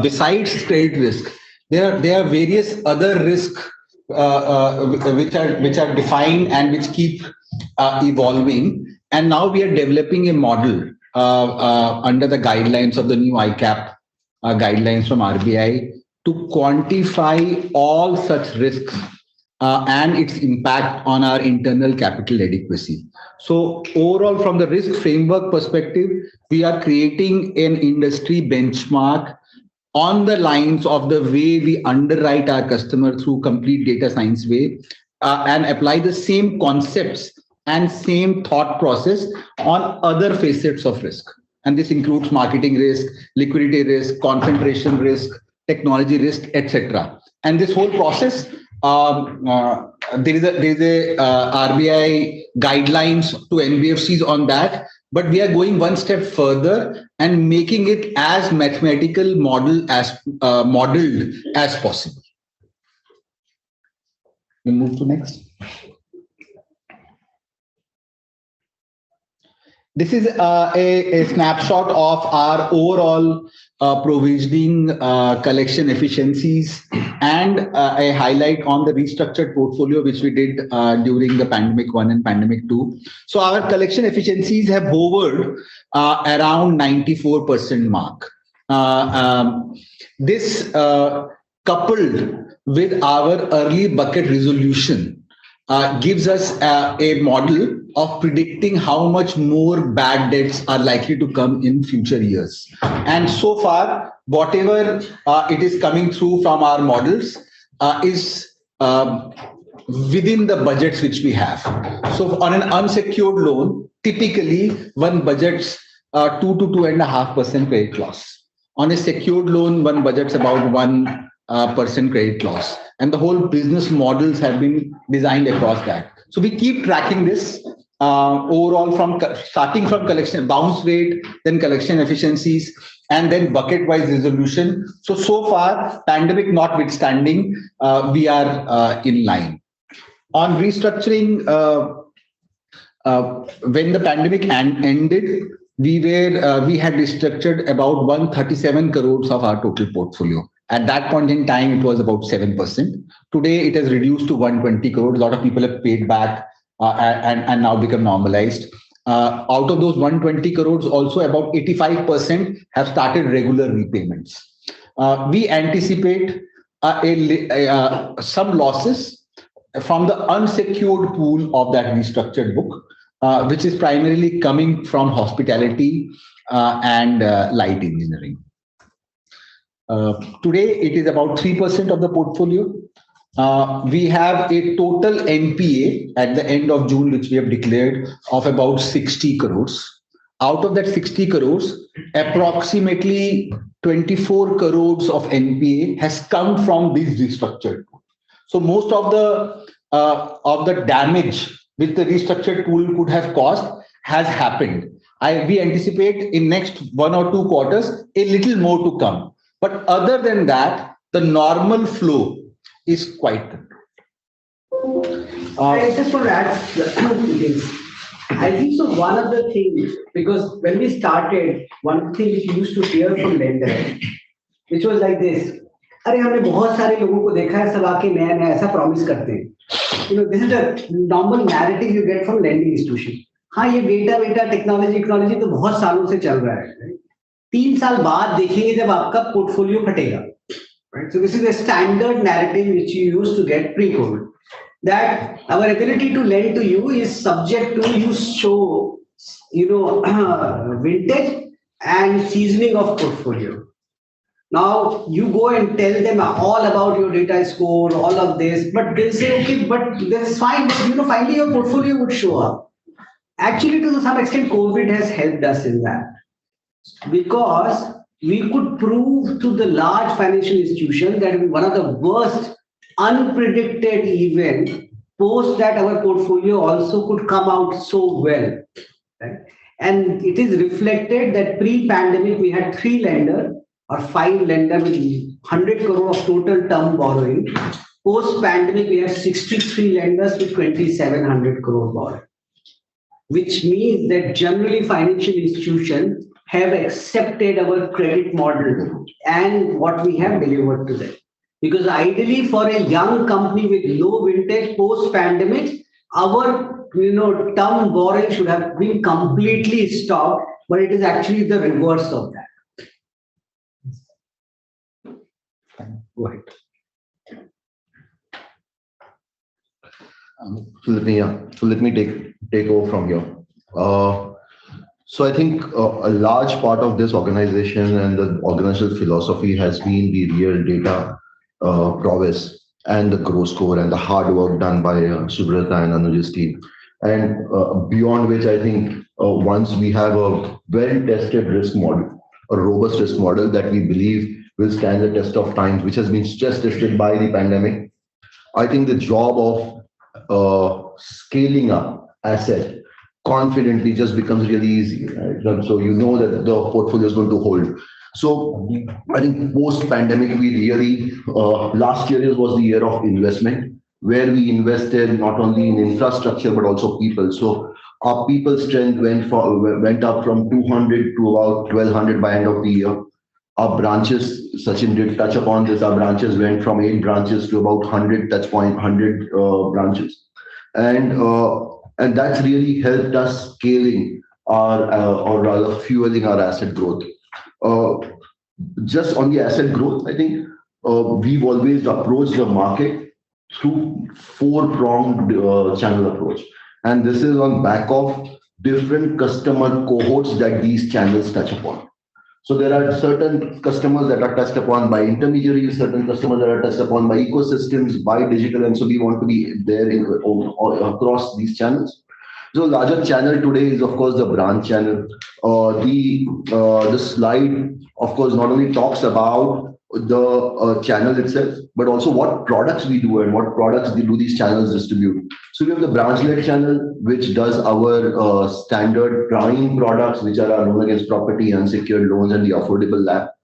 besides credit risk, there are various other risks which are defined and which keep evolving. And now we are developing a model under the guidelines of the new ICAP guidelines from RBI to quantify all such risks and its impact on our internal capital adequacy. So overall, from the risk framework perspective, we are creating an industry benchmark on the lines of the way we underwrite our customer through complete data science way and apply the same concepts and same thought process on other facets of risk. And this includes marketing risk, liquidity risk, concentration risk, technology risk, etc. And this whole process, there is a RBI guidelines to NBFCs on that, but we are going one step further and making it as mathematical modeled as possible. We move to next. This is a snapshot of our overall provisioning collection efficiencies and a highlight on the restructured portfolio, which we did during the pandemic 1 and pandemic 2. So our collection efficiencies have hovered around 94% mark. This coupled with our early bucket resolution gives us a model of predicting how much more bad debts are likely to come in future years. And so far, whatever it is coming through from our models is within the budgets which we have. So on an unsecured loan, typically one budgets 2 to 2.5% credit loss. On a secured loan, one budgets about 1% credit loss. And the whole business models have been designed across that. So we keep tracking this overall starting from collection bounce rate, then collection efficiencies, and then bucket-wise resolution. So far, pandemic notwithstanding, we are in line. On restructuring, when the pandemic ended, we had restructured about 137 crores of our total portfolio. At that point in time, it was about 7%. Today, it has reduced to 120 crores. A lot of people have paid back and now become normalized. Out of those 120 crores, also about 85% have started regular repayments. We anticipate some losses from the unsecured pool of that restructured book, which is primarily coming from hospitality and light engineering. Today, it is about 3% of the portfolio. We have a total NPA at the end of June, which we have declared, of about 60 crores. Out of that 60 crores, approximately 24 crores of NPA has come from this restructured pool. So most of the damage which the restructured pool could have caused has happened. We anticipate in next 1 or 2 quarters, a little more to come. But other than that, the normal flow is quite controlled. I just want to add two things. I think so. One of the things, because when we started, one thing which we used to hear from lenders, which was like this: अरे हमने बहुत सारे लोगों को देखा है सब आके नया नया ऐसा प्रॉमिस करते हैं. This is a normal narrative you get from lending institution. हाँ ये बेटा टेक्नोलॉजी तो बहुत सालों से चल रहा है. 3 साल बाद देखेंगे जब आपका portfolio फटेगा. Right? So this is a standard narrative which you used to get pre-COVID. That our ability to lend to you is subject to you show, vintage and seasoning of portfolio. Now you go and tell them all about your data score, all of this, but they'll say, okay, but that's fine. But finally your portfolio would show up. Actually, to some extent, COVID has helped us in that because we could prove to the large financial institutions that one of the worst unpredicted event post that our portfolio also could come out so well. Right? And it is reflected that pre-pandemic we had 3 lenders or 5 lenders with 100 crore of total term borrowing. Post-pandemic we have 63 lenders with 2,700 crore borrowing, which means that generally financial institutions have accepted our credit model and what we have delivered to them. Because ideally for a young company with low vintage post-pandemic, our term borrowing should have been completely stopped, but it is actually the reverse of that. Go ahead. So let me take over from here. So I think a large part of this organization and the organizational philosophy has been the real data prowess and the GRO score and the hard work done by Subrata and Anuj's team. And beyond which, I think once we have a well-tested risk model, a robust risk model that we believe will stand the test of time, which has been stress tested by the pandemic, I think the job of scaling up asset confidently just becomes really easy. Right? So you know that the portfolio is going to hold. So I think post-pandemic, we really, last year was the year of investment, where we invested not only in infrastructure, but also people. So our people strength went up from 200 to about 1,200 by end of the year. Our branches, Sachin did touch upon this, our branches went from 8 branches to about 100 touch point, 100 branches. And that's really helped us scaling our, or rather fueling our asset growth. Just on the asset growth, I think we've always approached the market through 4-pronged channel approach. And this is on back of different customer cohorts that these channels touch upon. So there are certain customers that are touched upon by intermediaries, certain customers that are touched upon by ecosystems, by digital, and so we want to be there across these channels. So larger channel today is of course the branch channel. The slide of course not only talks about the channel itself, but also what products we do and what products do these channels distribute. So we have the branch-led channel, which does our standard prime products, which are known against property, unsecured loans, and the affordable LAP.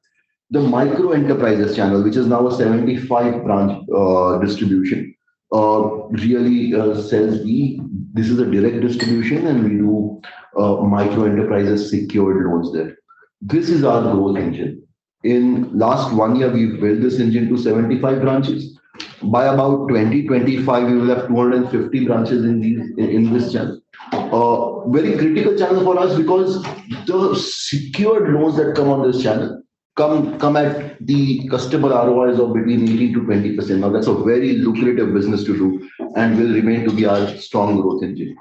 The micro enterprises channel, which is now a 75 branch distribution, really sells this is a direct distribution, and we do micro enterprises secured loans there. This is our growth engine. In last 1 year, we've built this engine to 75 branches. By about 2025, we will have 250 branches in this channel. Very critical channel for us because the secured loans that come on this channel come at the customer ROIs of between 18 to 20%. Now that's a very lucrative business to do and will remain to be our strong growth engine.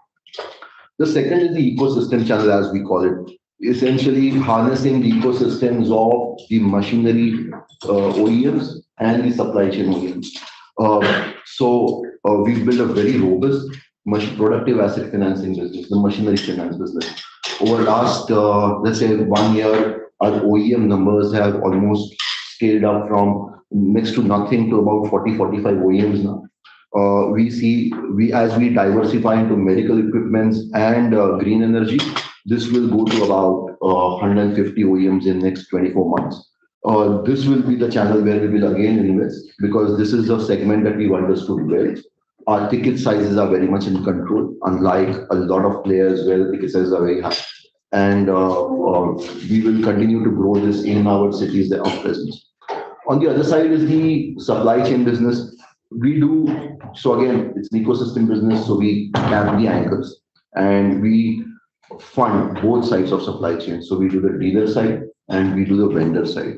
The second is the ecosystem channel, as we call it. Essentially harnessing the ecosystems of the machinery OEMs and the supply chain OEMs. So we've built a very robust, productive asset financing business, the machinery finance business. Over last, let's say 1 year, our OEM numbers have almost scaled up from next to nothing to about 40, 45 OEMs now. As we diversify into medical equipments and green energy, this will go to about 150 OEMs in next 24 months. This will be the channel where we will again invest because this is a segment that we've understood well. Our ticket sizes are very much in control, unlike a lot of players where the ticket sizes are very high. And we will continue to grow this in our cities of presence. On the other side is the supply chain business. We do, so again, it's an ecosystem business, so we have the anchors and we fund both sides of supply chain. So we do the dealer side and we do the vendor side.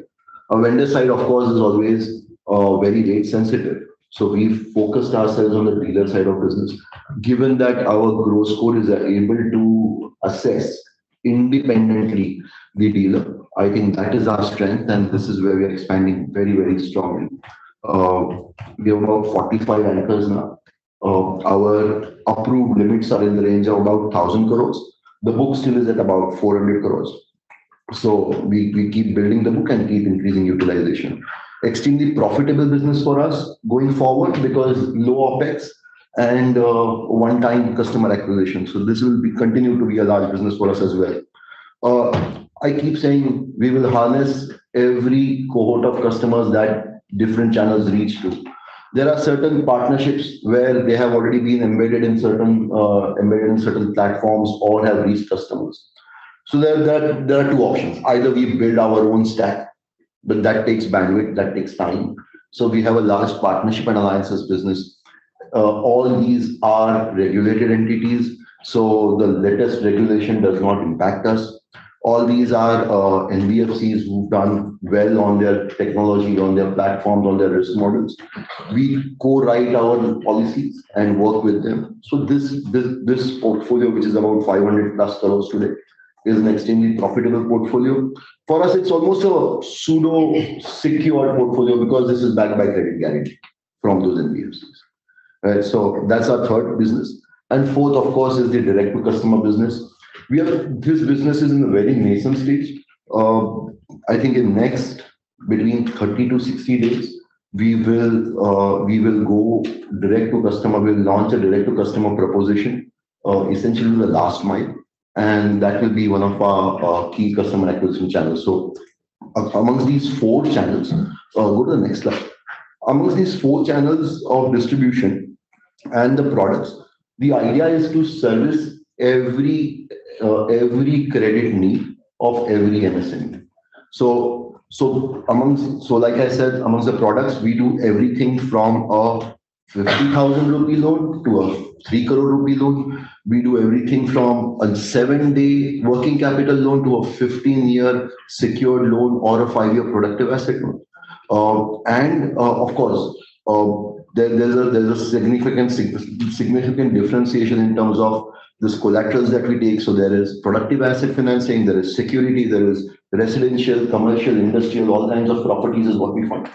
A vendor side, of course, is always very rate sensitive. So we've focused ourselves on the dealer side of business, given that our GRO score is able to assess independently the dealer. I think that is our strength, and this is where we are expanding very, very strongly. We have about 45 anchors now. Our approved limits are in the range of about 1,000 crores. The book still is at about 400 crores. So we keep building the book and keep increasing utilization. Extremely profitable business for us going forward because low OPEX and one-time customer acquisition. So this will continue to be a large business for us as well. I keep saying we will harness every cohort of customers that different channels reach to. There are certain partnerships where they have already been embedded in certain platforms or have reached customers. So there are two options. Either we build our own stack, but that takes bandwidth, that takes time. So we have a large partnership and alliances business. All these are regulated entities, so the latest regulation does not impact us. All these are NBFCs who've done well on their technology, on their platforms, on their risk models. We co-write our policies and work with them. So this portfolio, which is about 500 plus crores today, is an extremely profitable portfolio. For us, it's almost a pseudo secure portfolio because this is backed by credit guarantee from those NBFCs. Right? So that's our third business. And fourth, of course, is the direct to customer business. This business is in a very nascent stage. I think in next between 30 to 60 days, we will go direct to customer. We'll launch a direct to customer proposition, essentially the last mile, and that will be one of our key customer acquisition channels. So amongst these four channels, go to the next slide. Amongst these four channels of distribution and the products, the idea is to service every credit need of every MSME. So like I said, amongst the products, we do everything from a 50,000 rupee loan to a 3 crore rupee loan. We do everything from a 7-day working capital loan to a 15-year secured loan or a 5-year productive asset loan. Of course, there's a significant differentiation in terms of this collaterals that we take. So there is productive asset financing, there is security, there is residential, commercial, industrial, all kinds of properties is what we fund.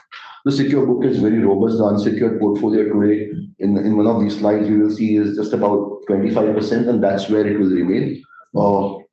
The secure book is very robust. The unsecured portfolio today, in one of these slides, you will see is just about 25%, and that's where it will remain.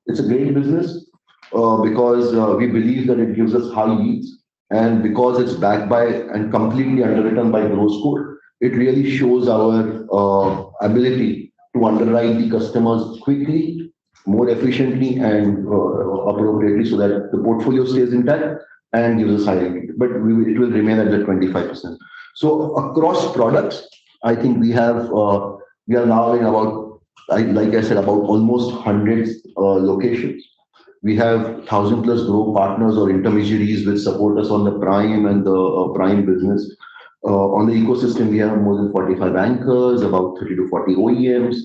It's a great business because we believe that it gives us high yields, and because it's backed by and completely underwritten by GRO score, it really shows our ability to underwrite the customers quickly, more efficiently, and appropriately, so that the portfolio stays intact and gives us high yield. But it will remain at the 25%. So across products, I think we are now in about, like I said, about almost 100 locations. We have 1,000 plus GRO partners or intermediaries which support us on the prime and the prime business. On the ecosystem, we have more than 45 anchors, about 30 to 40 OEMs,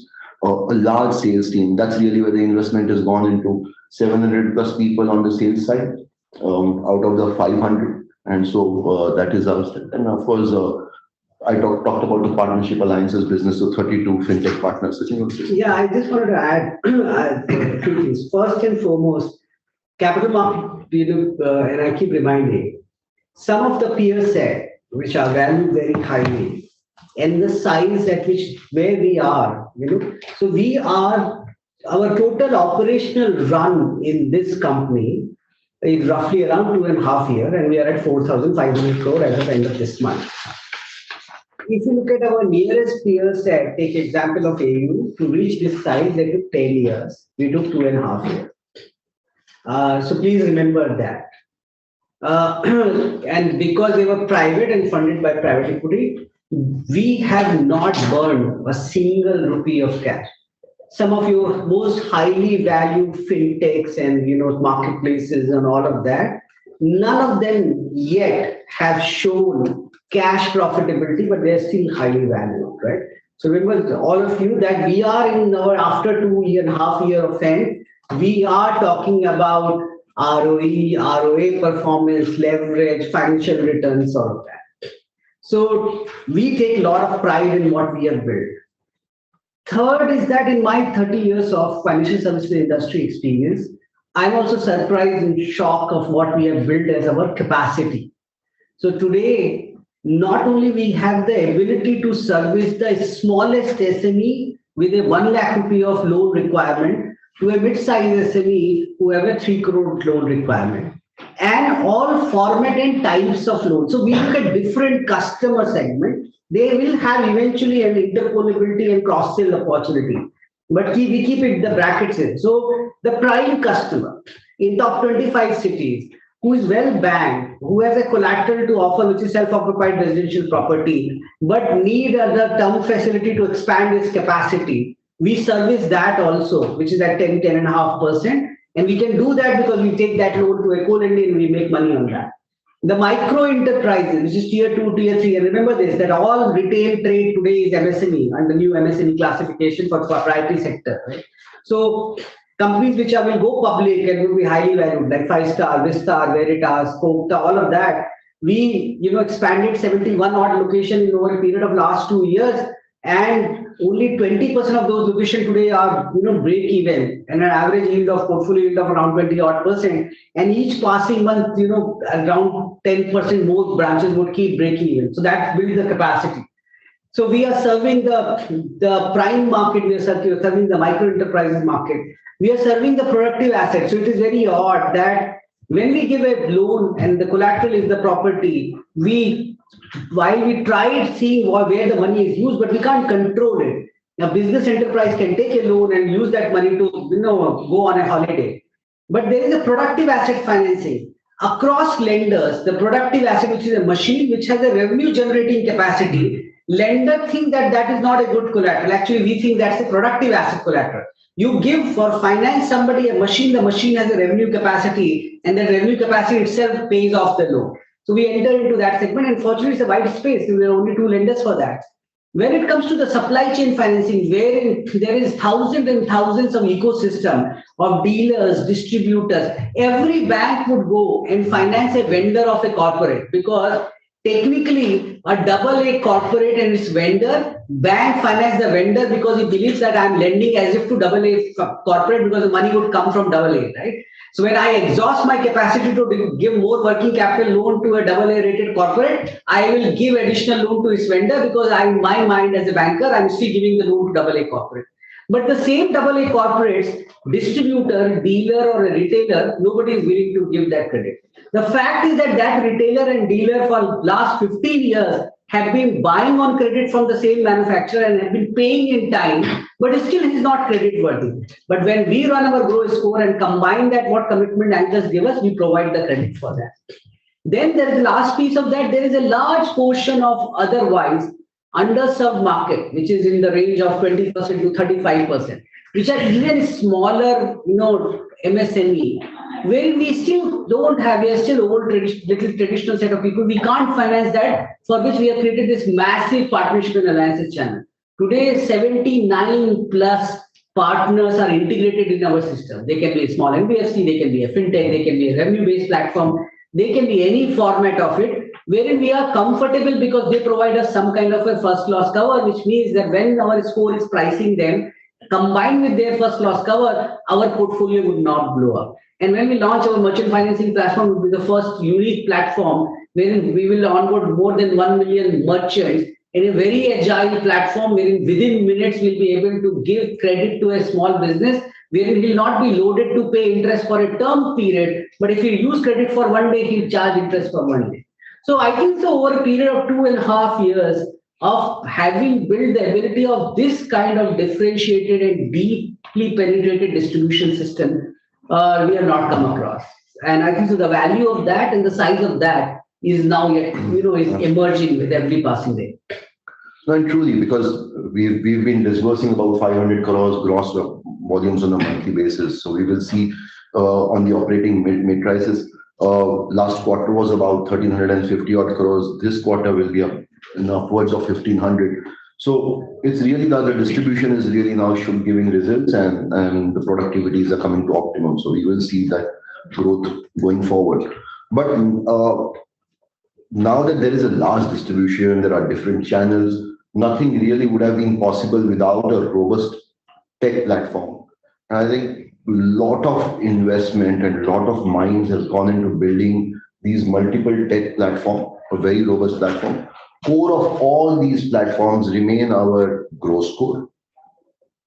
a large sales team. That's really where the investment has gone into 700 plus people on the sales side out of the 500. And so that is our strength. And of course, I talked about the partnership alliances business, so 32 fintech partners. Yeah, I just wanted to add two things. First and foremost, capital market, and I keep reminding, some of the peer set, which are valued very highly, and the size at which where we are, so we are, our total operational run in this company is roughly around 2.5 years, and we are at 4,500 crore as of end of this month. If you look at our nearest peer set, take example of AU, to reach this size, they took 10 years. We took 2.5 years. So please remember that. And because they were private and funded by private equity, we have not burned a single rupee of cash. Some of your most highly valued fintechs and marketplaces and all of that, none of them yet have shown cash profitability, but they're still highly valued, right? So remember, all of you, that we are in our after 2.5 years of end, we are talking about ROE, ROA performance, leverage, financial returns, all of that. So we take a lot of pride in what we have built. Third is that in my 30 years of financial services industry experience, I'm also surprised and shocked of what we have built as our capacity. So today, not only we have the ability to service the smallest SME with a 1 lakh rupee of loan requirement to a mid-sized SME who have a 3 crore loan requirement, and all format and types of loans. So we look at different customer segments. They will have eventually an interpolability and cross-sell opportunity. But we keep it the brackets in. So the prime customer in top 25 cities who is well banked, who has a collateral to offer, which is self-occupied residential property, but need other term facility to expand its capacity. We service that also, which is at 10.5%. And we can do that because we take that loan to a co-lending and we make money on that. The micro enterprises, which is tier 2, tier 3, and remember this, that all retail trade today is MSME and the new MSME classification for proprietary sector, right? So companies which will go public and will be highly valued, like 5-star, Vistar, Veritas, Copta, all of that, we expanded 71 odd locations in over a period of last 2 years, and only 20% of those locations today are break even, and an average yield of portfolio yield of around 20 odd %. And each passing month, around 10% more branches would keep breaking even. So that builds the capacity. So we are serving the prime market, we are serving the micro enterprises market. We are serving the productive assets. So it is very odd that when we give a loan and the collateral is the property, while we tried seeing where the money is used, but we can't control it. A business enterprise can take a loan and use that money to go on a holiday. But there is a productive asset financing. Across lenders, the productive asset, which is a machine which has a revenue generating capacity, lender think that is not a good collateral. Actually, we think that's a productive asset collateral. You give for finance somebody a machine, the machine has a revenue capacity, and the revenue capacity itself pays off the loan. So we enter into that segment, and fortunately it's a wide space. There are only 2 lenders for that. When it comes to the supply chain financing, wherein there is thousands and thousands of ecosystem of dealers, distributors, every bank would go and finance a vendor of a corporate, because technically a AA corporate and its vendor, bank finance the vendor because he believes that I'm lending as if to AA corporate because the money would come from AA, right? So when I exhaust my capacity to give more working capital loan to a AA rated corporate, I will give additional loan to its vendor because in my mind as a banker, I'm still giving the loan to AA corporate. But the same AA corporates, distributor, dealer or a retailer, nobody is willing to give that credit. The fact is that retailer and dealer for last 15 years have been buying on credit from the same manufacturer and have been paying in time, but still is not credit worthy. But when we run our GRO score and combine that what commitment anchors give us, we provide the credit for that. Then there is the last piece of that. There is a large portion of otherwise underserved market, which is in the range of 20% to 35%, which are even smaller, MSME, where we still don't have, we are still old little traditional set of people. We can't finance that, for which we have created this massive partnership and alliances channel. Today, 79 plus partners are integrated in our system. They can be a small NBFC, they can be a fintech, they can be a revenue-based platform, they can be any format of it, wherein we are comfortable because they provide us some kind of a first loss cover, which means that when our score is pricing them, combined with their first loss cover, our portfolio would not blow up. And when we launch our merchant financing platform, it will be the first unique platform wherein we will onboard more than 1 million merchants in a very agile platform, wherein within minutes we'll be able to give credit to a small business, wherein he will not be loaded to pay interest for a term period, but if he use credit for 1 day, he'll charge interest for 1 day. So I think so over a period of 2.5 years of having built the ability of this kind of differentiated and deeply penetrated distribution system, we have not come across. And I think so the value of that and the size of that is now yet, is emerging with every passing day. No, and truly, because we've been disbursing about 500 crores gross volumes on a monthly basis. So we will see on the operating matrices, Last quarter was about 1,350 odd crores. This quarter will be up in upwards of 1,500. So it's really that the distribution is really now giving results, and the productivities are coming to optimum. So we will see that growth going forward. But now that there is a large distribution, there are different channels, nothing really would have been possible without a robust tech platform. And I think a lot of investment and a lot of minds has gone into building these multiple tech platform, a very robust platform. Core of all these platforms remain our GRO score.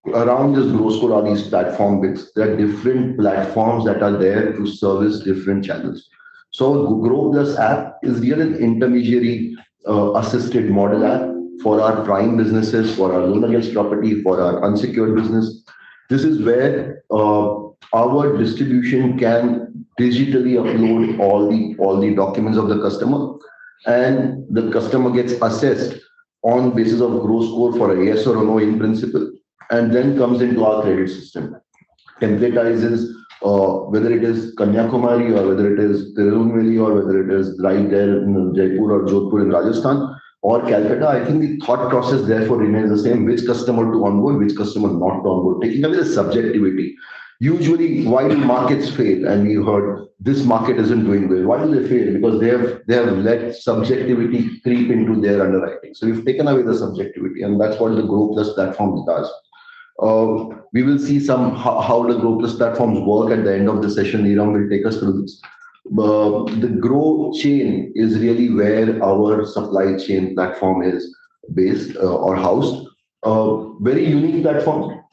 Around this GRO score are these platform bits. There are different platforms that are there to service different channels. So GRO Plus app is really an intermediary assisted model app for our prime businesses, for our loan against property, for our unsecured business. This is where our distribution can digitally upload all the documents of the customer, and the customer gets assessed on basis of GRO score for a yes or a no in principle, and then comes into our credit system. Templatizes whether it is Kanyakumari or whether it is Tirunelveli or whether it is right there in Jaipur or Jodhpur in Rajasthan or Calcutta. I think the thought process therefore remains the same: which customer to onboard, which customer not to onboard, taking away the subjectivity. Usually, why do markets fail? And we heard this market isn't doing well. Why do they fail? Because they have let subjectivity creep into their underwriting. So we've taken away the subjectivity, and that's what the GRO Plus platform does. We will see how the GRO Plus platforms work at the end of the session. Neeram will take us through this. The GRO chain is really where our supply chain platform is based or housed. Very unique platform.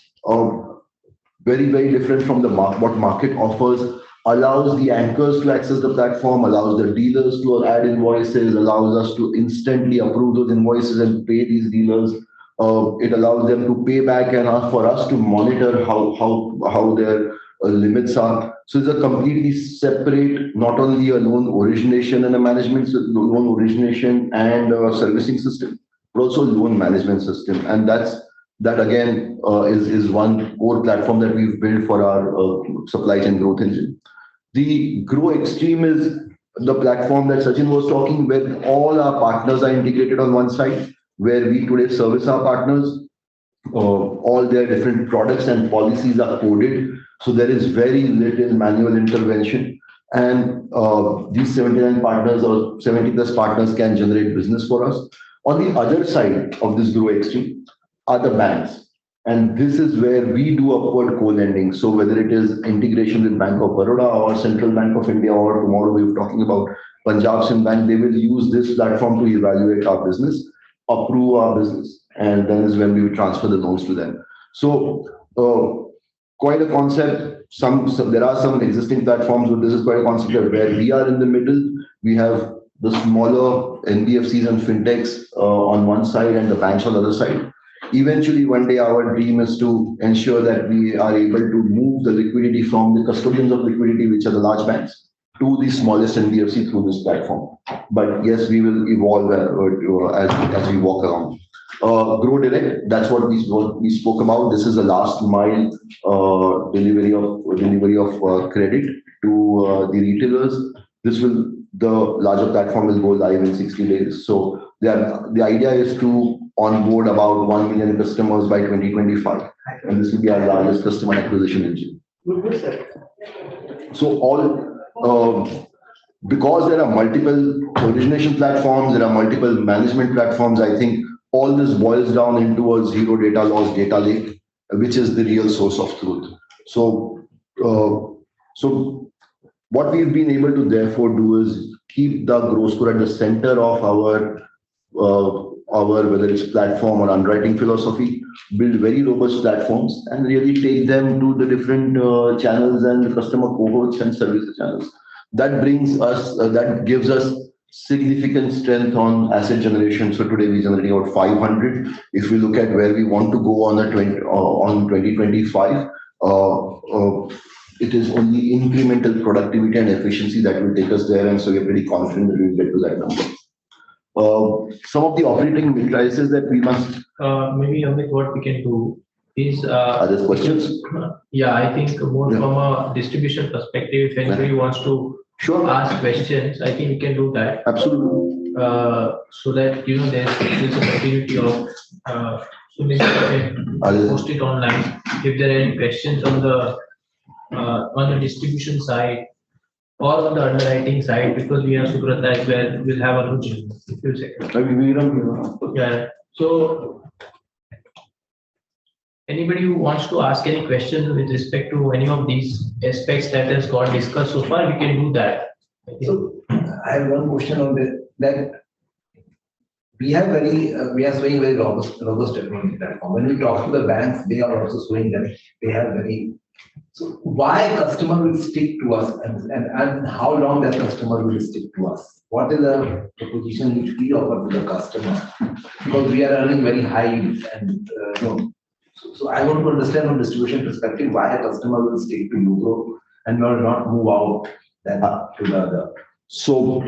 Very, very different from what market offers. Allows the anchors to access the platform, allows the dealers to add invoices, allows us to instantly approve those invoices and pay these dealers. It allows them to pay back and for us to monitor how their limits are. So it's a completely separate, not only a loan origination and a management, loan origination and a servicing system, but also loan management system. And that again is one core platform that we've built for our supply chain growth engine. The GRO Extreme is the platform that Sachin was talking, where all our partners are integrated on one side, where we today service our partners. All their different products and policies are coded. So there is very little manual intervention. And these 79 partners or 70 plus partners can generate business for us. On the other side of this GRO Extreme are the banks. And this is where we do upward co-lending. So whether it is integration with Bank of Baroda or Central Bank of India, or tomorrow we were talking about Punjab Sind Bank, they will use this platform to evaluate our business, approve our business, and then is when we will transfer the loans to them. So quite a concept. There are some existing platforms, but this is quite a concept where we are in the middle. We have the smaller NBFCs and fintechs on one side and the banks on the other side. Eventually, one day, our dream is to ensure that we are able to move the liquidity from the custodians of liquidity, which are the large banks, to the smallest NBFC through this platform. But yes, we will evolve as we walk along. GRO Direct, that's what we spoke about. This is the last mile delivery of credit to the retailers. The larger platform will go live in 60 days. So the idea is to onboard about 1 million customers by 2025, and this will be our largest customer acquisition engine. So because there are multiple origination platforms, there are multiple management platforms, I think all this boils down into a zero data loss data lake, which is the real source of truth. So what we've been able to therefore do is keep the GRO score at the center of our whether it's platform or underwriting philosophy, build very robust platforms and really take them to the different channels and the customer cohorts and service channels. That gives us significant strength on asset generation. So today we generate about 500. If we look at where we want to go on 2025, it is only incremental productivity and efficiency that will take us there. And so we're pretty confident that we will get to that number. Some of the operating matrices that we must... Maybe Amit, what we can do is... Other questions? Yeah, I think more from a distribution perspective, if anybody wants to ask questions, I think we can do that. Absolutely. So that there's a continuity of so maybe we can post it online. If there are any questions on the distribution side or on the underwriting side, because we have Subrata as well, we'll have Anuj in a few seconds. Yeah. So anybody who wants to ask any questions with respect to any of these aspects that has got discussed so far, we can do that. So I have one question on that we are showing very robust technology platform. When we talk to the banks, they are also showing that they have very. So why customer will stick to us and how long that customer will stick to us? What is the proposition which we offer to the customer? Because we are earning very high and so I want to understand from distribution perspective why a customer will stick to UGRO and will not move out that to the other. So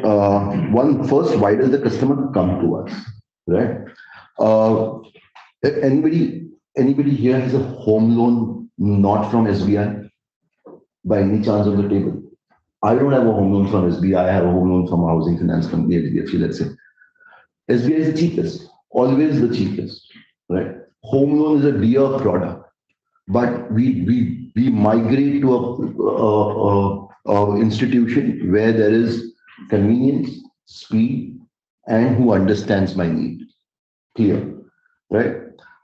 first, why does the customer come to us, right? If anybody here has a home loan not from SBI by any chance on the table? I don't have a home loan from SBI. I have a home loan from a housing finance company, HDFC, let's say. SBI is the cheapest, always the cheapest, right? Home loan is a dear product, but we migrate to a institution where there is convenience, speed, and who understands my need. Clear, right?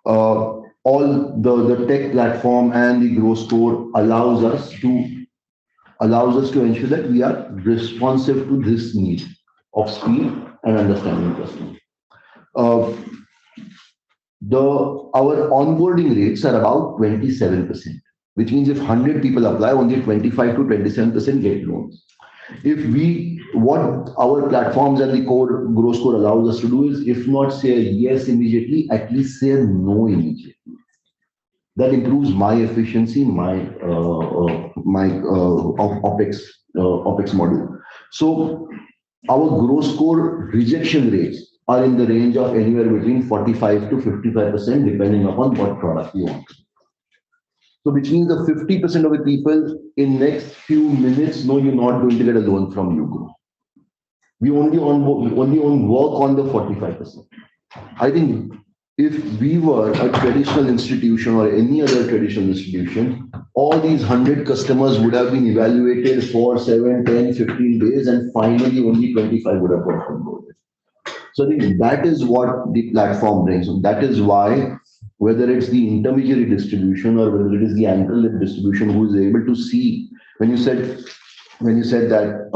All the tech platform and the GRO score allows us to ensure that we are responsive to this need of speed and understanding customer. Our onboarding rates are about 27%, which means if 100 people apply, only 25 to 27% get loans. What our platforms and the core GRO score allows us to do is, if not say a yes immediately, at least say a no immediately. That improves my efficiency, my OpEx model. So our GRO score rejection rates are in the range of anywhere between 45 to 55%, depending upon what product you want. So which means the 50% of the people in next few minutes know you're not going to get a loan from UGRO. We only work on the 45%. I think if we were a traditional institution or any other traditional institution, all these 100 customers would have been evaluated for 7, 10, 15 days, and finally only 25 would have got onboarded. So I think that is what the platform brings. And that is why, whether it's the intermediary distribution or whether it is the anchor-led distribution who is able to see, when you said that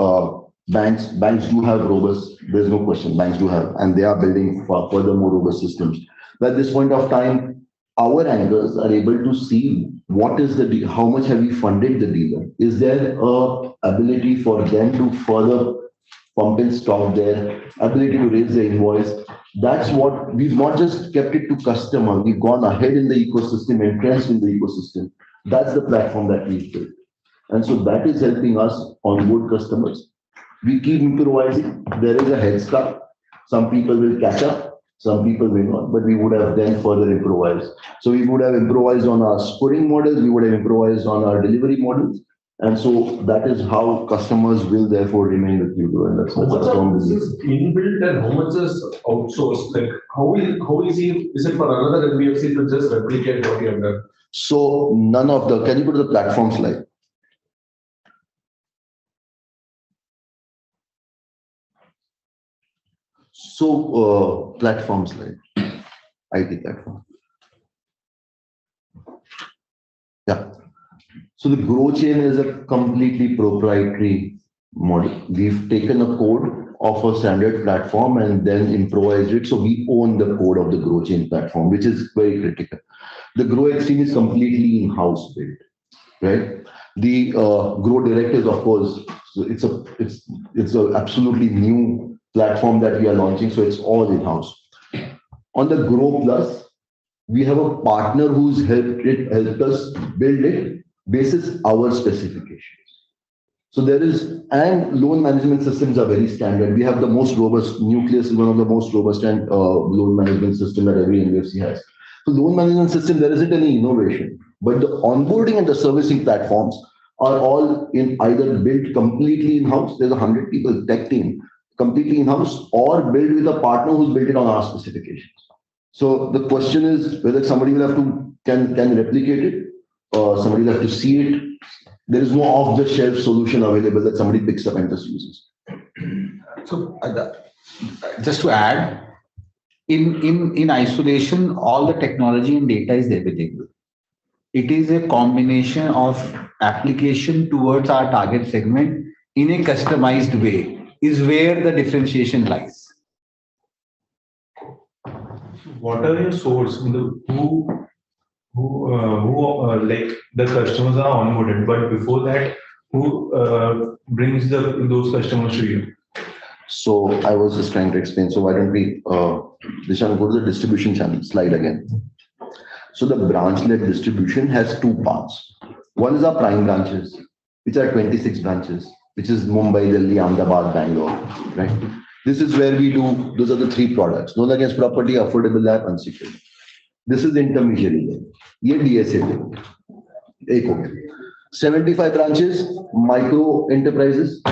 banks do have robust, there's no question, banks do have, and they are building further more robust systems. But at this point of time, our anchors are able to see what is how much have we funded the dealer? Is there a ability for them to further pump and stop their ability to raise the invoice? That's what we've not just kept it to customer. We've gone ahead in the ecosystem, entrenched in the ecosystem. That's the platform that we've built. And so that is helping us onboard customers. We keep improvising. There is a head start. Some people will catch up. Some people may not, but we would have then further improvised. So we would have improvised on our scoring models. We would have improvised on our delivery models. And so that is how customers will therefore remain with UGRO. And that's how much of this is inbuilt and how much is outsourced? Like how easy is it for another NBFC to just replicate what you have done? So none of the, can you go to the platform slide? So platform slide, IT platform. Yeah. So the GRO chain is a completely proprietary model. We've taken a code of a standard platform and then improvised it. So we own the code of the GRO chain platform, which is very critical. The GRO Exchange is completely in-house built, right? The GRO Direct is, of course, it's a absolutely new platform that we are launching. So it's all in-house. On the GRO Plus, we have a partner who's helped us build it basis our specifications. So there is, and loan management systems are very standard. We have the most robust, Nucleus is one of the most robust and loan management system that every NBFC has. So loan management system, there isn't any innovation, but the onboarding and the servicing platforms are all in either built completely in-house. There's 100 people tech team completely in-house, or built with a partner who's built it on our specifications. So the question is whether somebody will have to can replicate it, or somebody will have to see it. There is no off-the-shelf solution available that somebody picks up and just uses. So just to add, in isolation, all the technology and data is available. It is a combination of application towards our target segment in a customized way is where the differentiation lies. What are your source? Who like the customers are onboarded, but before that, who brings those customers to you? So I was just trying to explain. So why don't we, Dishan, go to the distribution channel slide again. So the branch-led distribution has two parts. One is our prime branches, which are 26 branches, which is Mumbai, Delhi, Ahmedabad, Bangalore, right? This is where we do, those are the three products: loan against property, affordable LAP, unsecured. This is intermediary level. Ye DSA level. 75 branches, micro enterprises.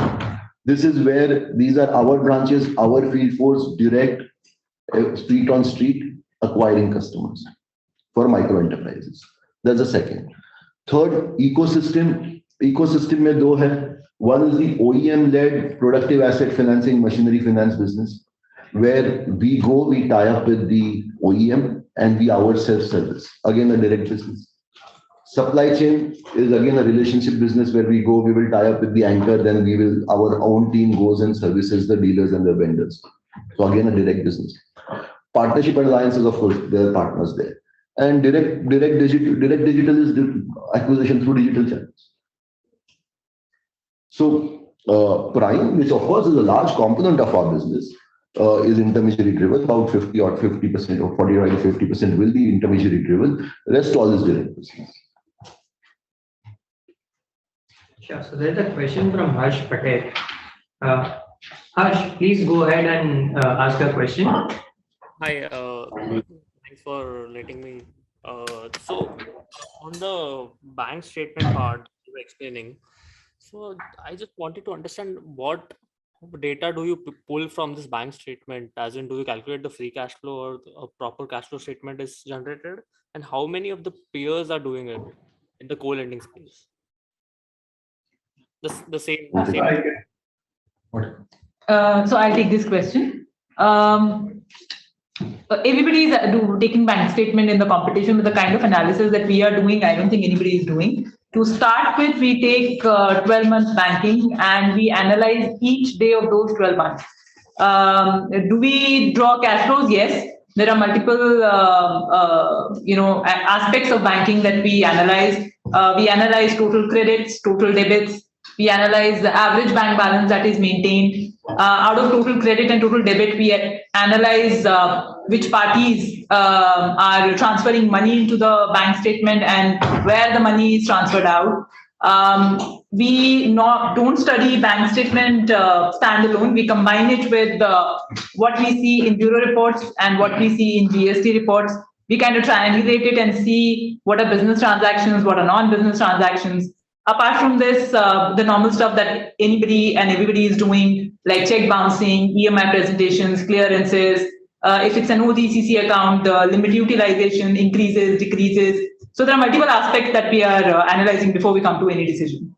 This is where these are our branches, our field force, direct, street on street, acquiring customers for micro enterprises. That's the second. Third, ecosystem. Ecosystem mein do hai. One is the OEM-led productive asset financing, machinery finance business, where we go, we tie up with the OEM and we ourselves service. Again, a direct business. Supply chain is again a relationship business where we go, we will tie up with the anchor, then we will, our own team goes and services the dealers and the vendors. So again, a direct business. Partnership and alliances, of course, there are partners there. And direct digital is acquisition through digital channels. So prime, which of course is a large component of our business, is intermediary driven. About 50% or 40 or 50% will be intermediary driven. The rest all is direct business. Sure. So there's a question from Harsh Patel. Harsh, please go ahead and ask a question. Hi, thanks for letting me. So on the bank statement part you were explaining, so I just wanted to understand what data do you pull from this bank statement? As in, do you calculate the free cash flow or a proper cash flow statement is generated? And how many of the peers are doing it in the co-lending space? The same. So I'll take this question. Everybody is taking bank statement in the competition with the kind of analysis that we are doing. I don't think anybody is doing. To start with, we take 12 months banking and we analyze each day of those 12 months. Do we draw cash flows? Yes. There are multiple, aspects of banking that we analyze. We analyze total credits, total debits. We analyze the average bank balance that is maintained. Out of total credit and total debit, we analyze which parties are transferring money into the bank statement and where the money is transferred out. We don't study bank statement standalone. We combine it with what we see in bureau reports and what we see in GST reports. We kind of triangulate it and see what are business transactions, what are non-business transactions. Apart from this, the normal stuff that anybody and everybody is doing, like check bouncing, EMI presentations, clearances. If it's an ODCC account, the limit utilization increases, decreases. So there are multiple aspects that we are analyzing before we come to any decision.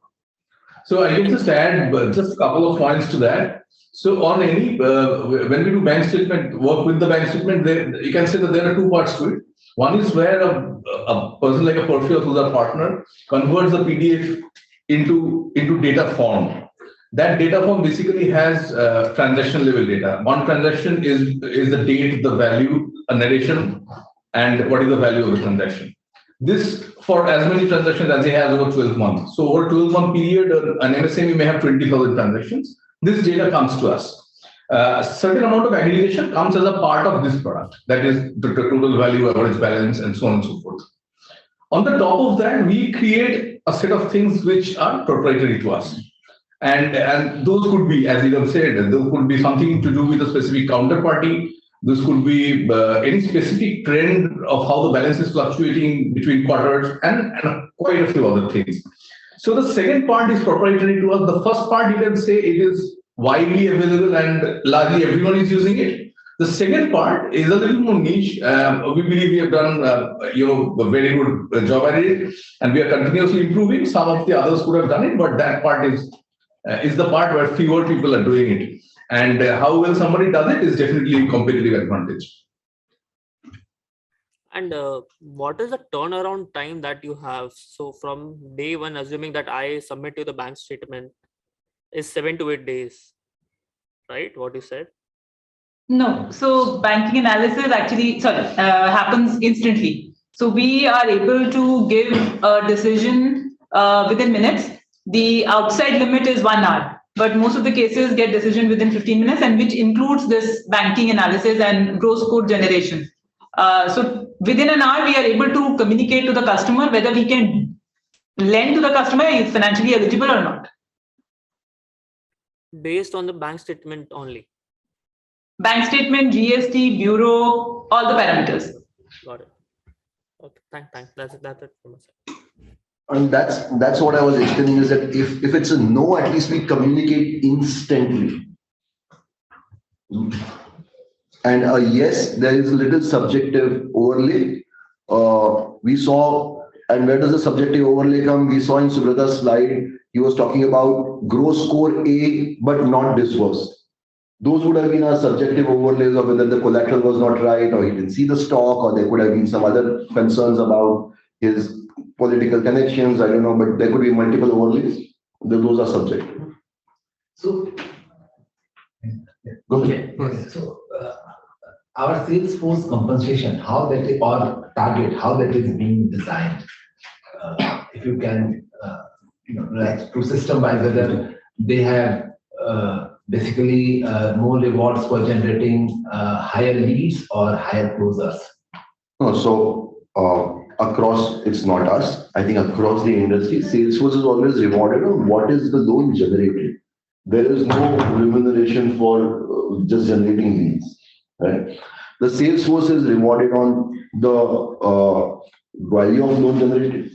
So I can just add just a couple of points to that. So on any, when we do bank statement, work with the bank statement, you can say that there are two parts to it. One is where a person like a Perfios, who's a partner, converts the PDF into data form. That data form basically has transaction level data. One transaction is the date, the value, a narration, and what is the value of the transaction. This for as many transactions as he has over 12 months. So over 12-month period, an MSME may have 20,000 transactions. This data comes to us. A certain amount of aggregation comes as a part of this product. That is the total value, average balance, and so on and so forth. On the top of that, we create a set of things which are proprietary to us. And those could be, as you have said, those could be something to do with a specific counterparty. This could be any specific trend of how the balance is fluctuating between quarters and quite a few other things. So the second part is proprietary to us. The first part, you can say it is widely available and largely everyone is using it. The second part is a little more niche. We believe we have done a very good job at it, and we are continuously improving. Some of the others could have done it, but that part is the part where fewer people are doing it. And how well somebody does it is definitely a competitive advantage. And what is the turnaround time that you have? So from day one, assuming that I submit to the bank statement, is 7 to 8 days, right? What you said? No, so banking analysis actually, happens instantly. So we are able to give a decision within minutes. The outside limit is 1 hour, but most of the cases get decision within 15 minutes, and which includes this banking analysis and gross code generation. So within an hour, we are able to communicate to the customer whether we can lend to the customer is financially eligible or not. Based on the bank statement only. Bank statement, GST, bureau, all the parameters. Got it. Okay, thanks. That's it from my side. And that's what I was explaining, is that if it's a no, at least we communicate instantly. And a yes, there is a little subjective overlay. We saw, and where does the subjective overlay come? We saw in Subrata's slide, he was talking about gross score A, but not disbursed. Those would have been our subjective overlays of whether the collateral was not right, or he didn't see the stock, or there could have been some other concerns about his political connections. I don't know, but there could be multiple overlays. Those are subjective. So, go ahead. Okay. So, our sales force compensation, how that is, or target, how that is being designed. If you can, like to system by whether they have basically more rewards for generating higher leads or higher closers. No, so across, it's not us. I think across the industry, Salesforce is always rewarded on what is the loan generated. There is no remuneration for just generating leads, right? The Salesforce is rewarded on the value of loan generated,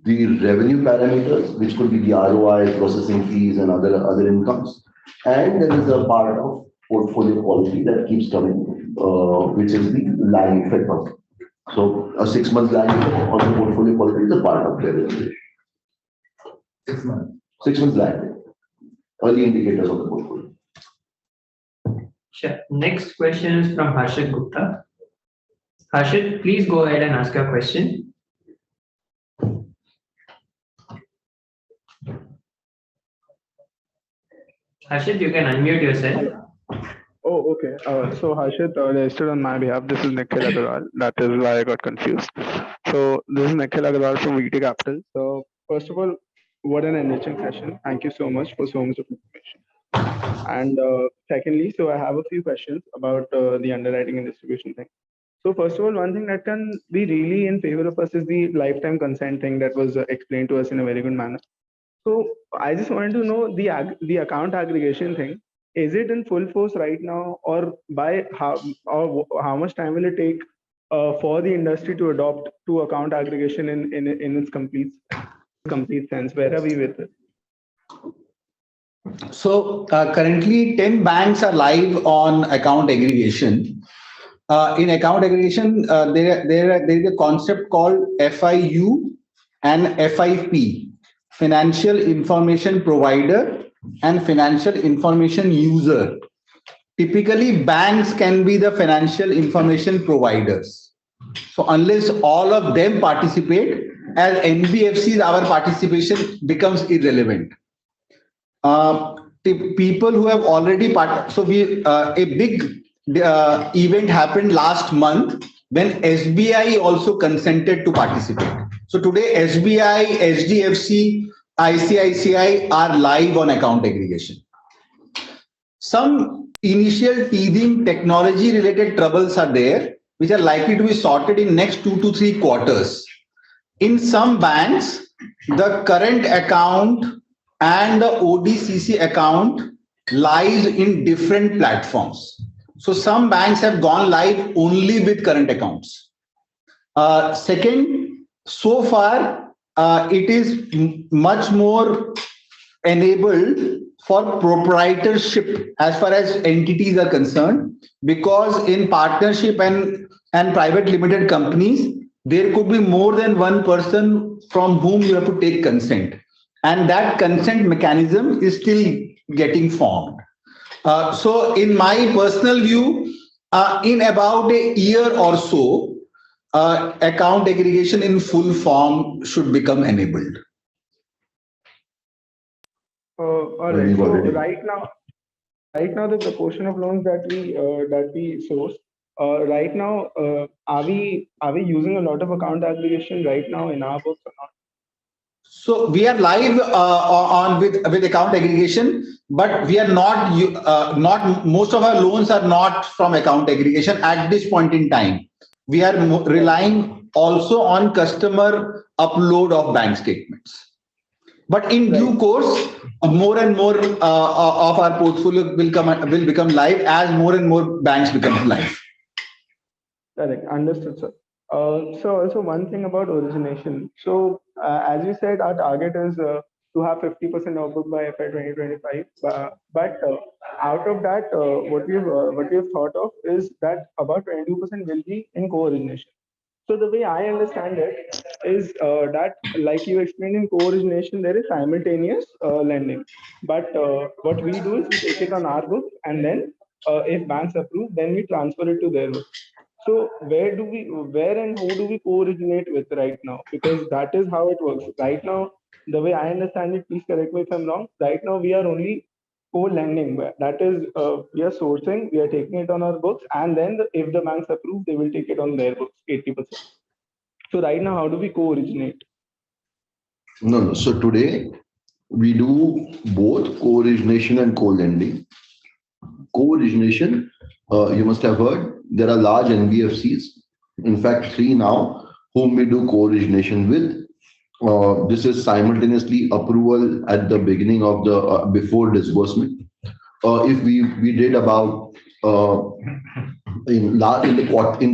the revenue parameters, which could be the ROI, processing fees, and other incomes. And there is a part of portfolio quality that keeps coming, which is the lag effect of it. So a 6 month lag effect on the portfolio quality is a part of their remuneration. 6 months. 6 months lag, early indicators of the portfolio. Sure. Next question is from Harshit Gupta. Harshit, please go ahead and ask your question. Harshit, you can unmute yourself. Oh, okay. So Harshit registered on my behalf. This is Nikhil Agarwal. That is why I got confused. So this is Nikhil Agarwal from VT Capital. So first of all, what an enriching session. Thank you so much for so much of information. And secondly, so I have a few questions about the underwriting and distribution thing. So first of all, one thing that can be really in favor of us is the lifetime consent thing that was explained to us in a very good manner. So I just wanted to know the account aggregation thing. Is it in full force right now, or by how much time will it take for the industry to adopt to account aggregation in its complete sense? Where are we with it? So currently 10 banks are live on account aggregation. In account aggregation, there is a concept called FIU and FIP, Financial Information Provider and Financial Information User. Typically, banks can be the financial information providers. So unless all of them participate, as NBFCs, our participation becomes irrelevant. The people who have already a big event happened last month when SBI also consented to participate. So today SBI, HDFC, ICICI are live on account aggregation. Some initial teething technology related troubles are there, which are likely to be sorted in next 2 to 3 quarters. In some banks, the current account and the ODCC account lies in different platforms. So some banks have gone live only with current accounts. Second, so far, it is much more enabled for proprietorship as far as entities are concerned, because in partnership and private limited companies, there could be more than one person from whom you have to take consent, and that consent mechanism is still getting formed. So in my personal view, in about a year or so, account aggregation in full form should become enabled. All right. So right now the proportion of loans that we source, right now, are we using a lot of account aggregation right now in our books or not? So we are live on with account aggregation, but we are not most of our loans are not from account aggregation at this point in time. We are relying also on customer upload of bank statements. But in due course, more and more of our portfolio will become live as more and more banks become live. Correct. Understood, sir. So also one thing about origination. So as you said, our target is to have 50% of book by FY 2025. But out of that, what we've thought of is that about 22% will be in co-origination. So the way I understand it is that, like you explained, in co-origination, there is simultaneous lending. But what we do is we take it on our book, and then if banks approve, then we transfer it to their book. So where and who do we co-originate with right now? Because that is how it works. Right now, the way I understand it, please correct me if I'm wrong. Right now, we are only co-lending. That is, we are sourcing, we are taking it on our books, and then if the banks approve, they will take it on their books, 80%. So right now, how do we co-originate? No. So today we do both co-origination and co-lending. Co-origination, you must have heard, there are large NBFCs, in fact 3 now, whom we do co-origination with. This is simultaneously approval at the beginning of the before disbursement. If we did about in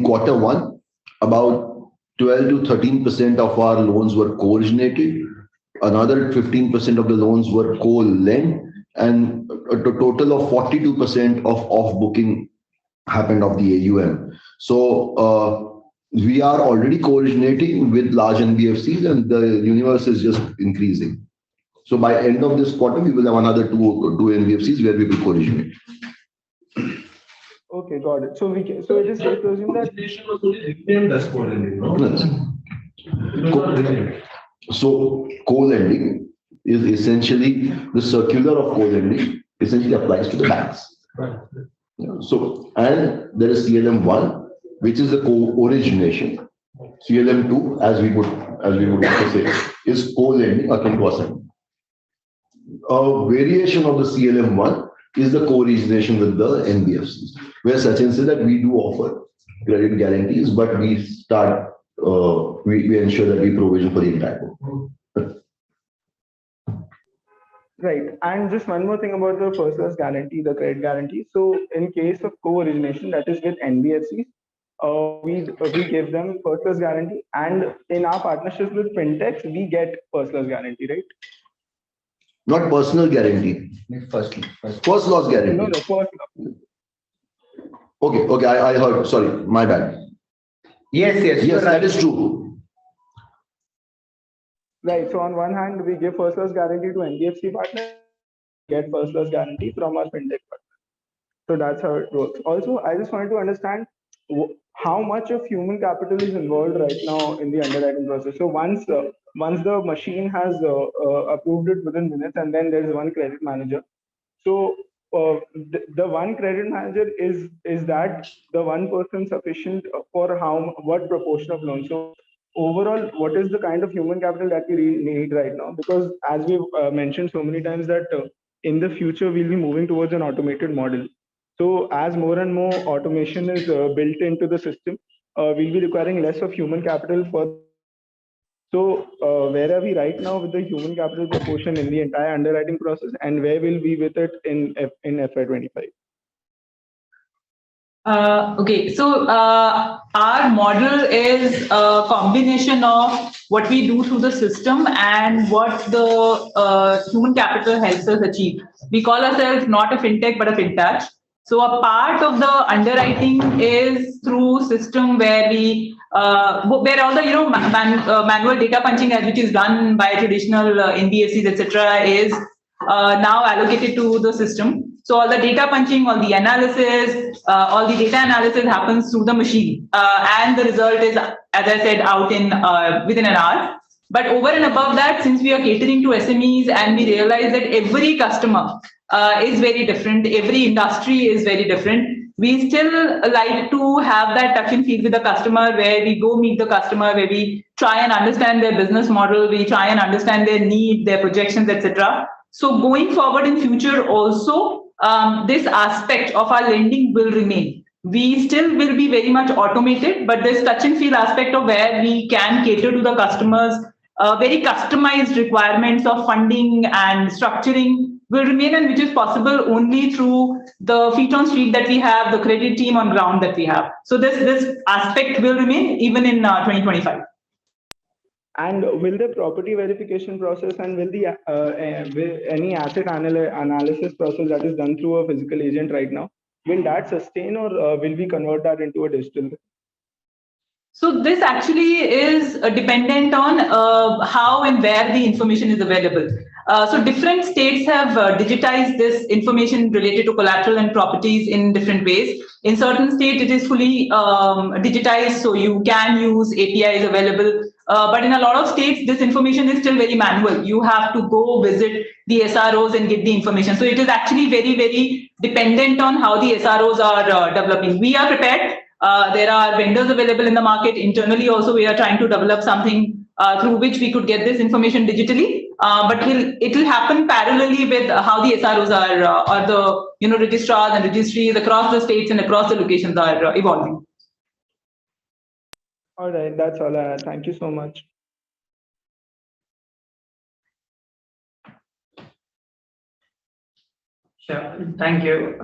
quarter one, about 12 to 13% of our loans were co-originated. Another 15% of the loans were co-lent, and a total of 42% of off-booking happened of the AUM. So we are already co-originating with large NBFCs, and the universe is just increasing. So by end of this quarter, we will have another two NBFCs where we will co-originate. Okay, got it. So it is safe to assume that So co-lending is essentially the circular of co-lending essentially applies to the banks. So, and there is CLM1, which is the co-origination. CLM2, as we would also say, is co-lending akin to assignment. A variation of the CLM1 is the co-origination with the NBFCs, where Sachin said that we do offer credit guarantees, but we ensure that we provision for the entire book. Right. And just one more thing about the first loss guarantee, the credit guarantee. So in case of co-origination, that is with NBFCs, we give them first loss guarantee, and in our partnerships with fintechs, we get first loss guarantee, right? Not personal guarantee. First loss guarantee. No, first loss. Okay, I heard. Sorry, my bad. Yes, that is true. Right. So on one hand, we give first loss guarantee to NBFC partners, get first loss guarantee from our fintech partners. So that's how it works. Also, I just wanted to understand how much of human capital is involved right now in the underwriting process. So once the machine has approved it within minutes, and then there's one credit manager. So the one credit manager is that the one person sufficient for what proportion of loans? So overall, what is the kind of human capital that we need right now? Because as we've mentioned so many times that in the future we'll be moving towards an automated model. So as more and more automation is built into the system, we'll be requiring less of human capital for. So where are we right now with the human capital proportion in the entire underwriting process, and where will we with it in FY25? Okay, so our model is a combination of what we do through the system and what the human capital helps us achieve. We call ourselves not a fintech but a fintech. So a part of the underwriting is through system where where all the manual data punching which is done by traditional NBFCs etc. is now allocated to the system. So all the data punching, all the analysis, all the data analysis happens through the machine, and the result is, as I said, out in within an hour. But over and above that, since we are catering to SMEs and we realize that every customer is very different, every industry is very different, we still like to have that touch and feel with the customer where we go meet the customer, where we try and understand their business model, we try and understand their need, their projections, etc. So going forward in future also, this aspect of our lending will remain. We still will be very much automated, but this touch and feel aspect of where we can cater to the customers, very customized requirements of funding and structuring will remain, and which is possible only through the feet on street that we have, the credit team on ground that we have. So this aspect will remain even in 2025. And will the property verification process and will the will any asset analysis process that is done through a physical agent right now, will that sustain, or will we convert that into a digital? So this actually is dependent on how and where the information is available. So different states have digitized this information related to collateral and properties in different ways. In certain states, it is fully digitized, so you can use APIs available. But in a lot of states, this information is still very manual. You have to go visit the SROs and get the information. So it is actually very, very dependent on how the SROs are developing. We are prepared. There are vendors available in the market. Internally also, we are trying to develop something through which we could get this information digitally. But it will happen parallelly with how the SROs are, or the registrars and registries across the states and across the locations are evolving. All right, that's all I had. Thank you so much. Sure, thank you.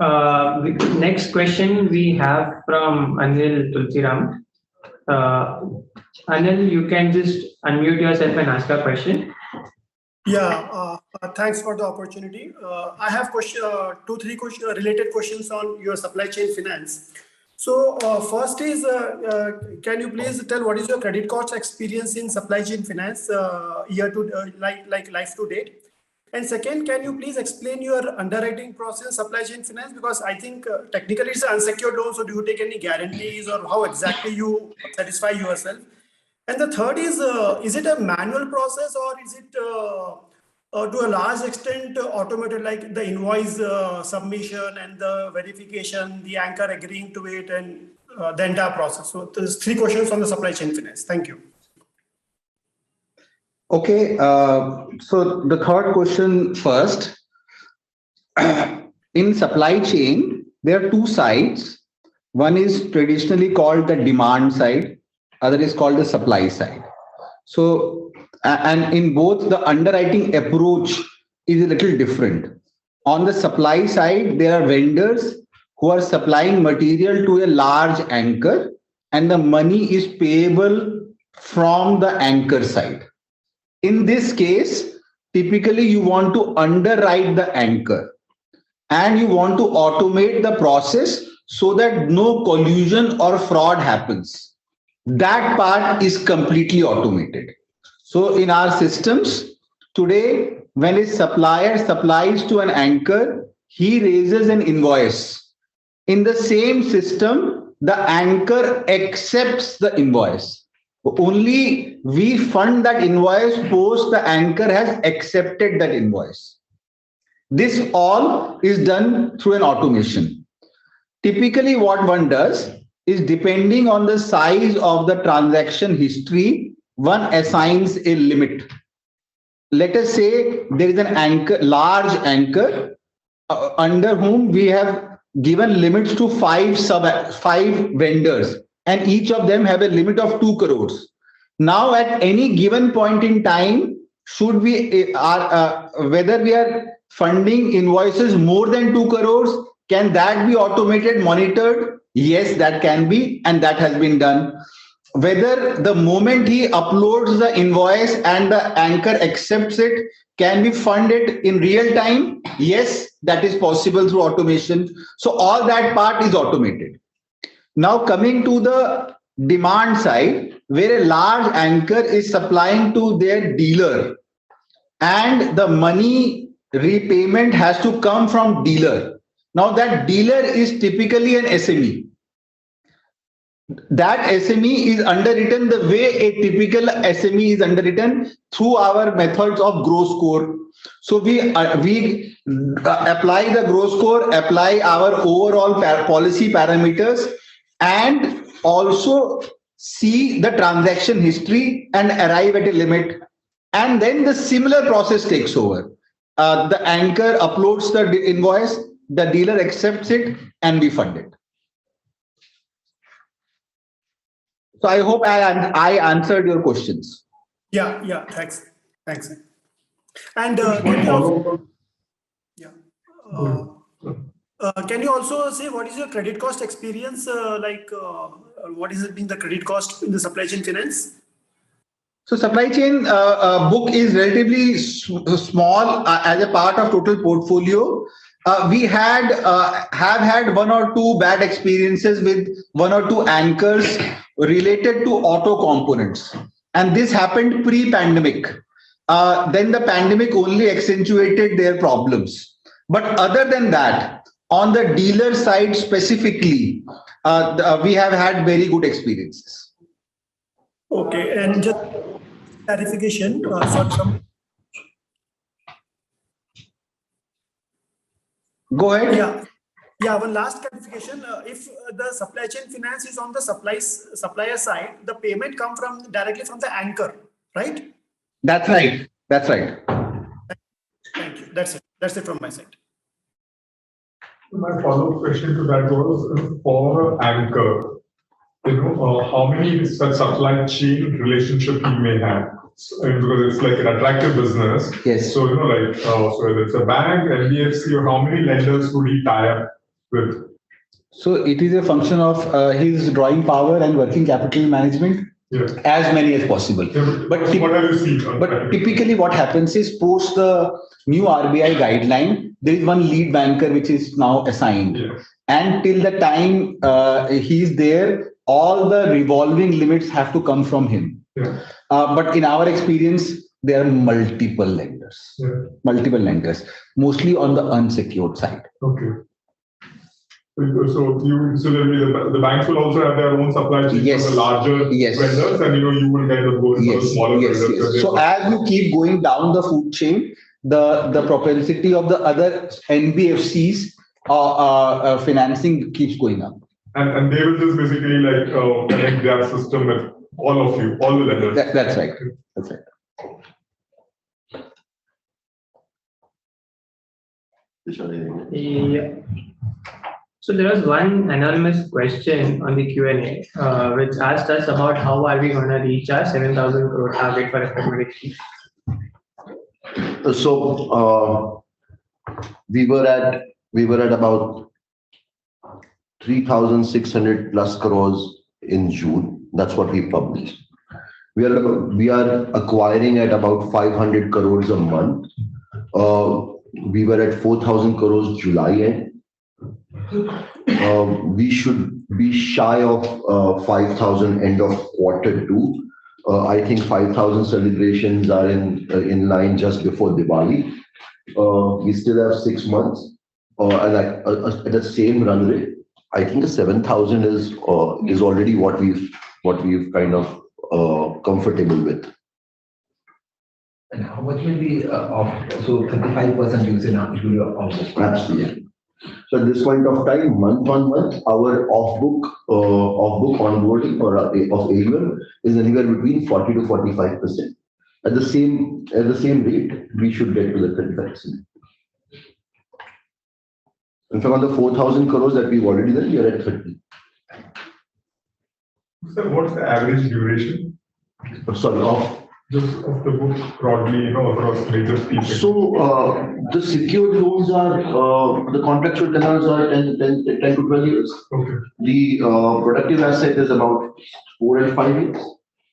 Next question we have from Anil Tulsiram. Anil, you can just unmute yourself and ask a question. Yeah, thanks for the opportunity. I have two, three related questions on your supply chain finance. So first is, can you please tell what is your credit cost experience in supply chain finance year to life to date? And second, can you please explain your underwriting process supply chain finance? Because I think technically it's an unsecured loan, so do you take any guarantees or how exactly you satisfy yourself? And the third is it a manual process or is it to a large extent automated, like the invoice submission and the verification, the anchor agreeing to it, and the entire process? So there's three questions on the supply chain finance. Thank you. Okay, so the third question first. In supply chain, there are two sides. One is traditionally called the demand side, other is called the supply side. So, and in both the underwriting approach is a little different. On the supply side, there are vendors who are supplying material to a large anchor, and the money is payable from the anchor side. In this case, typically you want to underwrite the anchor and you want to automate the process so that no collusion or fraud happens. That part is completely automated. So in our systems today, when a supplier supplies to an anchor, he raises an invoice. In the same system, the anchor accepts the invoice. Only we fund that invoice post the anchor has accepted that invoice. This all is done through an automation. Typically what one does is, depending on the size of the transaction history, one assigns a limit. Let us say there is an anchor, large anchor, under whom we have given limits to five vendors, and each of them have a limit of 2 crores. Now, at any given point in time, should we whether we are funding invoices more than 2 crores, Can that be automated, monitored? Yes, that can be, and that has been done. Whether the moment he uploads the invoice and the anchor accepts it, can we fund it in real time? Yes, that is possible through automation. So all that part is automated. Now coming to the demand side, where a large anchor is supplying to their dealer and the money repayment has to come from dealer. Now that dealer is typically an SME. That SME is underwritten the way a typical SME is underwritten through our methods of GRO score. So we apply the GRO score, apply our overall policy parameters, and also see the transaction history and arrive at a limit. And then the similar process takes over. The anchor uploads the invoice, the dealer accepts it, and we fund it. So I hope I answered your questions. Yeah, thanks. And can you also, can you also say what is your credit cost experience? What has been the credit cost in the supply chain finance? So supply chain book is relatively small as a part of total portfolio. We have had one or two bad experiences with one or two anchors related to auto components, and this happened pre-pandemic. Then the pandemic only accentuated their problems. But other than that, on the dealer side specifically, we have had very good experiences. Okay, and just clarification. Go ahead. Yeah. One last clarification. If the supply chain finance is on the supplier side, the payment come directly from the anchor, right? That's right. Thank you. That's it from my side. My follow-up question to that was for anchor. How many such supply chain relationship he may have? Because it's like an attractive business. Yes. So so whether it's a bank, NBFC, or how many lenders would he tie up with? So it is a function of his drawing power and working capital management. Yeah. As many as possible. Yeah, but what have you seen? But typically what happens is post the new RBI guideline, there is one lead banker which is now assigned. Yeah. And till the time he is there, all the revolving limits have to come from him. Yeah. But in our experience, there are multiple lenders. Yeah. Multiple lenders, mostly on the unsecured side. Okay. So the banks will also have their own supply chain for the larger vendors, and you will kind of go into the smaller vendors. Yes. So as you keep going down the food chain, the propensity of the other NBFCs financing keeps going up. And they will just basically connect their system with all of you, all the lenders. That's right. That's right. Yeah. So there was one anonymous question on the Q&A, which asked us about how are we going to reach our 7,000 crore target for FY23. So we were at about 3,600 plus crores in June. That's what we published. We are acquiring at about 500 crores a month. We were at 4,000 crores July end. We should be shy of 5,000 end of quarter 2. I think 5,000 celebrations are in line just before Diwali. We still have 6 months, and at the same run rate, I think the 7,000 is already what we've kind of comfortable with. And how much will be so 35% usage almost? Absolutely. So at this point of time, month on month, our off-book onboarding of AUM is anywhere between 40 to 45%. At the same rate, we should get to the 35%. In fact, on the 4,000 crores that we've already done, we are at 30. So what's the average duration? Sorry, of just of the book broadly, across major themes? So the secured loans are, the contractual tenors are 10 to 12 years. Okay. The productive asset is about 4 and 5 years.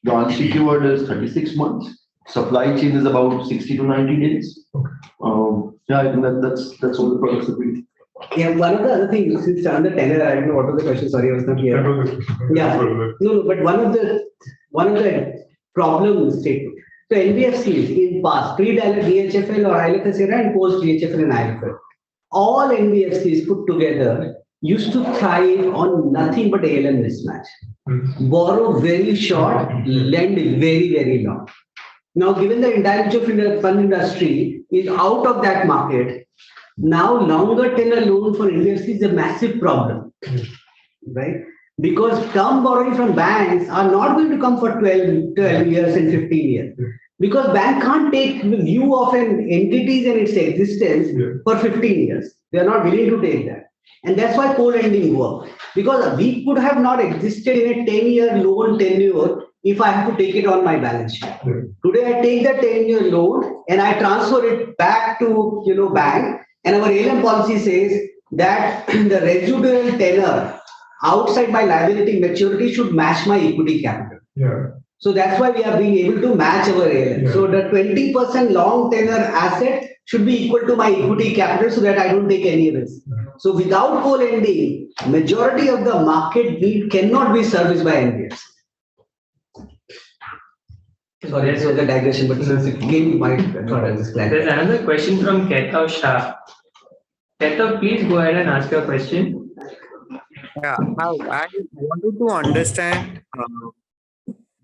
The unsecured is 36 months. Supply chain is about 60 to 90 days. Yeah, I think that's all the products that we. Yeah, one of the other things, since under tenor, I don't know what was the question. Sorry, I was not here. Yeah, no, but one of the problem statement. So NBFCs in past, pre-DHFL or ILFS era and post-DHFL and ILFS, all NBFCs put together used to thrive on nothing but ALM mismatch. Borrow very short, lend very, very long. Now, given the entire mutual fund industry is out of that market, now longer tenor loan for NBFCs is a massive problem, right? Because term borrowing from banks are not going to come for 12 years and 15 years. Because bank can't take the view of an entity and its existence for 15 years. They are not willing to take that. And that's why co-lending works. Because we could have not existed in a 10-year loan tenure if I have to take it on my balance sheet. Today I take the 10-year loan and I transfer it back to bank, and our ALM policy says that the residual tenor outside my liability maturity should match my equity capital. So that's why we are being able to match our ALM. So the 20% long tenor asset should be equal to my equity capital so that I don't take any risk. So without co-lending, majority of the market need cannot be serviced by NBFC. Sorry, this was a digression, but since it came, my thought I just There's another question from Ketav Shah. Ketav, please go ahead and ask your question. Yeah, I wanted to understand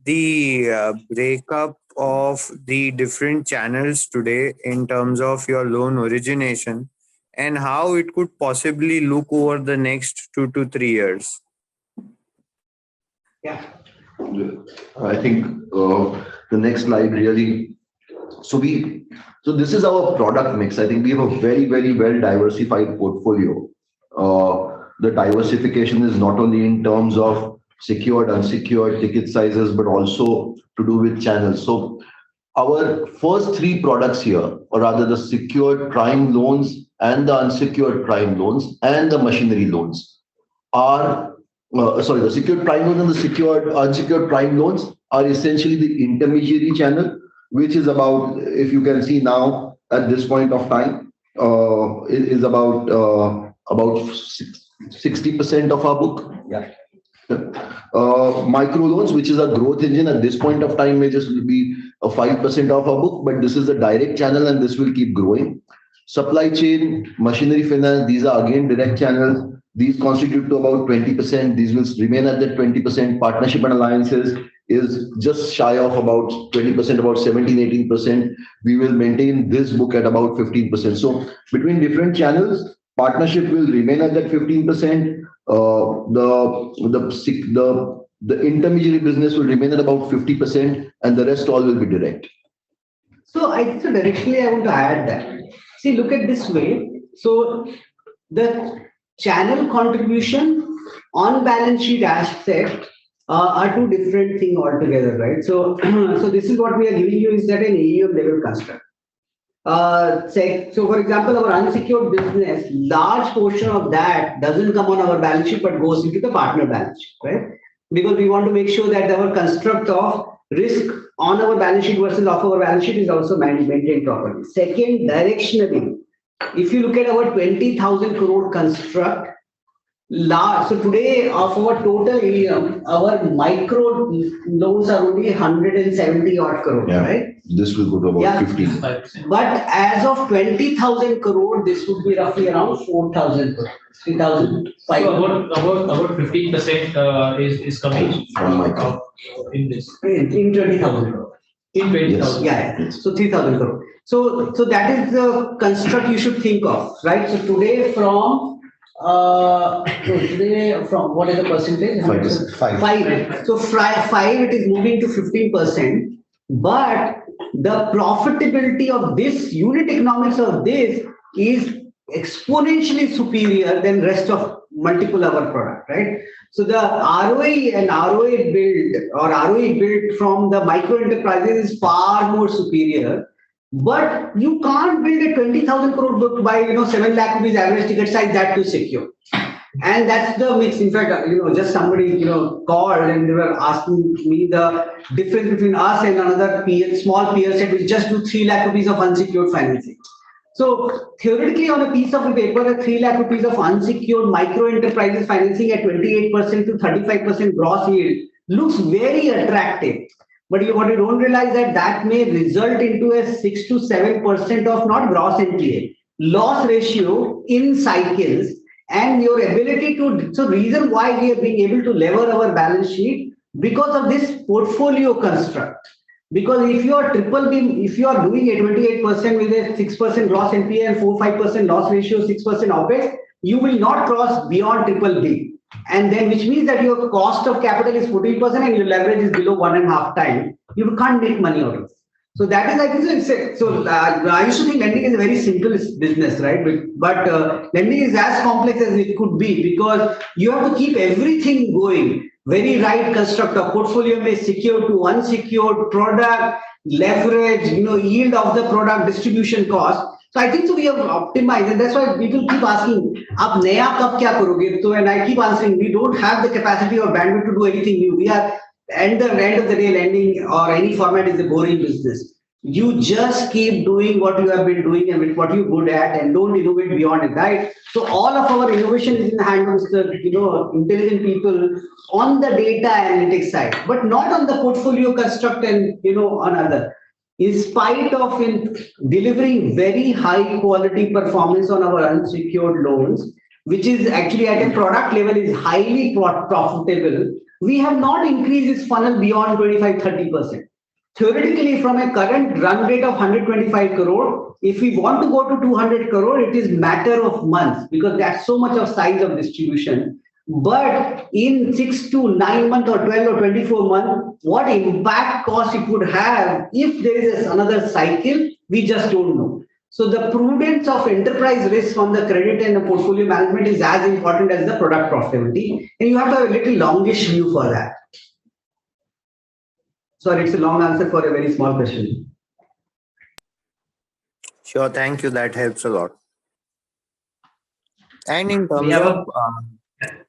the breakup of the different channels today in terms of your loan origination and how it could possibly look over the next 2 to 3 years. Yeah. I think the next slide really. So this is our product mix. I think we have a very, very well diversified portfolio. The diversification is not only in terms of secured, unsecured ticket sizes, but also to do with channels. So our first three products here, or rather the secured prime loans and the unsecured prime loans and the machinery loans are, the secured prime loans and the secured unsecured prime loans are essentially the intermediary channel, which is about, if you can see now at this point of time, is about 60% of our book. Yeah. Micro loans, which is a growth engine at this point of time, may just be a 5% of our book, but this is the direct channel and this will keep growing. Supply chain, machinery finance, these are again direct channels. These constitute to about 20%. These will remain at that 20%. Partnership and alliances is just shy of about 20%, about 17-18%. We will maintain this book at about 15%. So between different channels, partnership will remain at that 15%. The intermediary business will remain at about 50%, and the rest all will be direct. So directionally, I want to add that. See, look at this way. So the channel contribution on balance sheet asset are two different things altogether, right? So this is what we are giving you is that an AUM level construct. So for example, our unsecured business, large portion of that doesn't come on our balance sheet but goes into the partner balance sheet, right? Because we want to make sure that our construct of risk on our balance sheet versus off our balance sheet is also maintained properly. Second, directionally, if you look at our 20,000 crore construct, so today of our total AUM, our micro loans are only 170 odd crore, right? This will go to about 15. But as of 20,000 crore, this would be roughly around 4,000 crore, 3,500. So about 15% is coming from micro in this. In 20,000 crore. In 20,000. Yeah. So 3,000 crore. So that is the construct you should think of, right? So today from what is the percentage? 5%. So 5 it is moving to 15%, but the profitability of this unit economics of this is exponentially superior than rest of multiple other product, right? So the ROE and ROA build or ROE built from the micro enterprises is far more superior. But you can't build a 20,000 crore book by 7 lakh rupees average ticket size, that to secure. And that's the mix. In fact, just somebody called and they were asking me the difference between us and another small peer set which just do 3 lakh rupees of unsecured financing. So theoretically, on a piece of paper, a 3 lakh rupees of unsecured micro enterprises financing at 28% to 35% gross yield looks very attractive. But what you don't realize that may result into a 6 to 7% of not gross NPA, loss ratio in cycles, and your ability to. So reason why we are being able to lever our balance sheet because of this portfolio construct. Because if you are triple B, if you are doing a 28% with a 6% gross NPA and 4-5% loss ratio, 6% OPEX, you will not cross beyond triple B. And then which means that your cost of capital is 14% and your leverage is below 1.5 times. You can't make money out of it. So that is, I think, I used to think lending is a very simple business, right? But lending is as complex as it could be because you have to keep everything going. Very right construct of portfolio may secure to unsecured product, leverage, yield of the product, distribution cost. So I think so we have optimized, and that's why people keep asking, "Ab naya kab kya karoge?" So and I keep answering, we don't have the capacity or bandwidth to do anything new. We are at the end of the day, lending or any format is a boring business. You just keep doing what you have been doing and with what you're good at, and don't innovate beyond it, right? So all of our innovation is in the hands of the intelligent people on the data analytics side, but not on the portfolio construct and on other. In spite of delivering very high quality performance on our unsecured loans, which is actually at a product level is highly profitable, we have not increased its funnel beyond 25-30%. Theoretically, from a current run rate of 125 crore, if we want to go to 200 crore, it is matter of months because that's so much of size of distribution. But in 6 to 9 months or 12 or 24 months, what impact cost it would have if there is another cycle, we just don't know. So the prudence of enterprise risk on the credit and the portfolio management is as important as the product profitability. And you have to have a little longish view for that. Sorry, it's a long answer for a very small question. Sure, thank you. That helps a lot. And in terms of,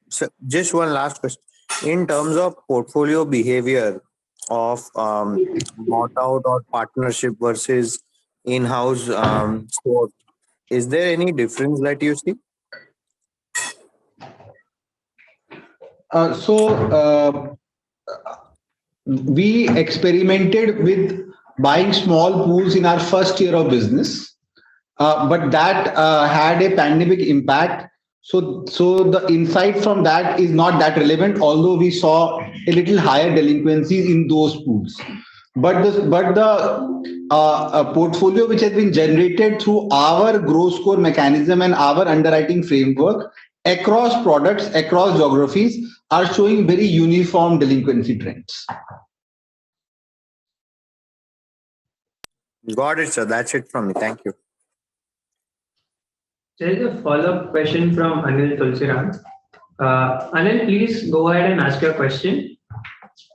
so just one last question. In terms of portfolio behavior of bought out or partnership versus in-house store, is there any difference that you see? We experimented with buying small pools in our first year of business, but that had a pandemic impact. So the insight from that is not that relevant, although we saw a little higher delinquencies in those pools. But the portfolio which has been generated through our GRO score mechanism and our underwriting framework across products, across geographies are showing very uniform delinquency trends. Got it, sir. That's it from me. Thank you. There is a follow-up question from Anil Tulsiram. Anil, please go ahead and ask your question.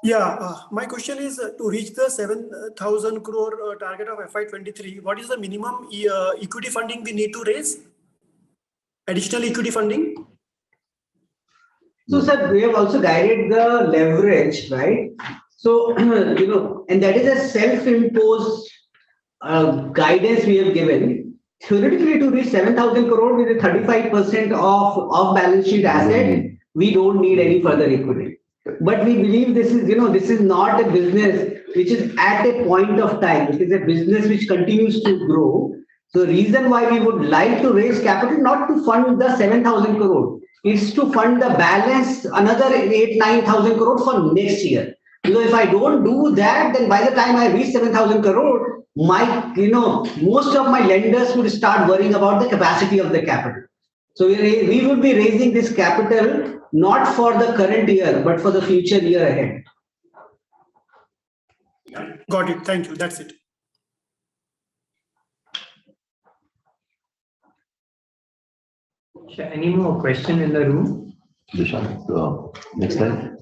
Yeah, my question is to reach the 7,000 crore target of FY23, what is the minimum equity funding we need to raise? Additional equity funding? So, sir, we have also guided the leverage, right? So, and that is a self-imposed guidance we have given. Theoretically, to reach 7,000 crore with a 35% of balance sheet asset, we don't need any further equity. But we believe this is not a business which is at a point of time. It is a business which continues to grow. So, the reason why we would like to raise capital, not to fund the 7,000 crore, is to fund the balance another 8,000-9,000 crore for next year. Because if I don't do that, then by the time I reach 7,000 crore, most of my lenders would start worrying about the capacity of the capital. So we would be raising this capital not for the current year, but for the future year ahead. Got it. Thank you. That's it. Any more question in the room? Disha, next slide.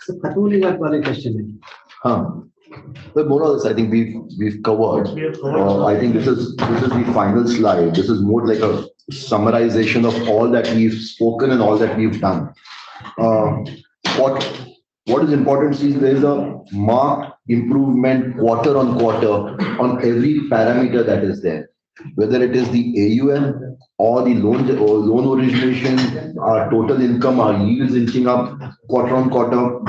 So Khatul, you got one question. But more or less, I think we've covered. I think this is the final slide. This is more like a summarization of all that we've spoken and all that we've done. What is important is there is a marked improvement quarter on quarter on every parameter that is there, whether it is the AUM or the loan origination, our total income, our yields inching up quarter on quarter.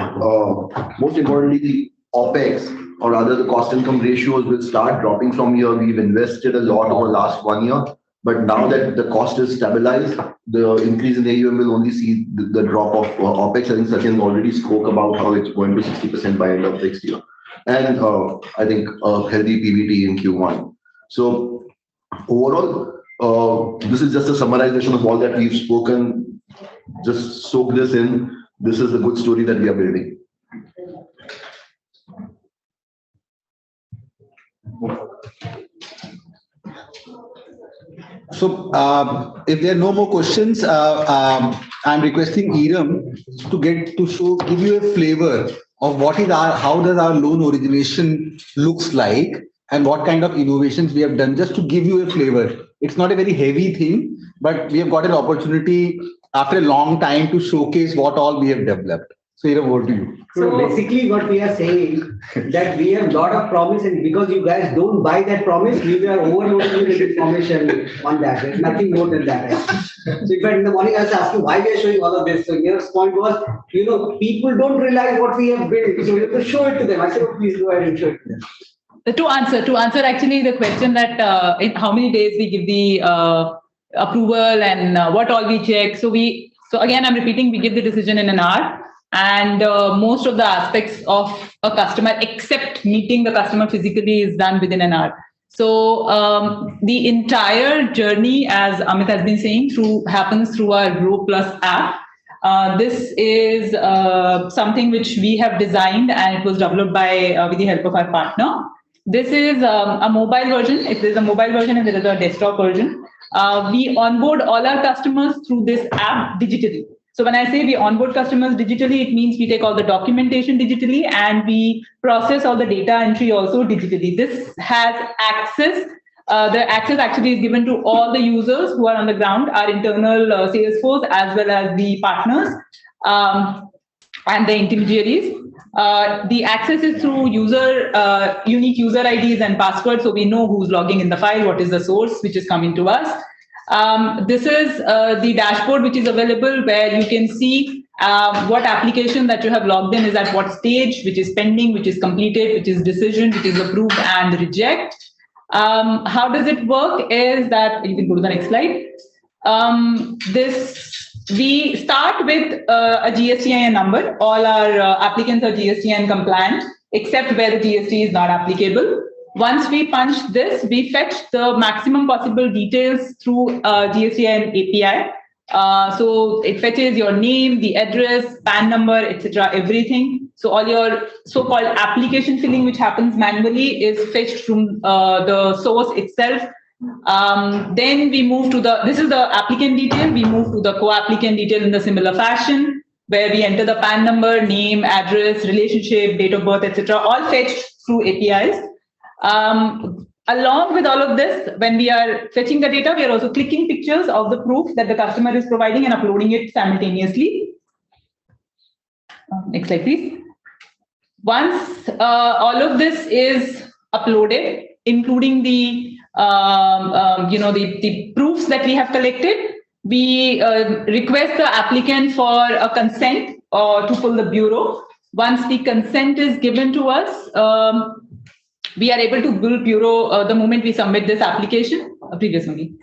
Most importantly, the OPEX or rather the cost income ratios will start dropping from here. We've invested a lot over the last 1 year, but now that the cost is stabilized, the increase in AUM will only see the drop of OPEX. I think Sachin already spoke about how it's going to 60% by end of next year. And I think a healthy PBT in Q1. So overall, this is just a summarization of all that we've spoken. Just soak this in. This is the good story that we are building. So if there are no more questions, I'm requesting Iram to give you a flavor of how does our loan origination looks like and what kind of innovations we have done, just to give you a flavor. It's not a very heavy thing, but we have got an opportunity after a long time to showcase what all we have developed. So Iram, over to you. So basically what we are saying that we have a lot of promise, and because you guys don't buy that promise, we are overloading you with information on that. There's nothing more than that. So in fact, in the morning I was asking why we are showing all of this. So your point was, people don't realize what we have built. So we have to show it to them. I said, oh, please go ahead and show it to them. To answer actually the question that in how many days we give the approval and what all we check. So again, I'm repeating, we give the decision in an hour. And most of the aspects of a customer, except meeting the customer physically, is done within an hour. So the entire journey, as Amit has been saying, happens through our GRO Plus app. This is something which we have designed, and it was developed with the help of our partner. This is a mobile version. If there's a mobile version and there is a desktop version, we onboard all our customers through this app digitally. So when I say we onboard customers digitally, it means we take all the documentation digitally and we process all the data entry also digitally. This has access. The access actually is given to all the users who are on the ground, our internal sales force, as well as the partners and the intermediaries. The access is through unique user IDs and passwords, so we know who's logging in the file, what is the source which is coming to us. This is the dashboard which is available, where you can see what application that you have logged in is at what stage, which is pending, which is completed, which is decision, which is approved and reject. How does it work is that, you can go to the next slide. We start with a GSTIN number. All our applicants are GSTIN compliant, except where the GST is not applicable. Once we punch this, we fetch the maximum possible details through GSTIN API. So it fetches your name, the address, PAN number, etc., everything. So all your so-called application filling, which happens manually, is fetched from the source itself. Then we move to this is the applicant detail. We move to the co-applicant detail in the similar fashion, where we enter the PAN number, name, address, relationship, date of birth, etc., all fetched through APIs. Along with all of this, when we are fetching the data, we are also clicking pictures of the proof that the customer is providing and uploading it simultaneously. Next slide, please. Once all of this is uploaded, including the proofs that we have collected, we request the applicant for a consent to pull the bureau. Once the consent is given to us, we are able to build bureau the moment we submit this application. Previous only.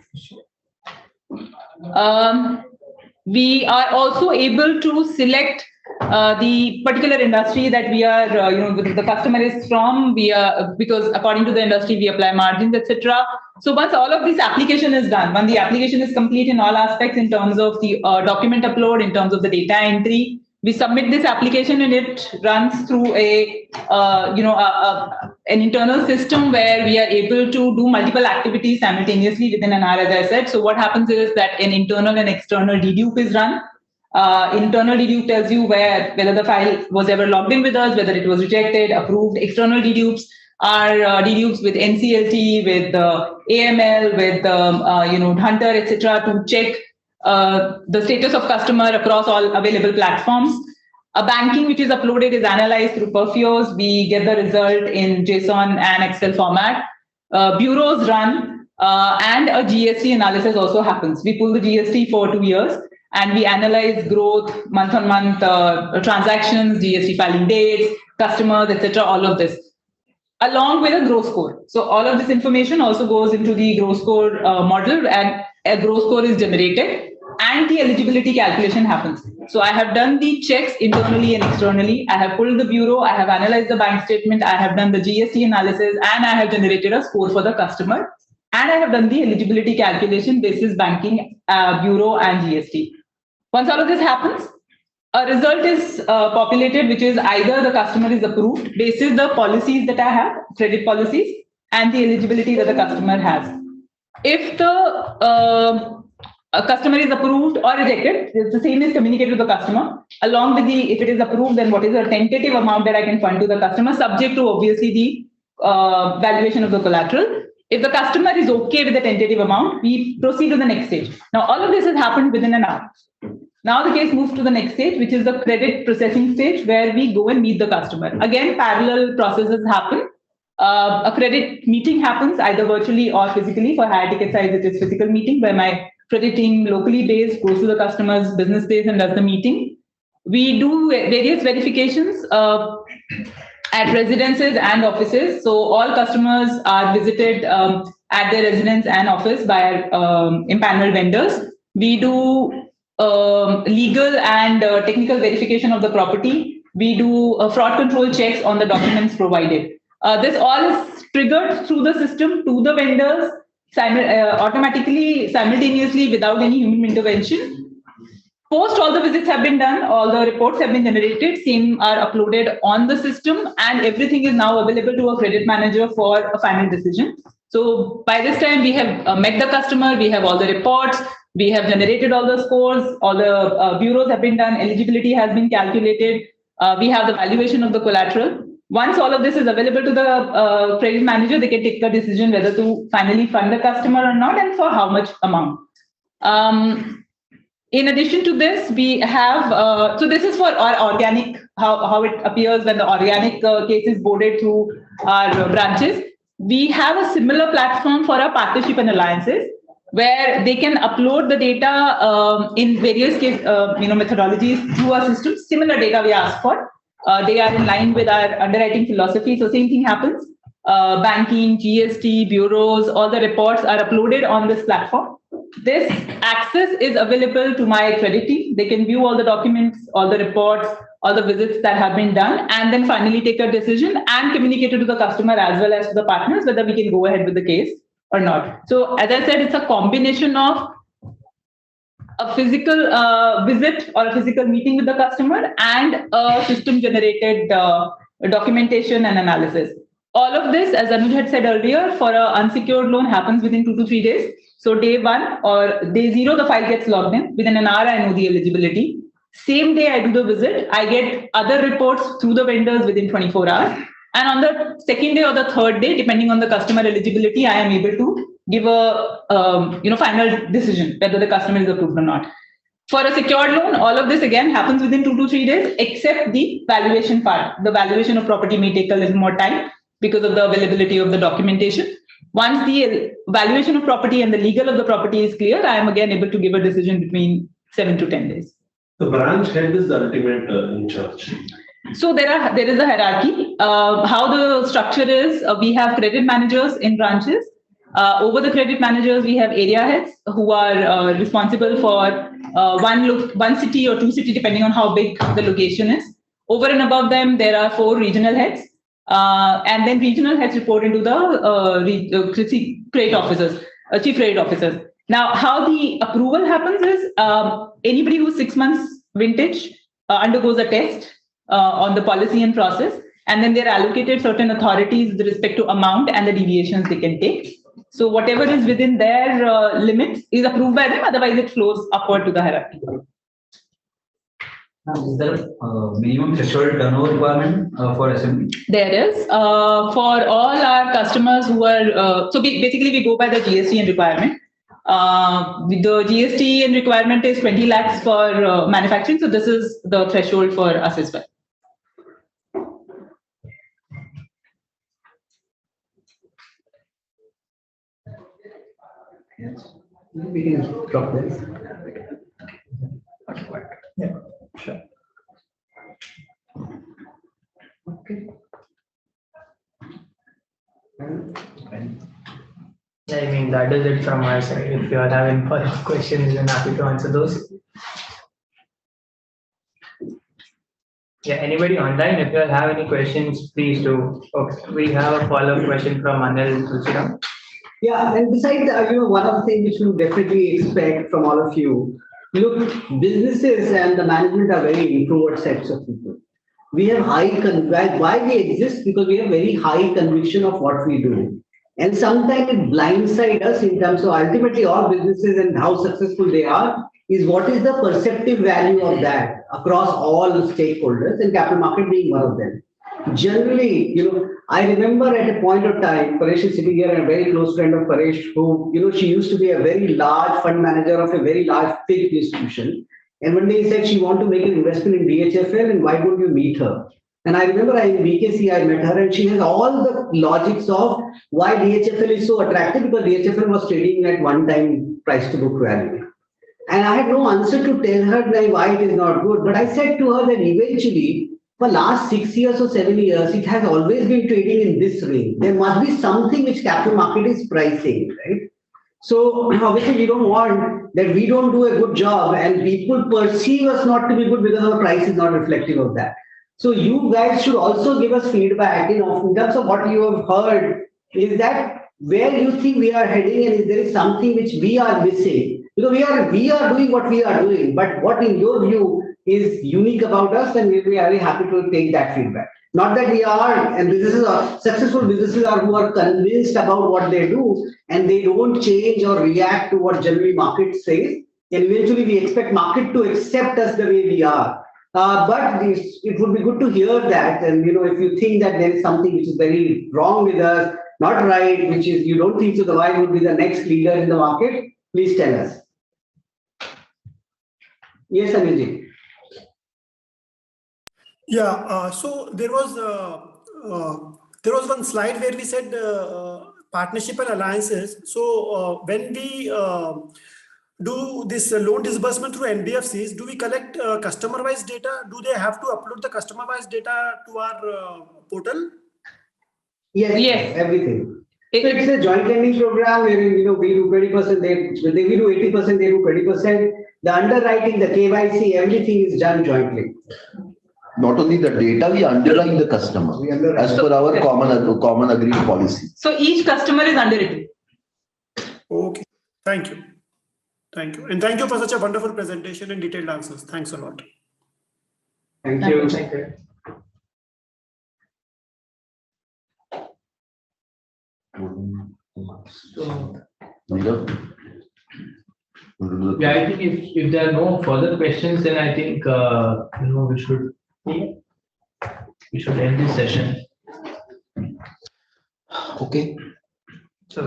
We are also able to select the particular industry that we are, the customer is from. Because according to the industry, we apply margins, etc. So once all of this application is done, when the application is complete in all aspects, in terms of the document upload, in terms of the data entry, We submit this application and it runs through an internal system where we are able to do multiple activities simultaneously within an hour, as I said. So what happens is that an internal and external dedupe is run. Internal dedupe tells you whether the file was ever logged in with us, whether it was rejected, approved. External dedupes are dedupes with NCLT, with AML, with Hunter, etc. to check the status of customer across all available platforms. A banking which is uploaded is analyzed through Perfios. We get the result in JSON and Excel format. Bureaus run, and a GST analysis also happens. We pull the GST for 2 years and we analyze growth, month-on-month transactions, GST filing dates, customers, etc. All of this, along with a GRO score. So all of this information also goes into the GRO score model, and a GRO score is generated and the eligibility calculation happens. So I have done the checks internally and externally. I have pulled the bureau, I have analyzed the bank statement, I have done the GST analysis, and I have generated a score for the customer. And I have done the eligibility calculation basis banking, bureau, and GST. Once all of this happens, a result is populated, which is either the customer is approved basis the policies that I have, credit policies, and the eligibility that the customer has. If the a customer is approved or rejected, the same is communicated to the customer, along with if it is approved, then what is the tentative amount that I can fund to the customer, subject to obviously the valuation of the collateral. If the customer is okay with the tentative amount, we proceed to the next stage. Now, all of this has happened within an hour. Now the case moves to the next stage, which is the credit processing stage, where we go and meet the customer. Again, parallel processes happen. A credit meeting happens either virtually or physically. For higher ticket size, it is physical meeting where my credit team locally based goes to the customer's business space and does the meeting. We do various verifications at residences and offices. So all customers are visited at their residence and office by empaneled vendors. We do legal and technical verification of the property. We do fraud control checks on the documents provided. This all is triggered through the system to the vendors automatically, simultaneously, without any human intervention. Post all the visits have been done, all the reports have been generated, same are uploaded on the system, and everything is now available to a credit manager for a final decision. So by this time, we have met the customer, we have all the reports, we have generated all the scores, all the bureaus have been done, eligibility has been calculated, we have the valuation of the collateral. Once all of this is available to the credit manager, they can take a decision whether to finally fund the customer or not, and for how much amount. In addition to this, we have, so this is for our organic, how it appears when the organic case is boarded through our branches. We have a similar platform for our partnership and alliances, where they can upload the data in various case, methodologies through our system. Similar data we ask for. They are in line with our underwriting philosophy. So same thing happens. Banking, GST, bureaus, all the reports are uploaded on this platform. This access is available to my credit team. They can view all the documents, all the reports, all the visits that have been done, and then finally take a decision and communicate it to the customer as well as to the partners whether we can go ahead with the case or not. So as I said, it's a combination of a physical visit or a physical meeting with the customer and a system generated documentation and analysis. All of this, as Anuj had said earlier, for an unsecured loan happens within 2 to 3 days. So day 1 or day 0, the file gets logged in. Within an hour, I know the eligibility. Same day I do the visit, I get other reports through the vendors within 24 hours. And on the second day or the third day, depending on the customer eligibility, I am able to give a final decision whether the customer is approved or not. For a secured loan, all of this again happens within 2 to 3 days, except the valuation part. The valuation of property may take a little more time because of the availability of the documentation. Once the valuation of property and the legal of the property is clear, I am again able to give a decision between 7 to 10 days. The branch head is the ultimate in charge. So there is a hierarchy. How the structure is, we have credit managers in branches. Over the credit managers, we have area heads who are responsible for one city or 2 cities, depending on how big the location is. Over and above them, there are 4 regional heads. And then regional heads report into the credit officers, chief credit officers. Now, how the approval happens is anybody who's 6 months vintage undergoes a test on the policy and process, and then they're allocated certain authorities with respect to amount and the deviations they can take. So whatever is within their limits is approved by them, otherwise it flows upward to the hierarchy. Is there a minimum threshold turnover requirement for SME? There is. For all our customers who are, basically we go by the GST and requirement. The GST and requirement is 20 lakhs for manufacturing. So this is the threshold for us as well. Yes. We can drop this. Yeah, sure. Okay. Yeah, I mean, that is it from my side. If you are having further questions, then happy to answer those. Yeah, anybody online, if you have any questions, please do. Okay, we have a follow-up question from Anil Tulsiram. Yeah, and besides, one of the things which we definitely expect from all of you, look, businesses and the management are very introvert sets of people. We have why we exist? Because we have very high conviction of what we do. And sometimes it blindsides us in terms of ultimately all businesses and how successful they are is what is the perceptive value of that across all stakeholders, and capital market being one of them. Generally, I remember at a point of time, Paresh is sitting here, and a very close friend of Paresh, who, she used to be a very large fund manager of a very large big institution. And one day he said she wanted to make an investment in DHFL, and why don't you meet her? And I remember in BKC, I met her, and she has all the logics of why DHFL is so attractive, because DHFL was trading at one time price to book value. And I had no answer to tell her why it is not good. But I said to her that eventually, for last 6 years or 7 years, it has always been trading in this range. There must be something which capital market is pricing, right? So obviously we don't want that we don't do a good job and people perceive us not to be good because our price is not reflective of that. So you guys should also give us feedback, in terms of what you have heard, is that where you think we are heading, and if there is something which we are missing. Because we are doing what we are doing, but what in your view is unique about us, and we'll be very happy to take that feedback. Not that we are, and businesses are successful businesses are who are convinced about what they do, and they don't change or react to what generally market says. And eventually we expect market to accept us the way we are. But it would be good to hear that, and if you think that there is something which is very wrong with us, not right, which is you don't think so, the why would be the next leader in the market, please tell us. Yes, Anil. Yeah, so there was one slide where we said partnership and alliances. So when we do this loan disbursement through NBFCs, do we collect customer-wise data? Do they have to upload the customer-wise data to our portal? Yes, everything. So it's a joint lending program wherein we do 20%, we do 80%, they do 20%. The underwriting, the KYC, everything is done jointly. Not only the data, we underwrite the customer as per our common agreed policy. So each customer is underwritten. Okay, thank you. Thank you. And thank you for such a wonderful presentation and detailed answers. Thanks a lot. Thank you. Thank you. Yeah, I think if there are no further questions, then I think we should end this session. Okay. So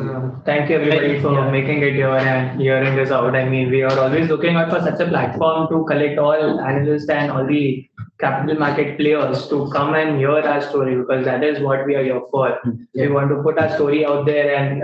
thank you everybody for making it here and hearing this out. I mean, we are always looking out for such a platform to collect all analysts and all the capital market players to come and hear our story, because that is what we are here for. We want to put our story out there, and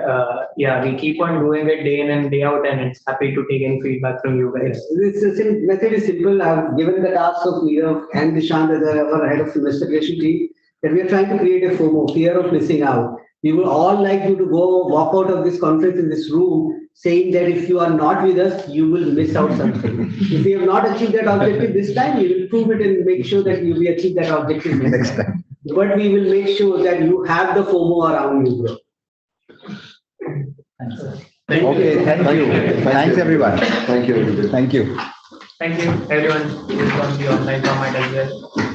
we keep on doing it day in and day out, and it's happy to take any feedback from you guys. This method is simple. I've given the task of Neerav and Nishant as our head of investigation team that we are trying to create a FOMO, fear of missing out. We would all like you to walk out of this conference in this room saying that if you are not with us, you will miss out something. If we have not achieved that objective this time, we will prove it and make sure that we achieve that objective next time. But we will make sure that you have the FOMO around you, bro. Okay, thank you. Thanks, everyone. Thank you. Thank you. Thank you, everyone who is on the online format as well.